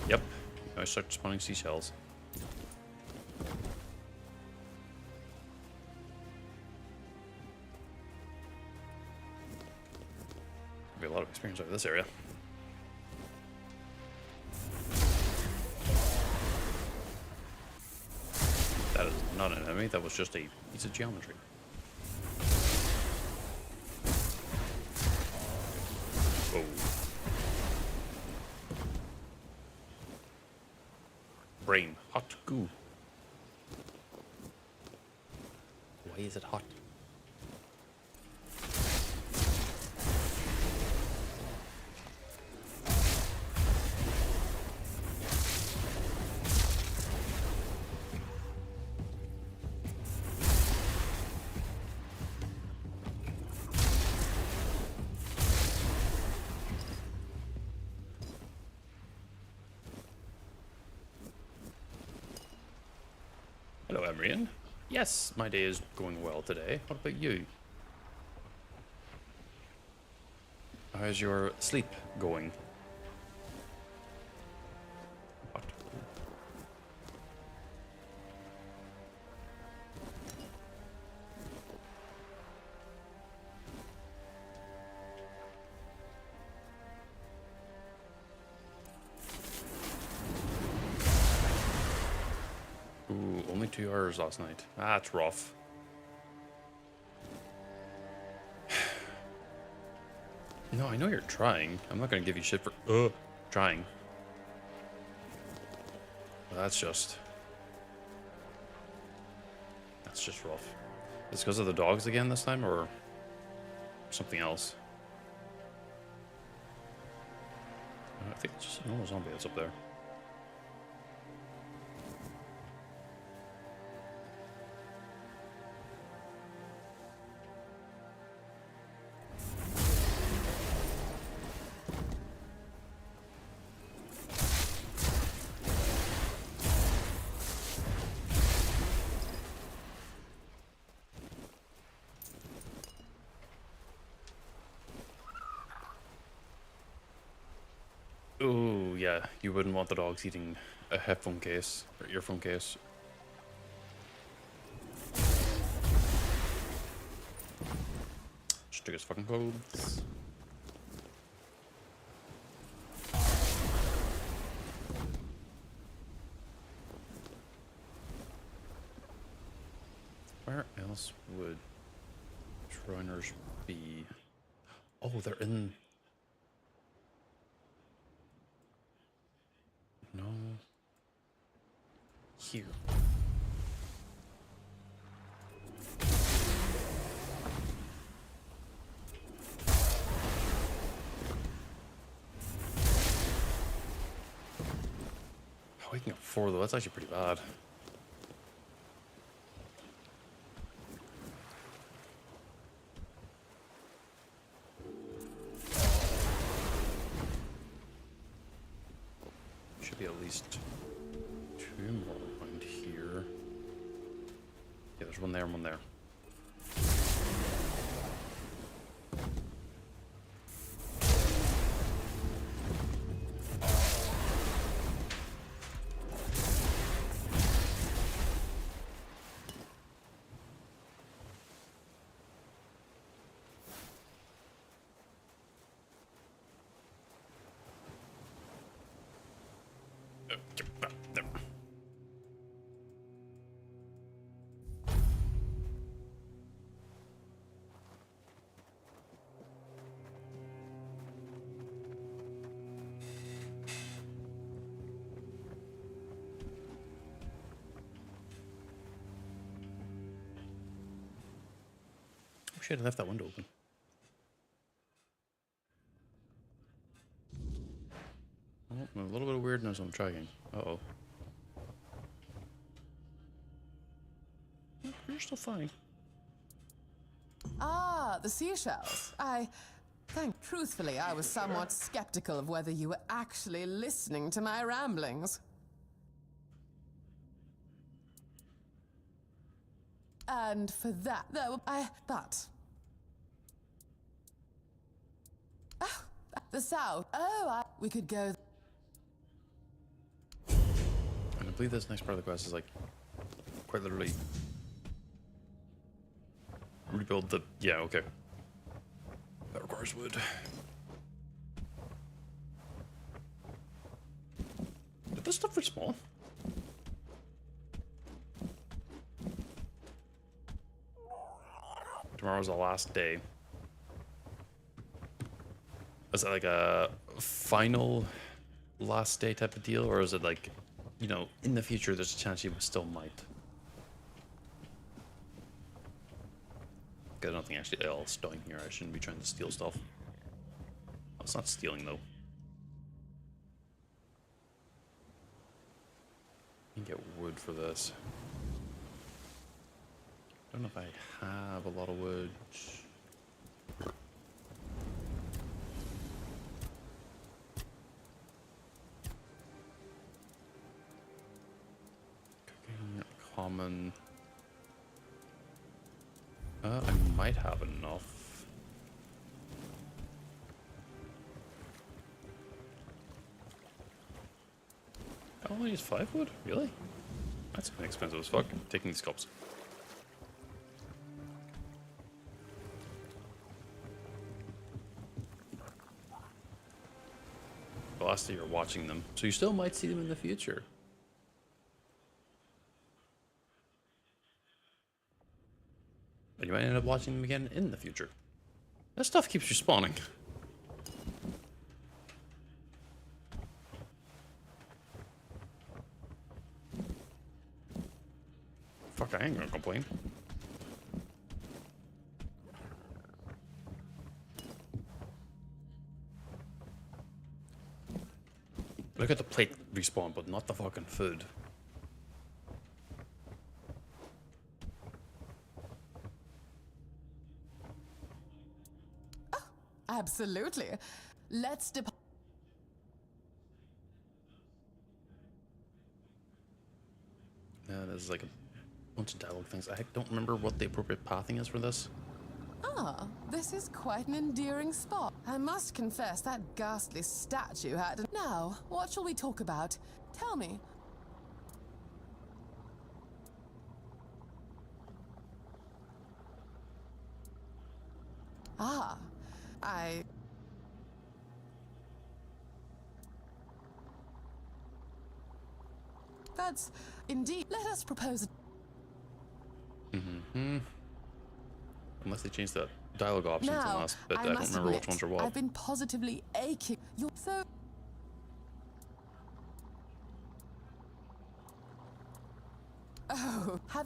Yep, I start spawning seashells. Be a lot of experience over this area. That is not an enemy, that was just a piece of geometry. Oh. Brain, hot goo. Why is it hot? Hello, Emrian. Yes, my day is going well today. What about you? How's your sleep going? What? Ooh, only 2 hours last night. That's rough. No, I know you're trying. I'm not gonna give you shit for trying. But that's just rough. Is it because of the dogs again this time, or something else? I think it's just a normal zombie that's up there. Oh, yeah, you wouldn't want the dogs eating a headphone case or earphone case. Just took his fucking clothes. Where else would Shriners be? Oh, they're in... No. Here. Oh, we can get 4 though. That's actually pretty bad. Should be at least 2 more around here. Yeah, there's one there and one there. There. Oh shit, I left that window open. Oh, a little bit of weirdness I'm tracking. Uh-oh. You're still fine. Ah, the seashells. Truthfully, I was somewhat skeptical of whether you were actually listening to my ramblings. And for that, though, but... Oh, the south. Oh, we could go... And I believe this next part of the quest is like, quite literally... rebuild the... Yeah, okay. That requires wood. Did this stuff respawn? Tomorrow's the last day. Is that like a final last day type of deal? Or is it like, you know, in the future there's a chance you still might? Got nothing actually else down here. I shouldn't be trying to steal stuff. Oh, it's not stealing though. You can get wood for this. Don't know if I have a lot of wood. Cooking, common. I might have enough. I only use 5 wood? Really? That's expensive as fuck. Taking these cups. The last day you're watching them, so you still might see them in the future. But you might end up watching them again in the future. That stuff keeps respawning. Fuck, I ain't gonna complain. Look at the plate respawn, but not the fucking food. Absolutely. Let's depart. Yeah, there's like a bunch of dialogue things. I don't remember what the appropriate pathing is for this. Ah, this is quite an endearing spot. I must confess that ghastly statue had... Now, what shall we talk about? Tell me. Ah, That's... Indeed. Let us propose... Unless they changed the dialogue options in the Now, last bit. I don't must remember admit, which ones are what. I've been positively aching. You're so... Oh, have...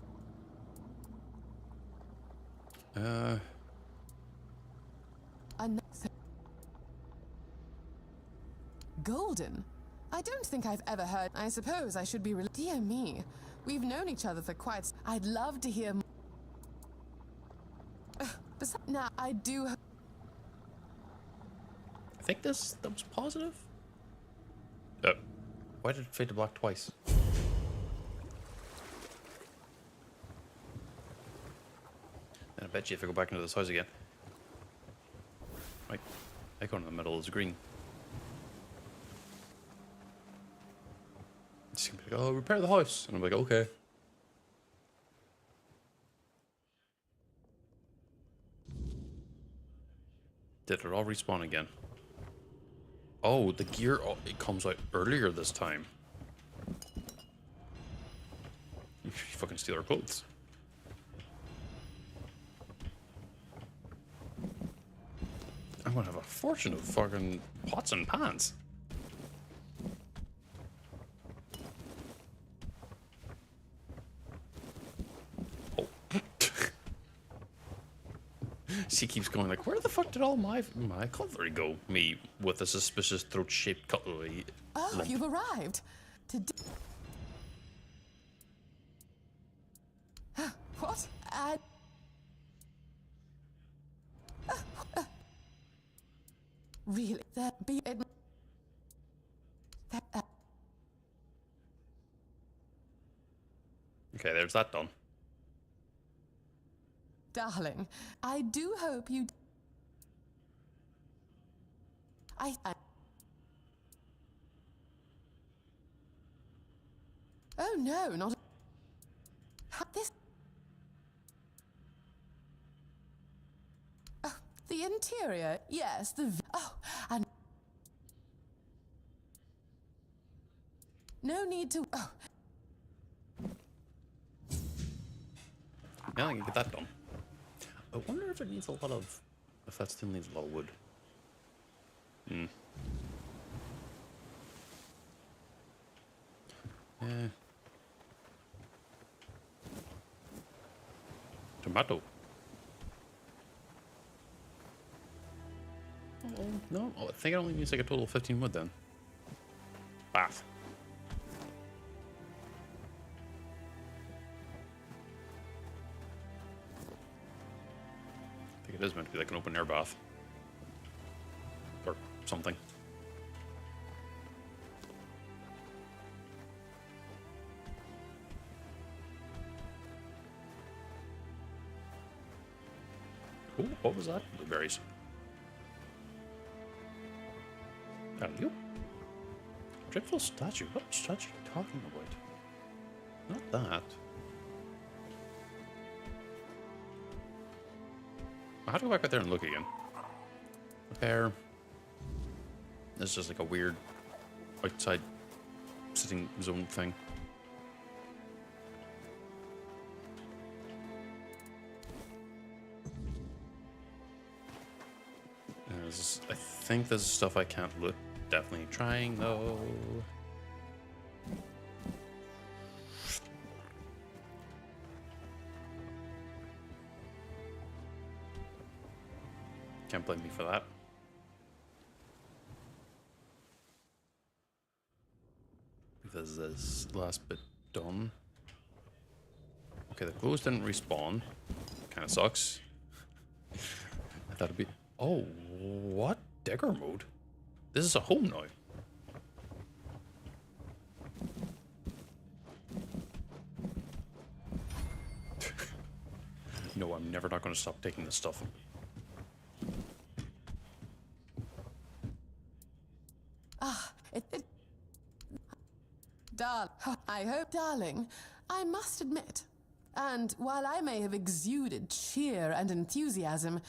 Golden? I don't think I've ever heard... I suppose I should be... Dear me. We've known each other for quite... I'd love to hear... Now, I do... I think that was positive. Why did it fade to black twice? And I bet you if I go back into this house again, my icon in the middle is green. It's gonna be like, oh, repair the house, and I'm like, okay. Did it all respawn again? Oh, the gear, it comes out earlier this time. fucking steal our clothes. I'm gonna have a fortune of fucking pots and pans. Oh. She keeps going like, where the fuck did all my cutlery go? Me with a suspicious throat-shaped cutlery. Oh, limp. you've arrived. What? Really? That be it? Okay, there's that done. Darling, I do hope you. I Oh no, not this. Oh, the interior, yes, oh, and no need to. Oh, Yeah, I can get that done. I wonder if it needs a lot of. If that still needs a lot of wood. Hmm. Yeah. Tomato. Oh, no, I think it only needs like a total of 15 wood then. Bath. I think it is meant to be like an open air bath. Or something. Ooh, what was that? Blueberries. You? Dreadful statue. What statue are you talking about? Not that. I have to go back out there and look again. Repair. This is just like a weird outside sitting zone thing. I think this is stuff I can't loot. Definitely trying though. Can't blame me for that. Because this last bit done. Okay, the clothes didn't respawn. Kind of sucks. I thought it'd be. Oh, what? Degger mode? This is a home now. No, I'm never not going to stop taking this stuff. I hope, darling, I must admit, and while I may have exuded cheer and enthusiasm,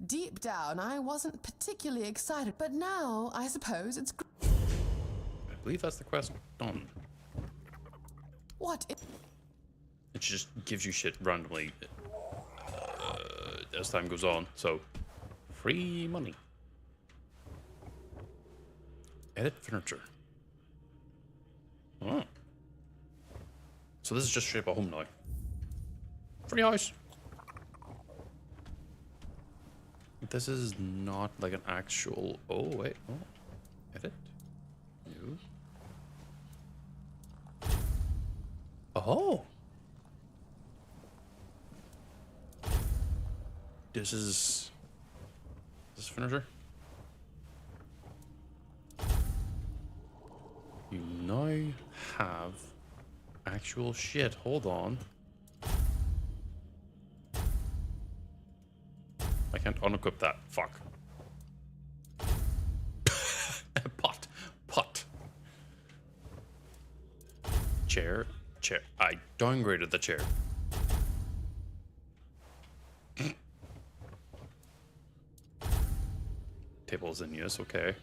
deep down I wasn't particularly excited, but now I suppose it's... I believe that's the quest done. What? It just gives you shit randomly as time goes on, so free money. Edit furniture. Oh. So this is just straight up a home now. Free house. This is not like an actual... Oh, wait. Oh. Edit. New. Oh. This is... This is furniture. You now have actual shit. Hold on. I can't unequip that. Fuck. Pot. Chair. I downgraded the chair. Tables in use, okay.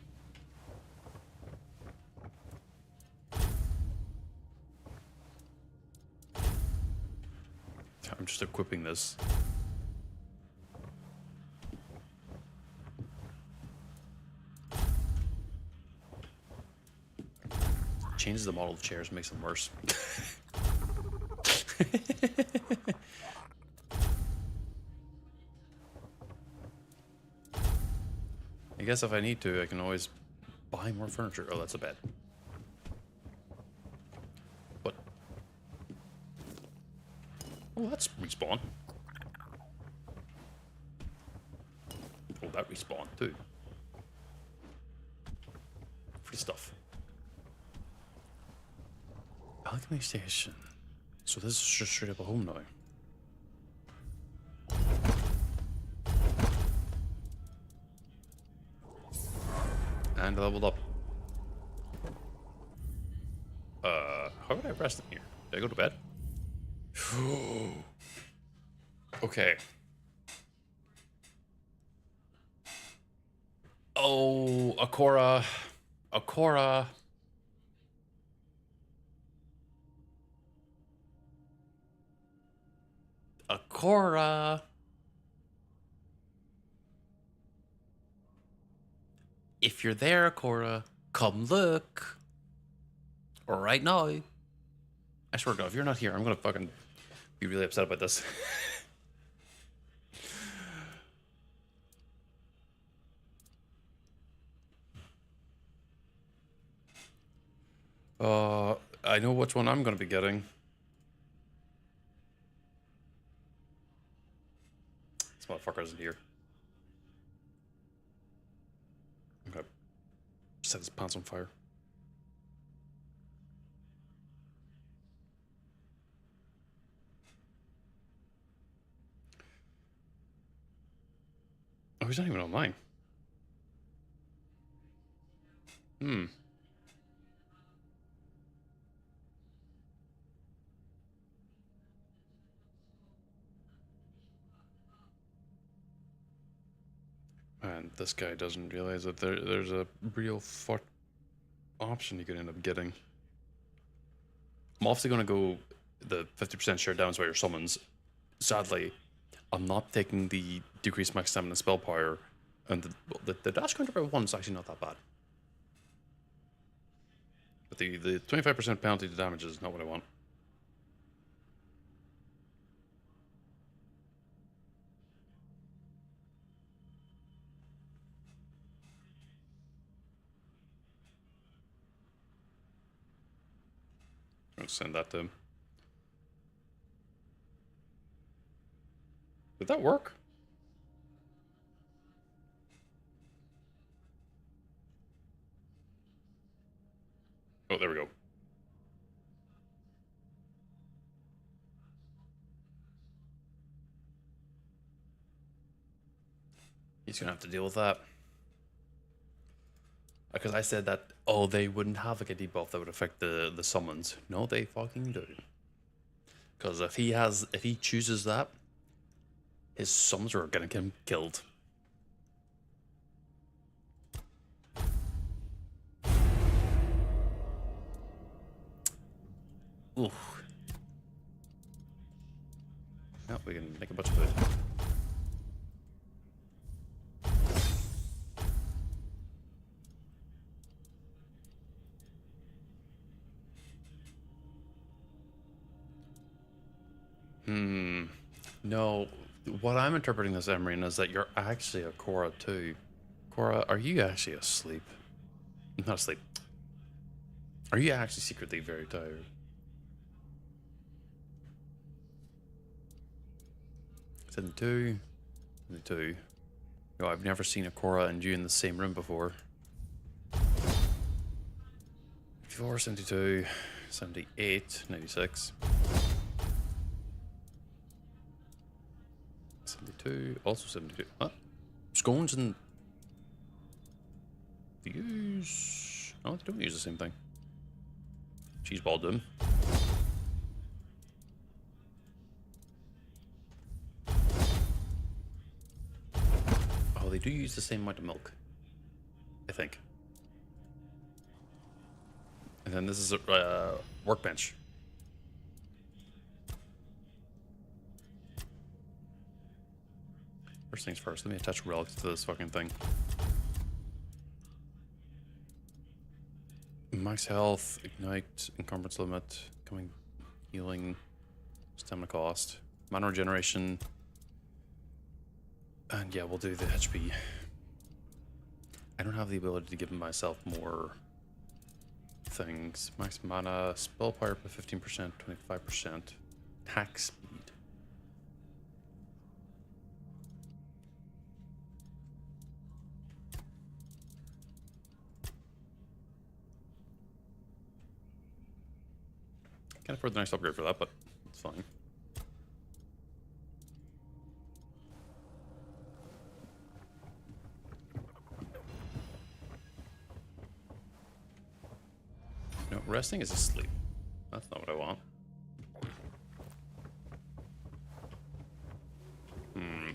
I'm just equipping this. Changes the model of chairs, makes them worse. I guess if I need to, I can always buy more furniture. Oh, that's a bed. What? Oh, that's respawn. Oh, that respawned too. Free stuff. Alchemy station. So this is just straight up a home now. And leveled up. How would I rest in here? Did I go to bed? Okay. Oh, Akora. Akora. Akora. If you're there, Akora, come look. Right now. I swear to God, if you're not here, I'm gonna fucking be really upset about this. I know which one I'm gonna be getting. This motherfucker isn't here. I'm gonna set his pants on fire. Oh, he's not even online. Hmm. And this guy doesn't realize that there's a real fuck option you could end up getting. I'm obviously going to go the 50% share downs by your summons. Sadly, I'm not taking the decreased max stamina spell power, and the dash counter by 1 is actually not that bad. But the 25% penalty to damage is not what I want. I'll send that to him. Did that work? Oh, there we go. He's gonna have to deal with that. Because I said that, oh, they wouldn't have like a debuff that would affect the summons. No, they fucking do. Because if he chooses that, his summons are gonna get him killed. Oof. Now we can make a bunch of food. No, what I'm interpreting this, Emery, is that you're actually a Cora too. Cora, are you actually asleep? Not asleep. Are you actually secretly very tired? Send two. No, I've never seen a Cora and you in the same room before. 54, 72, 78, 96. 72, also 72. Huh? Scones and views. No, they don't use the same thing. Cheeseball them. Oh, they do use the same amount of milk, I think. And then this is a workbench. First things first, let me attach relics to this fucking thing. Max health, ignite, encumbrance limit, coming, healing, stamina cost, mana regeneration, and yeah, we'll do the HP. I don't have the ability to give myself more things. Max mana, spell power up to 15%, 25%, attack speed. Can't afford the next upgrade for that, but it's fine. No, resting is asleep. That's not what I want.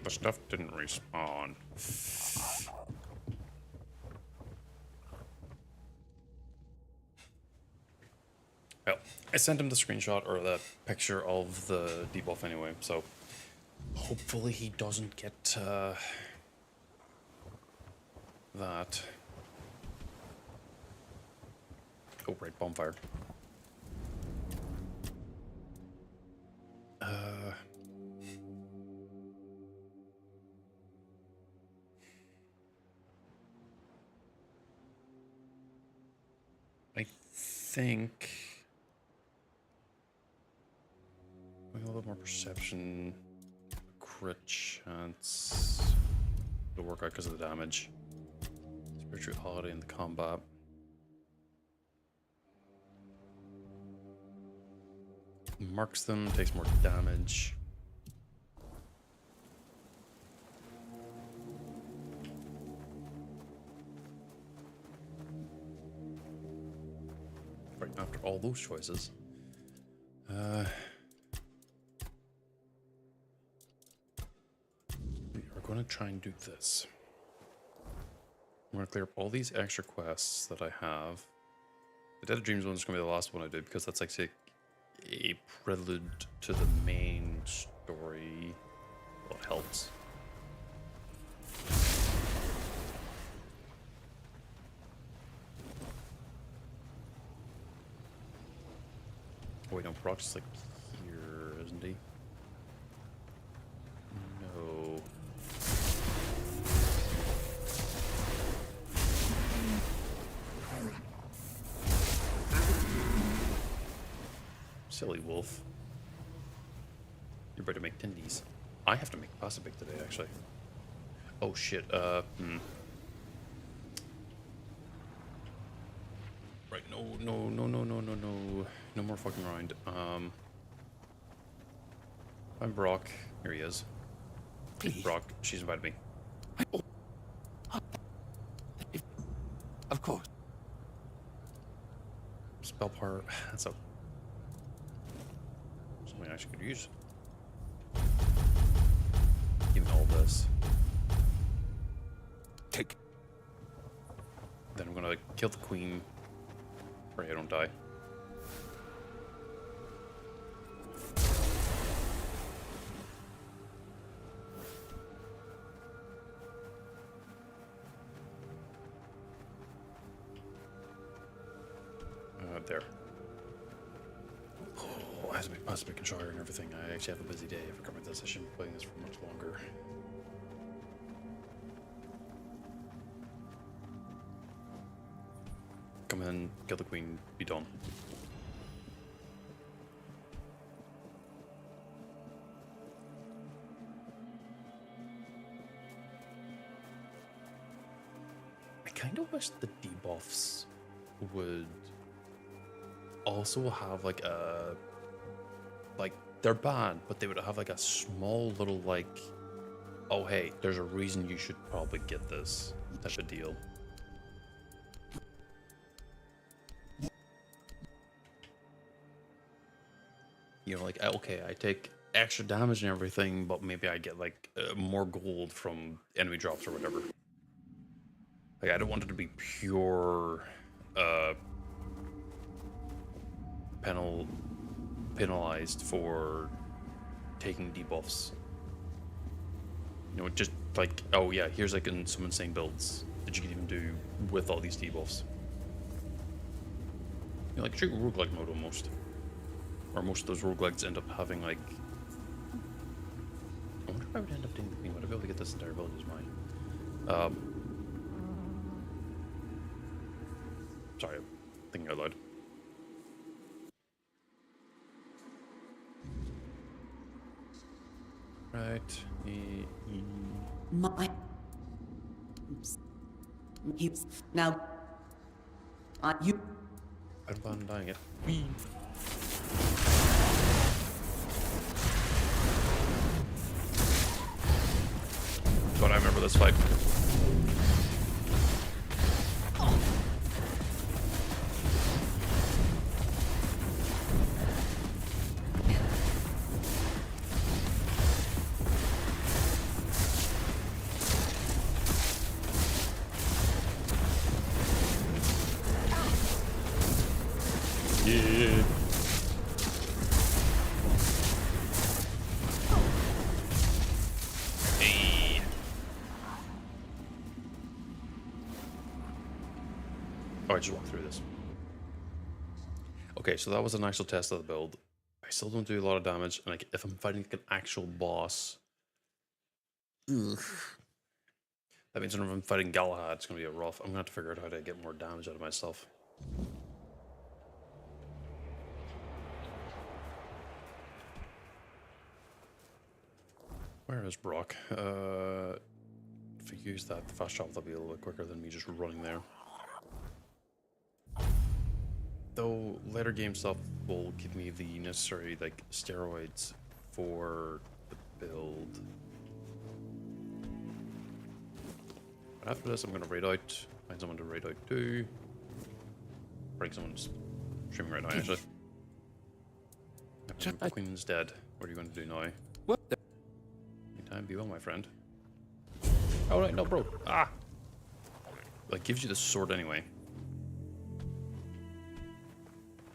The stuff didn't respawn. Well, I sent him the screenshot or the picture of the debuff anyway, so hopefully he doesn't get that. Oh, right, bonfire. I think a little bit more perception, crit chance to work out because of the damage, spirituality in the combat. Marks them, takes more damage. Right after all those choices, we are going to try and do this. I'm going to clear up all these extra quests that I have. The Dead of Dreams one is going to be the last one I do because that's like a prelude to the main story. Well, it helps. Oh, wait, no, Brock's just like here, isn't he? No. Silly wolf. You're about to make tendies. I have to make pasta bake today, actually. Oh shit, Right, no. No more fucking rind. I'm Brock. Here he is. Please. Brock, she's invited me. Of course. Spell power, that's a something I actually could use. Even all this. Take. Then I'm gonna kill the queen. Pray I don't die. There. Oh, I have to make pasta bacon sugar and everything. I actually have a busy day. I forgot about this. I shouldn't be playing this for much longer. Come in, kill the queen, be done. I kind of wish the debuffs would also have like a, like, they're bad, but they would have like a small little like, oh hey, there's a reason you should probably get this type of deal. You know, like, okay, I take extra damage and everything, but maybe I get like more gold from enemy drops or whatever. Like, I don't want it to be pure penalized for taking debuffs. You know, just like, oh yeah, here's like in some insane builds that you can even do with all these debuffs. You know, like true roguelike mode almost. Or most of those roguelikes end up having like... I wonder if I would end up doing the queen. Would I be able to get this entire village as mine? Sorry, I'm thinking out loud. Right. My. Now. You. I don't plan on dying it. Whee. But I remember this fight. Yeah. Hey. Oh, I just walked through this. Okay, so that was an actual test of the build. I still don't do a lot of damage, and like if I'm fighting like an actual boss, ugh. That means when I'm fighting Galahad, it's gonna be a rough. I'm gonna have to figure out how to get more damage out of myself. Where is Brock? If we use that, the fast travel, that'll be a little bit quicker than me just running there. Though later game stuff will give me the necessary like steroids for the build. But after this, I'm gonna raid out, find someone to raid out to. Break someone's streaming right now, actually. The Queen's dead. What are you going to do now? What the? Time be well, my friend. Oh right, no, bro. Ah. Like gives you the sword anyway.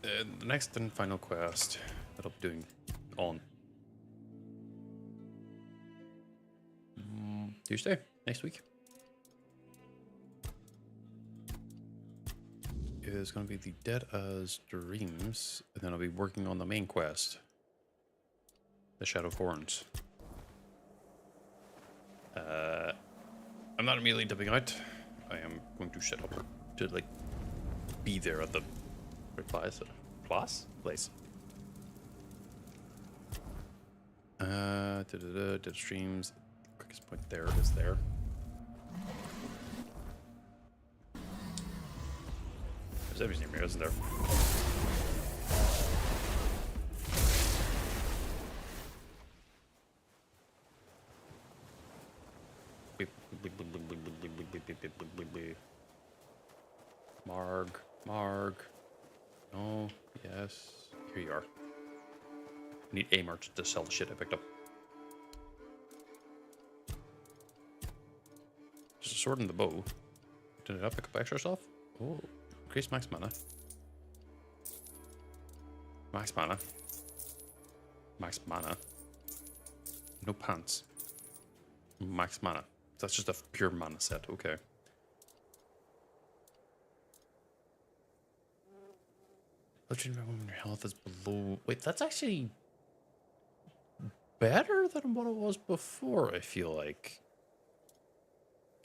The next and final quest that I'll be doing on Tuesday next week is going to be the Dead as Dreams, and then I'll be working on the main quest, the Shadow Horns. I'm not immediately dipping out. I am going to set up to like be there at the place. Dead streams. Quickest point there is there. There's everything here, isn't there? Marg. No, yes. Here you are. I need a merchant to sell the shit I picked up. Just a sword and the bow. Did I pick up extra stuff? Oh, increase max mana. Max mana. Max mana. No pants. Max mana. That's just a pure mana set. Okay. Legendary when your health is below. Wait, that's actually better than what it was before, I feel like.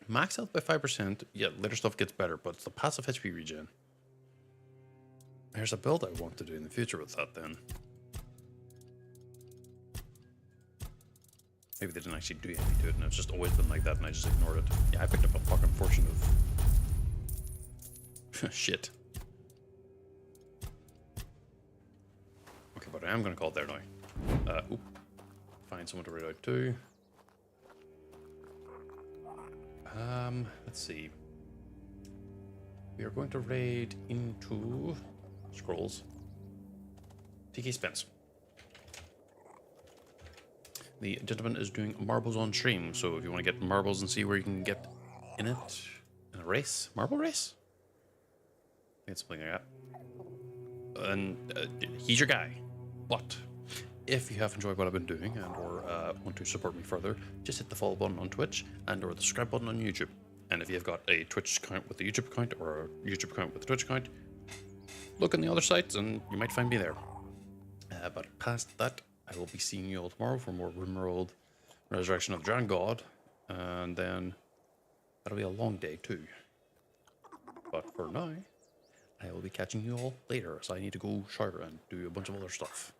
Max health by 5%. Yeah, later stuff gets better, but it's the passive HP regen. There's a build I want to do in the future with that then. Maybe they didn't actually do anything to it, and it's just always been like that, and I just ignored it. Yeah, I picked up a fucking fortune of shit. Okay, but I am gonna call it there now. Find someone to raid out to. Let's see. We are going to raid into Scrolls. TK Spence. The gentleman is doing marbles on stream, so if you want to get marbles and see where you can get in it, in a race, marble race? I think it's something like that. And he's your guy. But if you have enjoyed what I've been doing and or want to support me further, just hit the follow button on Twitch and or the subscribe button on YouTube. And if you've got a Twitch account with a YouTube account or a YouTube account with a Twitch account, look on the other sites and you might find me there. But past that, I will be seeing you all tomorrow for more RimWorld Resurrection of the Dragon God. And then that'll be a long day too. But for now, I will be catching you all later as I need to go shower and do a bunch of other stuff.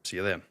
See you then.